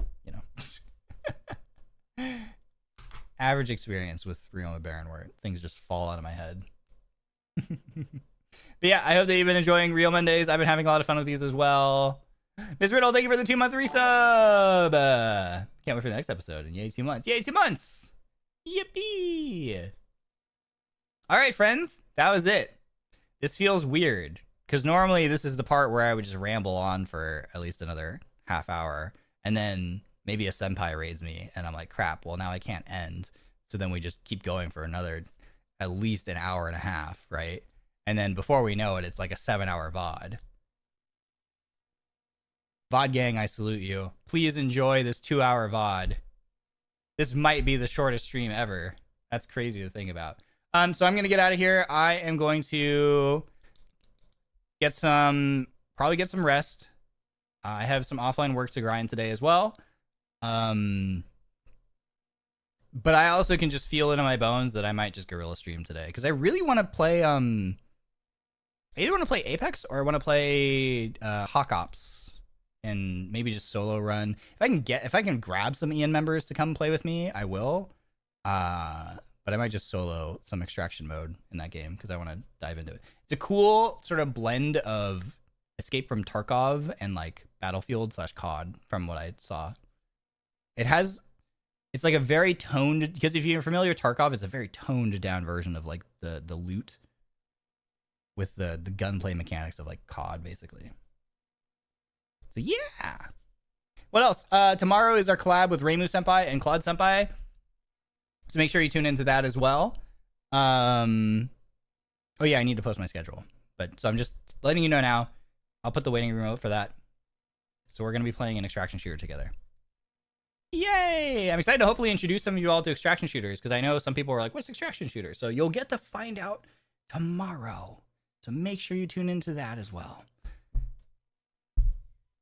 average experience with Ryoma Barrenwort. Things just fall out of my head. But yeah, I hope that you've been enjoying Ryo Mondays. I've been having a lot of fun with these as well. Ms. Riddle, thank you for the 2-month resub. Can't wait for the next episode. And yay, 2 months. Yay, 2 months. Yippee. All right, friends. That was it. This feels weird because normally this is the part where I would just ramble on for at least another half hour. And then maybe a senpai raids me and I'm like, crap, well, now I can't end. So then we just keep going for another at least an hour and a half, right? And then before we know it, it's like a 7-hour VOD. VOD gang, I salute you. Please enjoy this 2-hour VOD. This might be the shortest stream ever. That's crazy to think about. So I'm going to get out of here. I am going to probably get some rest. I have some offline work to grind today as well. But I also can just feel it in my bones that I might just guerrilla stream today because I really want to play I either want to play Apex or I want to play Hawk Ops and maybe just solo run. If I can grab some EN members to come play with me, I will. But I might just solo some extraction mode in that game because I want to dive into it. It's a cool sort of blend of Escape from Tarkov and like Battlefield/COD from what I saw. It's like a very toned, because if you're familiar with Tarkov, it's a very toned down version of like the loot with the gunplay mechanics of like COD basically. So yeah. What else? Tomorrow is our collab with Reimu Senpai and Claude Senpai. So make sure you tune into that as well. Oh yeah, I need to post my schedule. But so I'm just letting you know now. I'll put the waiting room out for that. So we're gonna be playing an extraction shooter together. Yay! I'm excited to hopefully introduce some of you all to extraction shooters, because I know some people are like, what's extraction shooter? So you'll get to find out tomorrow. So make sure you tune into that as well.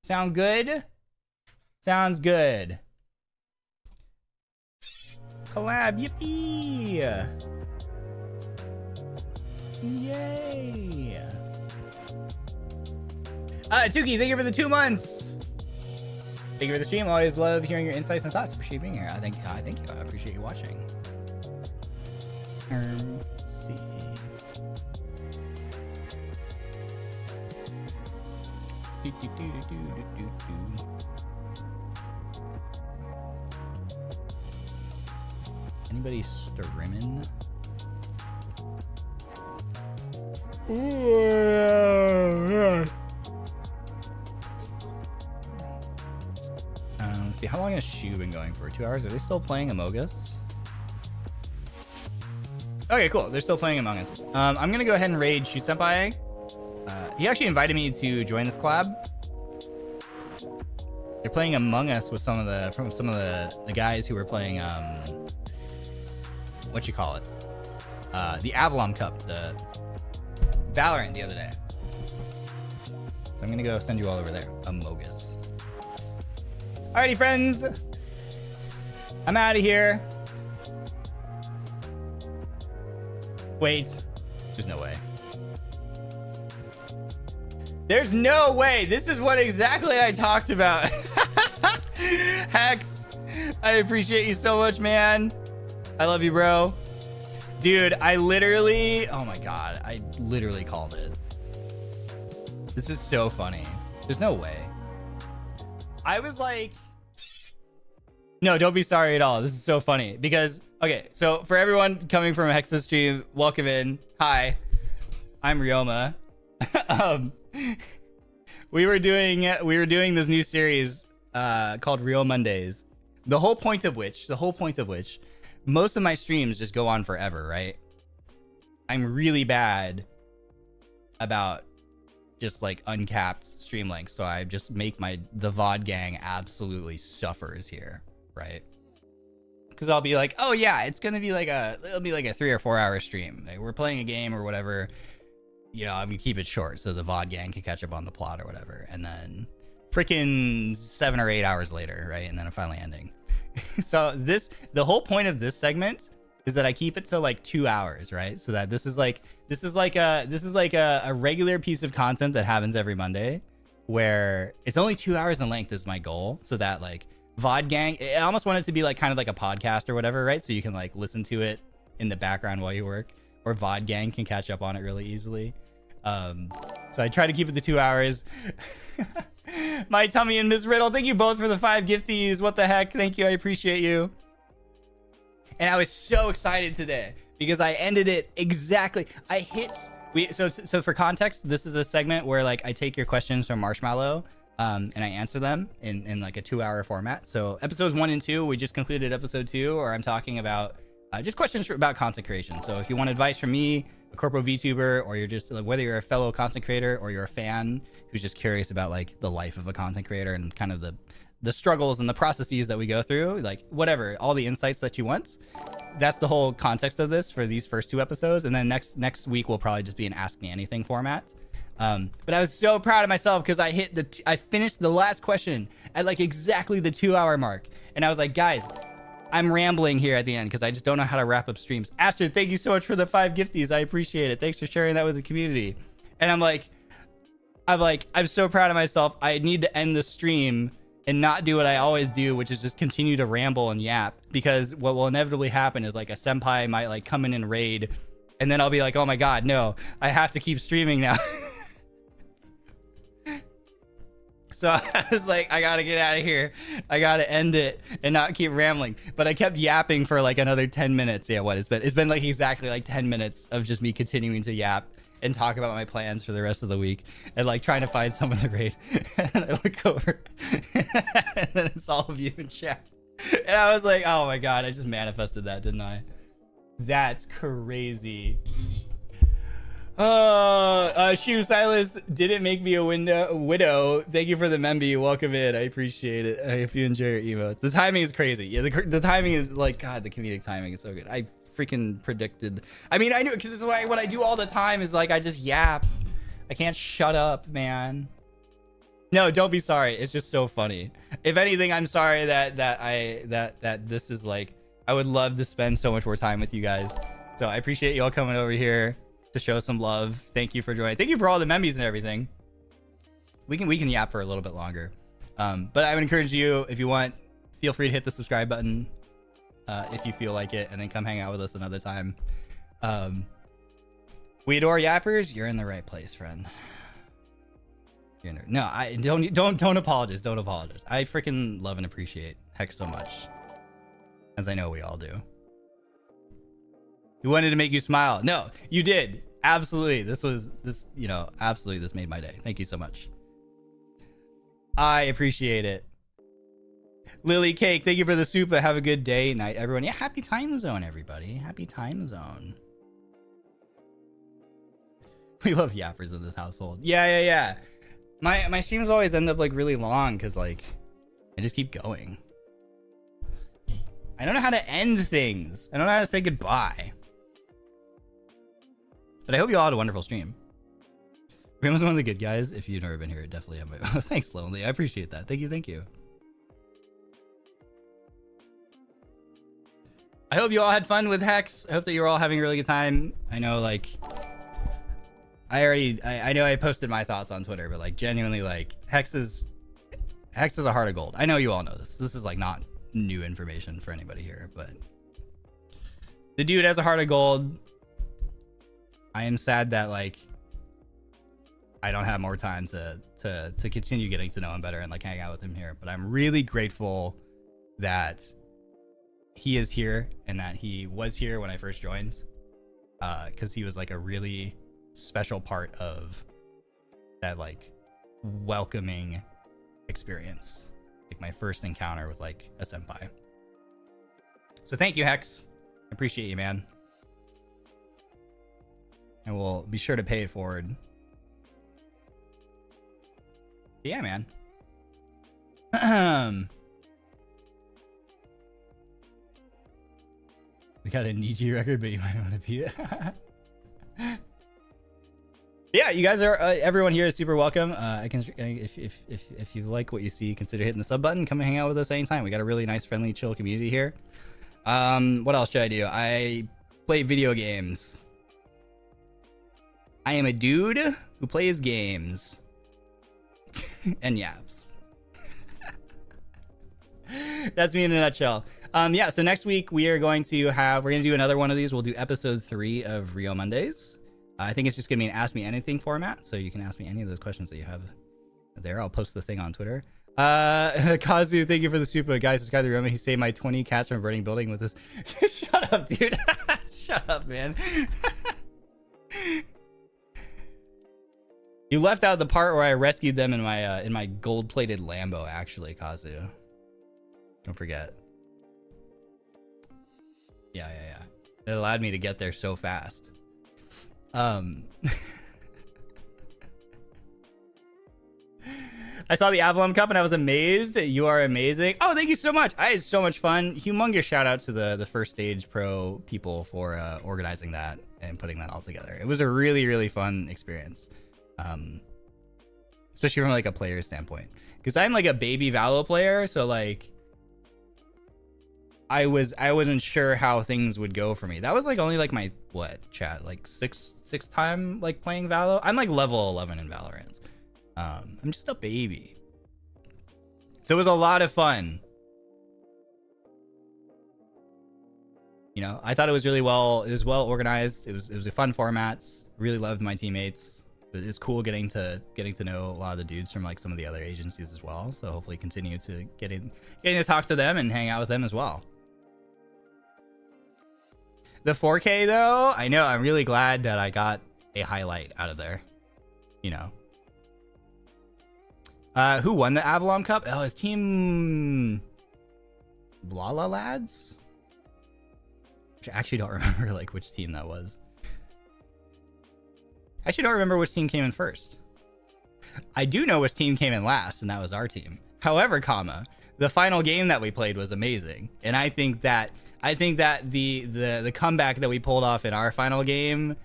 Sound good? Sounds good. Collab, yippee! Yay! Tuki, thank you for the 2 months. Thank you for the stream. Always love hearing your insights and thoughts. Appreciate being here. Thank you. I appreciate you watching. Let's see. Anybody streaming? Let's see, how long has Shu been going for? 2 hours? Are they still playing Among Us? Okay, cool. They're still playing Among Us. I'm gonna go ahead and raid Shu Senpai. He actually invited me to join this collab. They're playing Among Us with some of the guys who were playing what you call it? The Avalon Cup, the Valorant the other day. So I'm gonna go send you all over there. Among Us. Alrighty, friends. I'm out of here. Wait. There's no way. There's no way. This is what exactly I talked about. Hex, I appreciate you so much, man. I love you, bro. Dude, I literally... Oh my god. I literally called it. This is so funny. There's no way. I was like... No, don't be sorry at all. This is so funny because, okay, so for everyone coming from Hex's stream, welcome in. Hi, I'm Ryoma. We were doing this new series called RyoMondays. The whole point of which, most of my streams just go on forever, right? I'm really bad about just like uncapped stream lengths, so I just make the VOD gang absolutely suffers here. Right, because I'll be like, oh yeah, it'll be like a 3 or 4 hour stream. Like, we're playing a game or whatever, you know, I'm gonna keep it short so the VOD gang can catch up on the plot or whatever, and then freaking 7 or 8 hours later, right, and then I'm finally ending. So the whole point of this segment is that I keep it to like 2 hours, right? So that this is like a regular piece of content that happens every Monday, where it's only 2 hours in length is my goal, so that like VOD gang, I almost want it to be like kind of like a podcast or whatever, right? So you can like listen to it in the background while you work, or VOD gang can catch up on it really easily. So I try to keep it to 2 hours. My Tummy and Ms. Riddle, thank you both for the 5 gifties. What the heck? Thank you. I appreciate you. And I was so excited today because I ended it exactly. So for context, this is a segment where like I take your questions from Marshmallow. And I answer them in like a 2 hour format. So episodes 1 and 2, we just concluded episode 2, or I'm talking about just questions about content creation. So if you want advice from me, a Corpo VTuber, or you're just like, whether you're a fellow content creator or you're a fan who's just curious about like the life of a content creator and kind of the struggles and the processes that we go through, like whatever, all the insights that you want. That's the whole context of this for these first 2 episodes. And then next week will probably just be an Ask Me Anything format. But I was so proud of myself because I finished the last question at like exactly the 2 hour mark. And I was like, guys, I'm rambling here at the end because I just don't know how to wrap up streams. Astrid, thank you so much for the 5 gifties. I appreciate it. Thanks for sharing that with the community. And I'm so proud of myself. I need to end the stream and not do what I always do, which is just continue to ramble and yap, because what will inevitably happen is like a senpai might like come in and raid, and then I'll be like, oh my God, no, I have to keep streaming now. So I was like, I gotta get out of here. I gotta end it and not keep rambling. But I kept yapping for like another 10 minutes. Yeah, what? It's been like exactly like 10 minutes of just me continuing to yap and talk about my plans for the rest of the week and like trying to find someone to raid. And I look over and then it's all of you in chat. And I was like, oh my God, I just manifested that, didn't I? That's crazy. Shoe Silas didn't make me a widow. Thank you for the memby. Welcome in. I appreciate it. I hope you enjoy your emotes. The timing is crazy. Yeah, the timing is like, God, the comedic timing is so good. I freaking predicted. I mean, I knew, because this is what I do all the time is like, I just yap. I can't shut up, man. No, don't be sorry. It's just so funny. If anything, I'm sorry that this is like, I would love to spend so much more time with you guys. So I appreciate you all coming over here to show some love. Thank you for joining. Thank you for all the membies and everything. We can yap for a little bit longer. But I would encourage you, if you want, feel free to hit the subscribe button if you feel like it, and then come hang out with us another time. We adore yappers. You're in the right place, friend. No, I don't apologize. Don't apologize. I freaking love and appreciate Hex so much, as I know we all do. We wanted to make you smile. No, you did. Absolutely. Absolutely, this made my day. Thank you so much. I appreciate it. Lily Cake, thank you for the soup. Have a good day, night, everyone. Yeah, happy time zone, everybody. Happy time zone. We love yappers in this household. Yeah. My streams always end up like really long because like I just keep going. I don't know how to end things. I don't know how to say goodbye. But I hope you all had a wonderful stream. Ryoma one of the good guys. If you've never been here, definitely have my... Thanks, Lonely. I appreciate that. Thank you. I hope you all had fun with Hex. I hope that you're all having a really good time. I know, like... I know I posted my thoughts on Twitter, but, like, genuinely, like, Hex is a heart of gold. I know you all know this. This is, like, not new information for anybody here, but... The dude has a heart of gold. I am sad that like I don't have more time to continue getting to know him better and like hang out with him here, but I'm really grateful that he is here and that he was here when I first joined, because he was like a really special part of that like welcoming experience, like my first encounter with like a senpai. So thank you, Hex. I appreciate you, man. And we'll be sure to pay it forward. Yeah, man. We got a Niji record, but you might want to beat it. Yeah, you guys are everyone here is super welcome. I can if you like what you see, consider hitting the sub button. Come and hang out with us anytime. We got a really nice, friendly, chill community here. What else should I do? I play video games. I am a dude who plays games and yaps. That's me in a nutshell. Yeah, so next week we're going to do another one of these. We'll do episode 3 of RyoMondays. I think it's just gonna be an Ask Me Anything format, so you can ask me any of those questions that you have there. I'll post the thing on Twitter. Kazu, thank you for the super. Guys, subscribe to Ryoma. He saved my 20 cats from burning building with this. Shut up, dude. Shut up, man. You left out the part where I rescued them in my gold-plated Lambo, actually, Kazu. Don't forget. Yeah. It allowed me to get there so fast. I saw the Avalon Cup and I was amazed. You are amazing. Oh, thank you so much. I had so much fun. Humongous shout out to the First Stage Pro people for organizing that and putting that all together. It was a really, really fun experience. Especially from like a player standpoint, because I'm like a baby Valo player, so like I wasn't sure how things would go for me. That was like only like my like six time like playing Valo. I'm like level 11 in Valorant. I'm just a baby, so it was a lot of fun. You know, I thought it was really well. It was well organized. It was a fun format. Really loved my teammates. It's cool getting to know a lot of the dudes from like some of the other agencies as well. So hopefully continue to getting to talk to them and hang out with them as well. The 4K though, I know, I'm really glad that I got a highlight out of there. You know. Who won the Avalon Cup? Oh, his team Blala Lads? actually don't remember like which team that was. I actually don't remember which team came in first. I do know which team came in last, and that was our team. However, the final game that we played was amazing, and I think that the comeback that we pulled off in our final game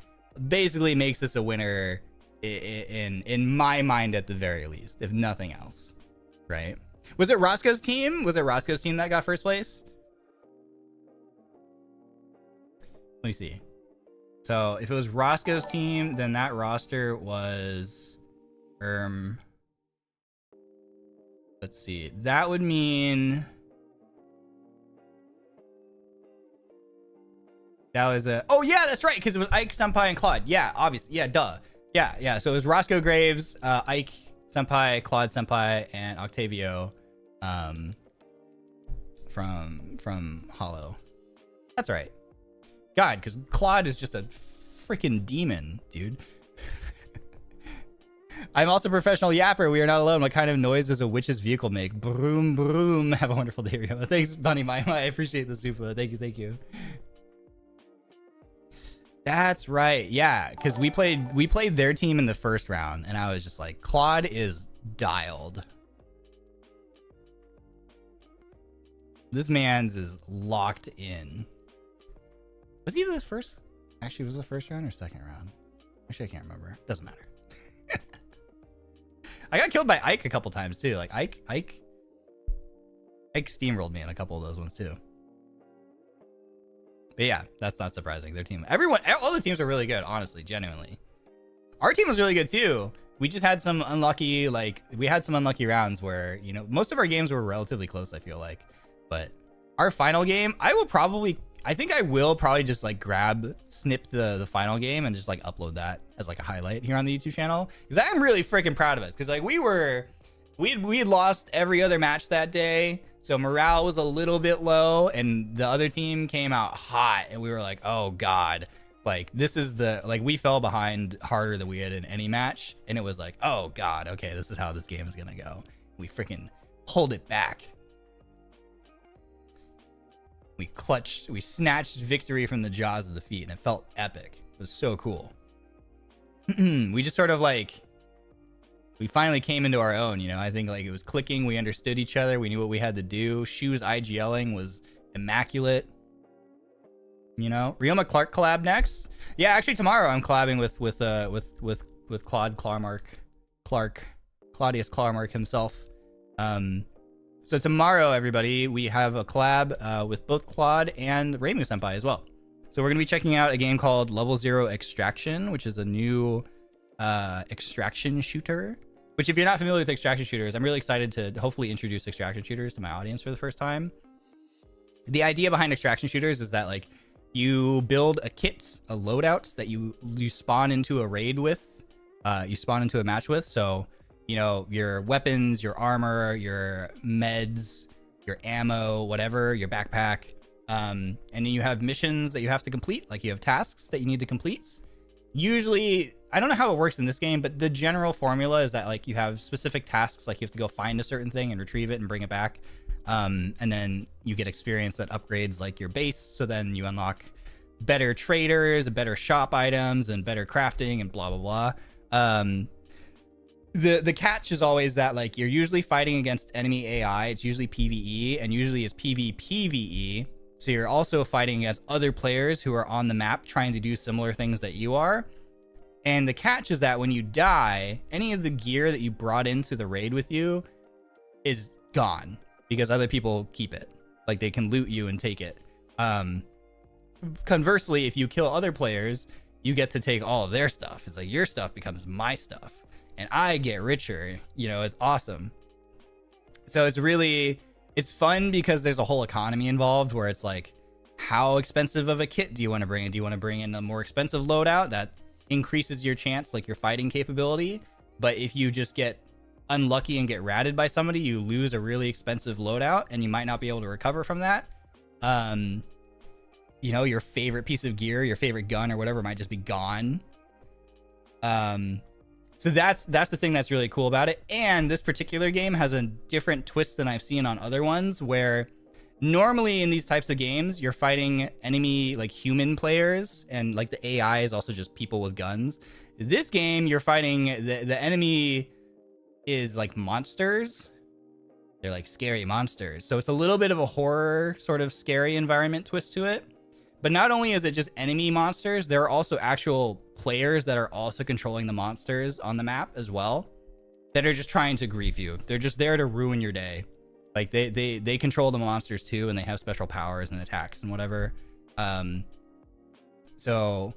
basically makes us a winner in my mind at the very least, if nothing else, right? Was it Roscoe's team? Was it Roscoe's team that got first place? Let me see. So if it was Roscoe's team, then that roster was let's see. That would mean that was a... Oh, yeah, that's right, because it was Ike, Senpai, and Claude. Yeah, obviously. Yeah, duh. Yeah. So it was Roscoe Graves, Ike, Senpai, Claude, Senpai, and Octavio from Hollow. That's right. God, because Claude is just a freaking demon, dude. I'm also a professional yapper. We are not alone. What kind of noise does a witch's vehicle make? Broom, broom. Have a wonderful day, Rio. Thanks, Bunny Mime. I appreciate the super. Thank you. That's right. Yeah, because we played their team in the first round, and I was just like, Claude is dialed. This man's is locked in. Was he the first? Actually, was it the first round or second round? Actually, I can't remember. Doesn't matter. I got killed by Ike a couple times too. Like Ike steamrolled me in a couple of those ones too. But yeah, that's not surprising. Their team, all the teams were really good, honestly, genuinely. Our team was really good too. We just had some unlucky, we had some unlucky rounds where, you know, most of our games were relatively close, I feel like. But our final game, I think I will probably just snip the final game and just upload that as a highlight here on the YouTube channel, because I'm really freaking proud of us, because we had lost every other match that day, so morale was a little bit low, and the other team came out hot, and we were like, oh god, this is we fell behind harder than we had in any match, and it was like, oh god, okay, this is how this game is gonna go. We freaking pulled it back. We snatched victory from the jaws of defeat, and it felt epic. It was so cool. We just sort of we finally came into our own, you know. I think it was clicking. We understood each other. We knew what we had to do. Shoes IGLing was immaculate. You know, Ryoma Clark collab next. Yeah, actually tomorrow I'm collabing with Claudius Clarmark himself. So tomorrow, everybody, we have a collab with both Claude and Reimu Senpai as well. So we're going to be checking out a game called Level 0 Extraction, which is a new extraction shooter. Which, if you're not familiar with extraction shooters, I'm really excited to hopefully introduce extraction shooters to my audience for the first time. The idea behind extraction shooters is that you build a kit, a loadout that you spawn into a raid with, you spawn into a match with. So, you know, your weapons, your armor, your meds, your ammo, whatever, your backpack. And then you have missions that you have to complete. You have tasks that you need to complete. Usually, I don't know how it works in this game, but the general formula is that you have specific tasks, you have to go find a certain thing and retrieve it and bring it back. And then you get experience that upgrades your base. So then you unlock better traders, better shop items, and better crafting and blah, blah, blah. The catch is always that you're usually fighting against enemy AI. It's usually PvE, and usually it's PvPvE. So you're also fighting against other players who are on the map trying to do similar things that you are. And the catch is that when you die, any of the gear that you brought into the raid with you is gone because other people keep it. They can loot you and take it. Conversely, if you kill other players, you get to take all of their stuff. It's your stuff becomes my stuff. And I get richer. You know, it's awesome. So it's fun because there's a whole economy involved where it's how expensive of a kit do you want to bring in? Do you want to bring in a more expensive loadout that increases your chance, your fighting capability? But if you just get unlucky and get ratted by somebody, you lose a really expensive loadout and you might not be able to recover from that. You know, your favorite piece of gear, your favorite gun or whatever might just be gone. So that's the thing that's really cool about it. And this particular game has a different twist than I've seen on other ones, where normally in these types of games, you're fighting enemy like human players, and like the AI is also just people with guns. This game, you're fighting the enemy is like monsters. They're like scary monsters. So it's a little bit of a horror sort of scary environment twist to it. But not only is it just enemy monsters, there are also actual players that are also controlling the monsters on the map as well, that are just trying to grief you. They're just there to ruin your day. Like they control the monsters too, and they have special powers and attacks and whatever. So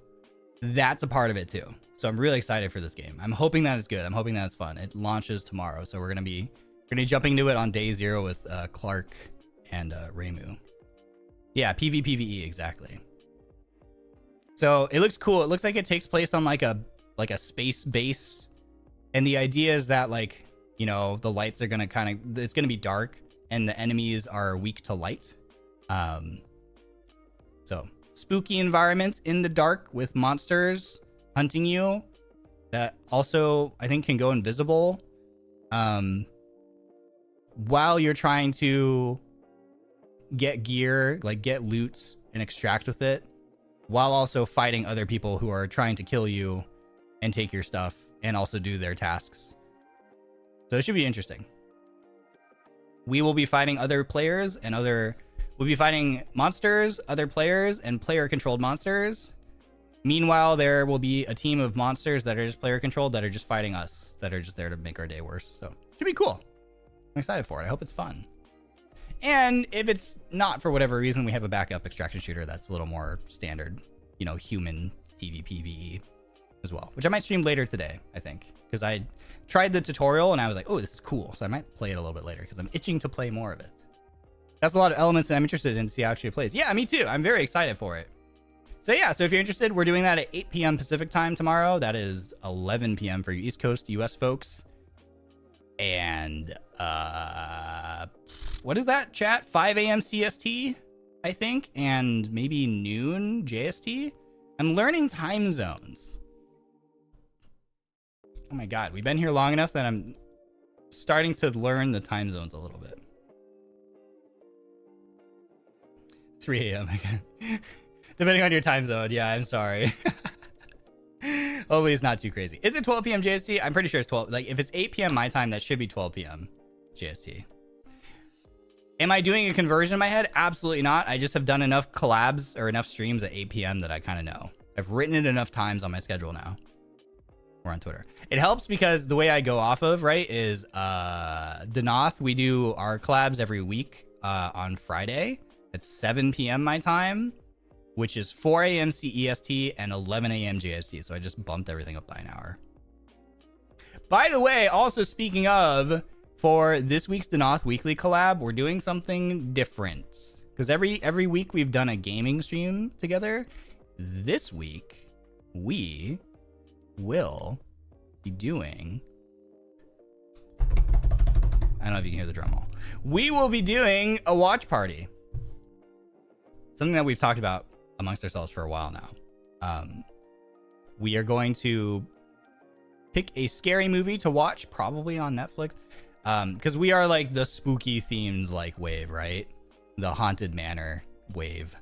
that's a part of it too. So I'm really excited for this game. I'm hoping that it's good. I'm hoping that it's fun. It launches tomorrow, so we're gonna be jumping into it on day 0 with Clark and Raymu. Yeah, PvPvE, exactly. So it looks cool. It looks like it takes place on like a space base, and the idea is that, like, you know, the lights are gonna it's gonna be dark, and the enemies are weak to light. So spooky environments in the dark with monsters hunting you that also I think can go invisible while you're trying to get gear, like get loot and extract with it, while also fighting other people who are trying to kill you and take your stuff and also do their tasks. So it should be interesting. We will be fighting other players and we'll be fighting monsters, other players, and player controlled monsters. Meanwhile, there will be a team of monsters that are just player controlled that are just fighting us, that are just there to make our day worse. So it should be cool. I'm excited for it. I hope it's fun. And if it's not, for whatever reason, we have a backup extraction shooter that's a little more standard, you know, human PvPvE as well, which I might stream later today, I think, because I tried the tutorial and I was like, oh, this is cool. So I might play it a little bit later because I'm itching to play more of it. That's a lot of elements that I'm interested in to see how it actually plays. Yeah, me too. I'm very excited for it. So yeah, so if you're interested, we're doing that at 8 p.m. Pacific time tomorrow. That is 11 p.m. for you East Coast US folks. And what is that, chat? 5 a.m. CST, I think, and maybe noon JST. I'm learning time zones. Oh my god, we've been here long enough that I'm starting to learn the time zones a little bit. 3 a.m. again. Depending on your time zone. Yeah, I'm sorry. Hopefully it's not too crazy. Is it 12 p.m. JST? I'm pretty sure it's 12. Like, if it's 8 p.m. my time, that should be 12 p.m. JST. Am I doing a conversion in my head? Absolutely not. I just have done enough collabs or enough streams at 8 p.m. that I kind of know. I've written it enough times on my schedule now. Or on Twitter. It helps because the way I go off of, right, is Denauth. We do our collabs every week on Friday at 7 p.m. my time, which is 4 a.m. CEST and 11 a.m. JST. So I just bumped everything up by an hour. By the way, also speaking of, for this week's Denauth weekly collab, we're doing something different. Because every week we've done a gaming stream together. This week, we will be doing... I don't know if you can hear the drum roll. We will be doing a watch party. Something that we've talked about amongst ourselves for a while now. We are going to pick a scary movie to watch, probably on Netflix, because we are like the spooky themed like wave, right? The haunted manor wave.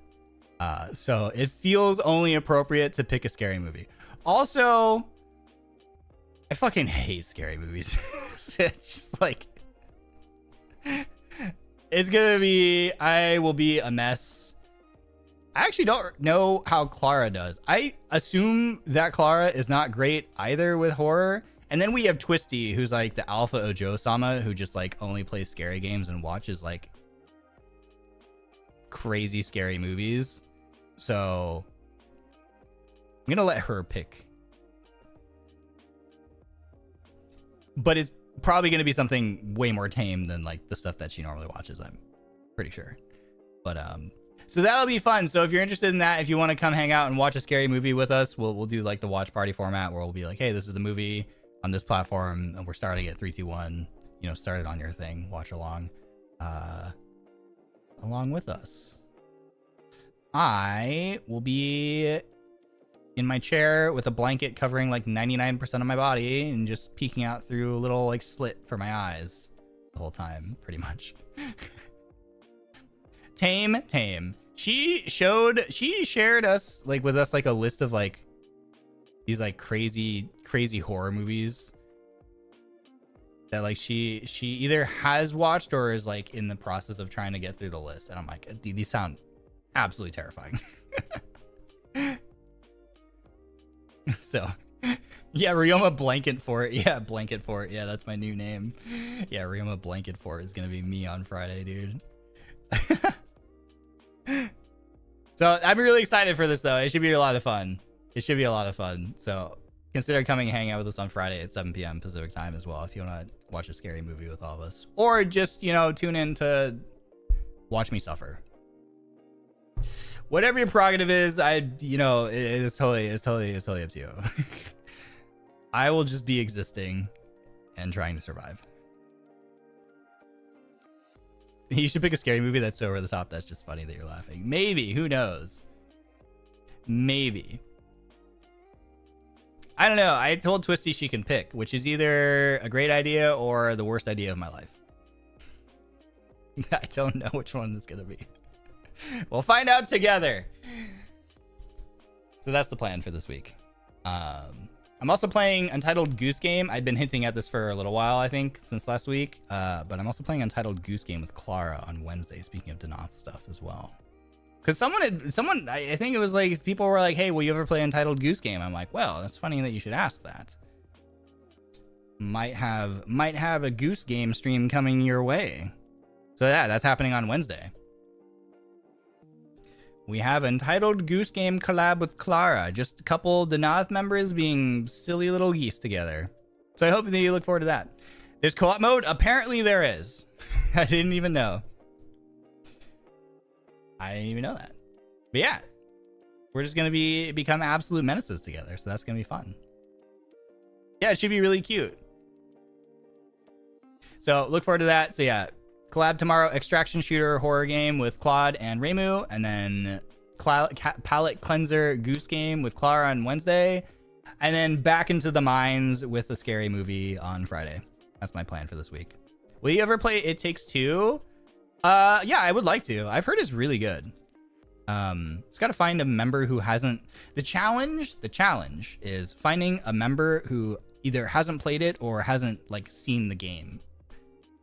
So it feels only appropriate to pick a scary movie. Also, I fucking hate scary movies. It's just like, it's gonna be, I will be a mess. I actually don't know how Clara does. I assume that Clara is not great either with horror. And then we have Twisty, who's like the Alpha Ojo-sama, who just like only plays scary games and watches like crazy scary movies. So I'm gonna let her pick. But it's probably gonna be something way more tame than like the stuff that she normally watches, I'm pretty sure. But so that'll be fun. So if you're interested in that, if you want to come hang out and watch a scary movie with us, we'll do like the watch party format where we'll be like, hey, this is the movie on this platform and we're starting at 3, 2, 1. You know, start it on your thing, watch along with us. I will be in my chair with a blanket covering like 99% of my body and just peeking out through a little like slit for my eyes the whole time, pretty much. Tame. She shared us like with us like a list of like these like crazy horror movies that like she either has watched or is like in the process of trying to get through the list, and I'm like, these sound absolutely terrifying. So yeah, Ryoma Blanket Fort. Yeah, Blanket Fort. Yeah, that's my new name. Yeah, Ryoma Blanket Fort is gonna be me on Friday, dude. So I'm really excited for this though. It should be a lot of fun. So consider coming and hang out with us on Friday at 7 p.m. Pacific time as well if you want to watch a scary movie with all of us, or just, you know, tune in to watch me suffer. Whatever your prerogative is, it's totally up to you. I will just be existing and trying to survive. You should pick a scary movie that's so over the top that's just funny that you're laughing. Maybe, who knows? Maybe. I don't know. I told Twisty she can pick, which is either a great idea or the worst idea of my life. I don't know which one it's gonna be. We'll find out together. So that's the plan for this week. I'm also playing Untitled Goose Game. I've been hinting at this for a little while, I think, since last week. But I'm also playing Untitled Goose Game with Clara on Wednesday, speaking of Denauth stuff as well. Because someone, I think it was like, people were like, hey, will you ever play Untitled Goose Game? I'm like, well, that's funny that you should ask that. Might have a Goose Game stream coming your way. So yeah, that's happening on Wednesday. We have Untitled Goose Game collab with Clara. Just a couple Denauth members being silly little geese together. So I hope that you look forward to that. There's co-op mode? Apparently there is. I didn't even know. I didn't even know that. But yeah, we're just going to become absolute menaces together. So that's going to be fun. Yeah, it should be really cute. So look forward to that. So yeah. Collab tomorrow, extraction shooter horror game with Claude and Reimu, and then palette cleanser goose game with Clara on Wednesday, and then back into the mines with a scary movie on Friday. That's my plan for this week. Will you ever play It Takes Two? Yeah, I would like to. I've heard it's really good. It's got to find a member who hasn't. The challenge is finding a member who either hasn't played it or hasn't like seen the game,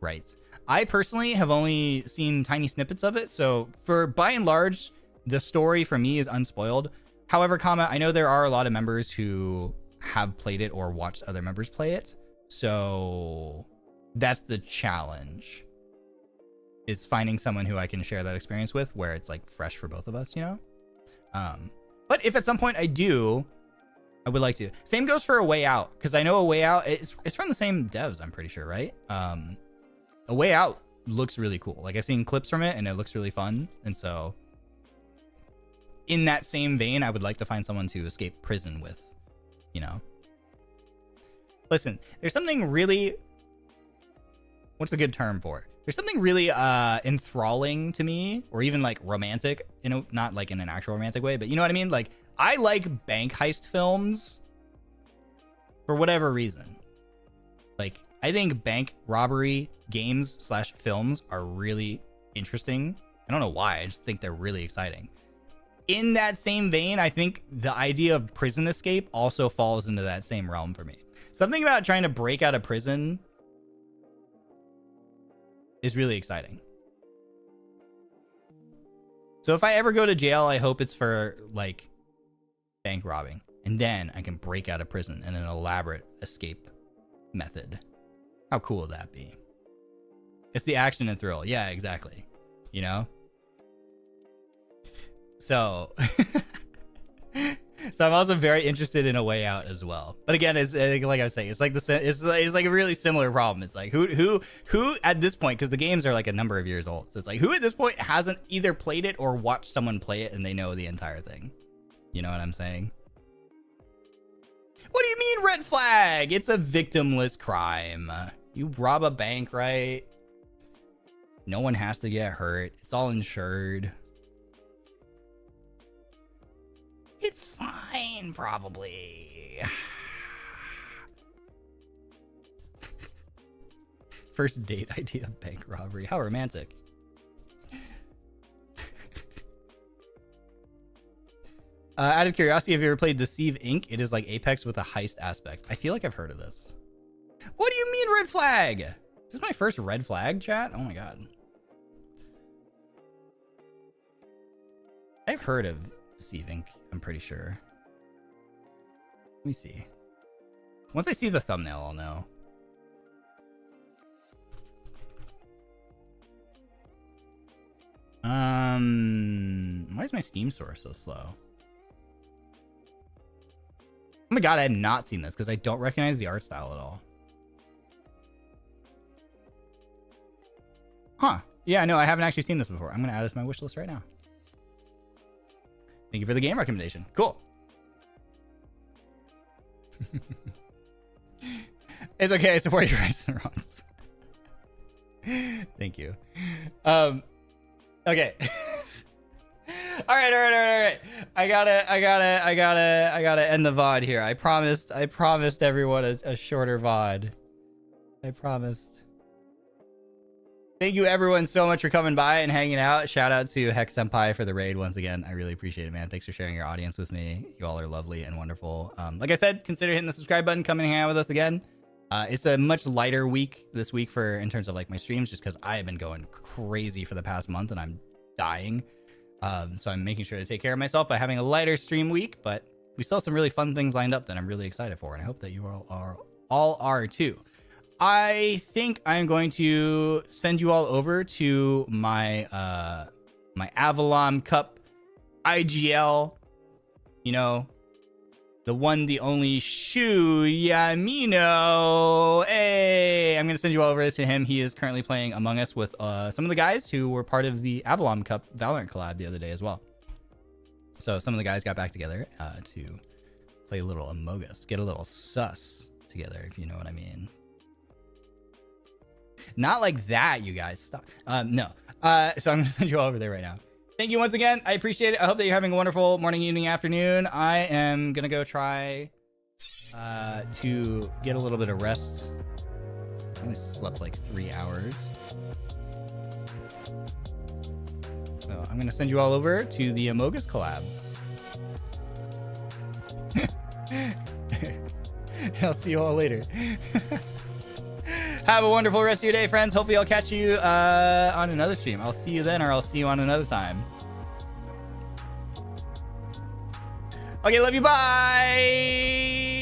right? I personally have only seen tiny snippets of it, so for by and large, the story for me is unspoiled. However, I know there are a lot of members who have played it or watched other members play it, so that's the challenge, is finding someone who I can share that experience with, where it's like fresh for both of us, you know? But if at some point I do, I would like to. Same goes for A Way Out, because I know A Way Out, it's from the same devs, I'm pretty sure, right? A Way Out looks really cool. Like, I've seen clips from it and it looks really fun. And so in that same vein, I would like to find someone to escape prison with, you know. Listen, there's something really, what's a good term for it? There's something really enthralling to me, or even like romantic, you know, not like in an actual romantic way, but you know what I mean? Like, I like bank heist films for whatever reason. Like, I think bank robbery games / films are really interesting. I don't know why. I just think they're really exciting. In that same vein, I think the idea of prison escape also falls into that same realm for me. Something about trying to break out of prison is really exciting. So if I ever go to jail, I hope it's for like bank robbing, and then I can break out of prison in an elaborate escape method. How cool would that be? It's the action and thrill. Yeah, exactly. You know? So, so I'm also very interested in A Way Out as well. But again, it's like I was saying, it's like it's like a really similar problem. It's like who at this point, because the games are like a number of years old. So it's like, who at this point hasn't either played it or watched someone play it and they know the entire thing? You know what I'm saying? What do you mean red flag? It's a victimless crime. You rob a bank, right? No one has to get hurt. It's all insured. It's fine, probably. First date idea, bank robbery. How romantic. Out of curiosity, have you ever played Deceive Inc? It is like Apex with a heist aspect. I feel like I've heard of this. What do you mean red flag? Is this my first red flag, chat? Oh my god. I've heard of Deceive Inc, I'm pretty sure. Let me see. Once I see the thumbnail, I'll know. Why is my Steam store so slow? Oh my god, I have not seen this because I don't recognize the art style at all. Huh. Yeah, no, I haven't actually seen this before. I'm going to add this to my wish list right now. Thank you for the game recommendation. Cool. It's okay. I support your rights and wrongs. Thank you. Okay. All right. I gotta end the VOD here. I promised everyone a shorter VOD. I promised. Thank you everyone so much for coming by and hanging out. Shout out to Hex Senpai for the raid once again. I really appreciate it, man. Thanks for sharing your audience with me. You all are lovely and wonderful. Like I said, consider hitting the subscribe button, come and hang out with us again. It's a much lighter week this week in terms of like my streams, just because I have been going crazy for the past month and I'm dying. So I'm making sure to take care of myself by having a lighter stream week, but we still have some really fun things lined up that I'm really excited for, and I hope that you all are too. I think I'm going to send you all over to my my Avalon Cup IGL, you know, the one, the only Shu Yamino. Hey, I'm going to send you all over to him. He is currently playing Among Us with some of the guys who were part of the Avalon Cup Valorant collab the other day as well. So some of the guys got back together to play a little Among Us, get a little sus together, if you know what I mean. Not like that, you guys. Stop. No. So I'm going to send you all over there right now. Thank you once again. I appreciate it. I hope that you're having a wonderful morning, evening, afternoon. I am going to go try to get a little bit of rest. I only slept like 3 hours. So I'm going to send you all over to the Among Us collab. I'll see you all later. Have a wonderful rest of your day, friends. Hopefully I'll catch you on another stream. I'll see you then, or I'll see you on another time. Okay, love you. Bye.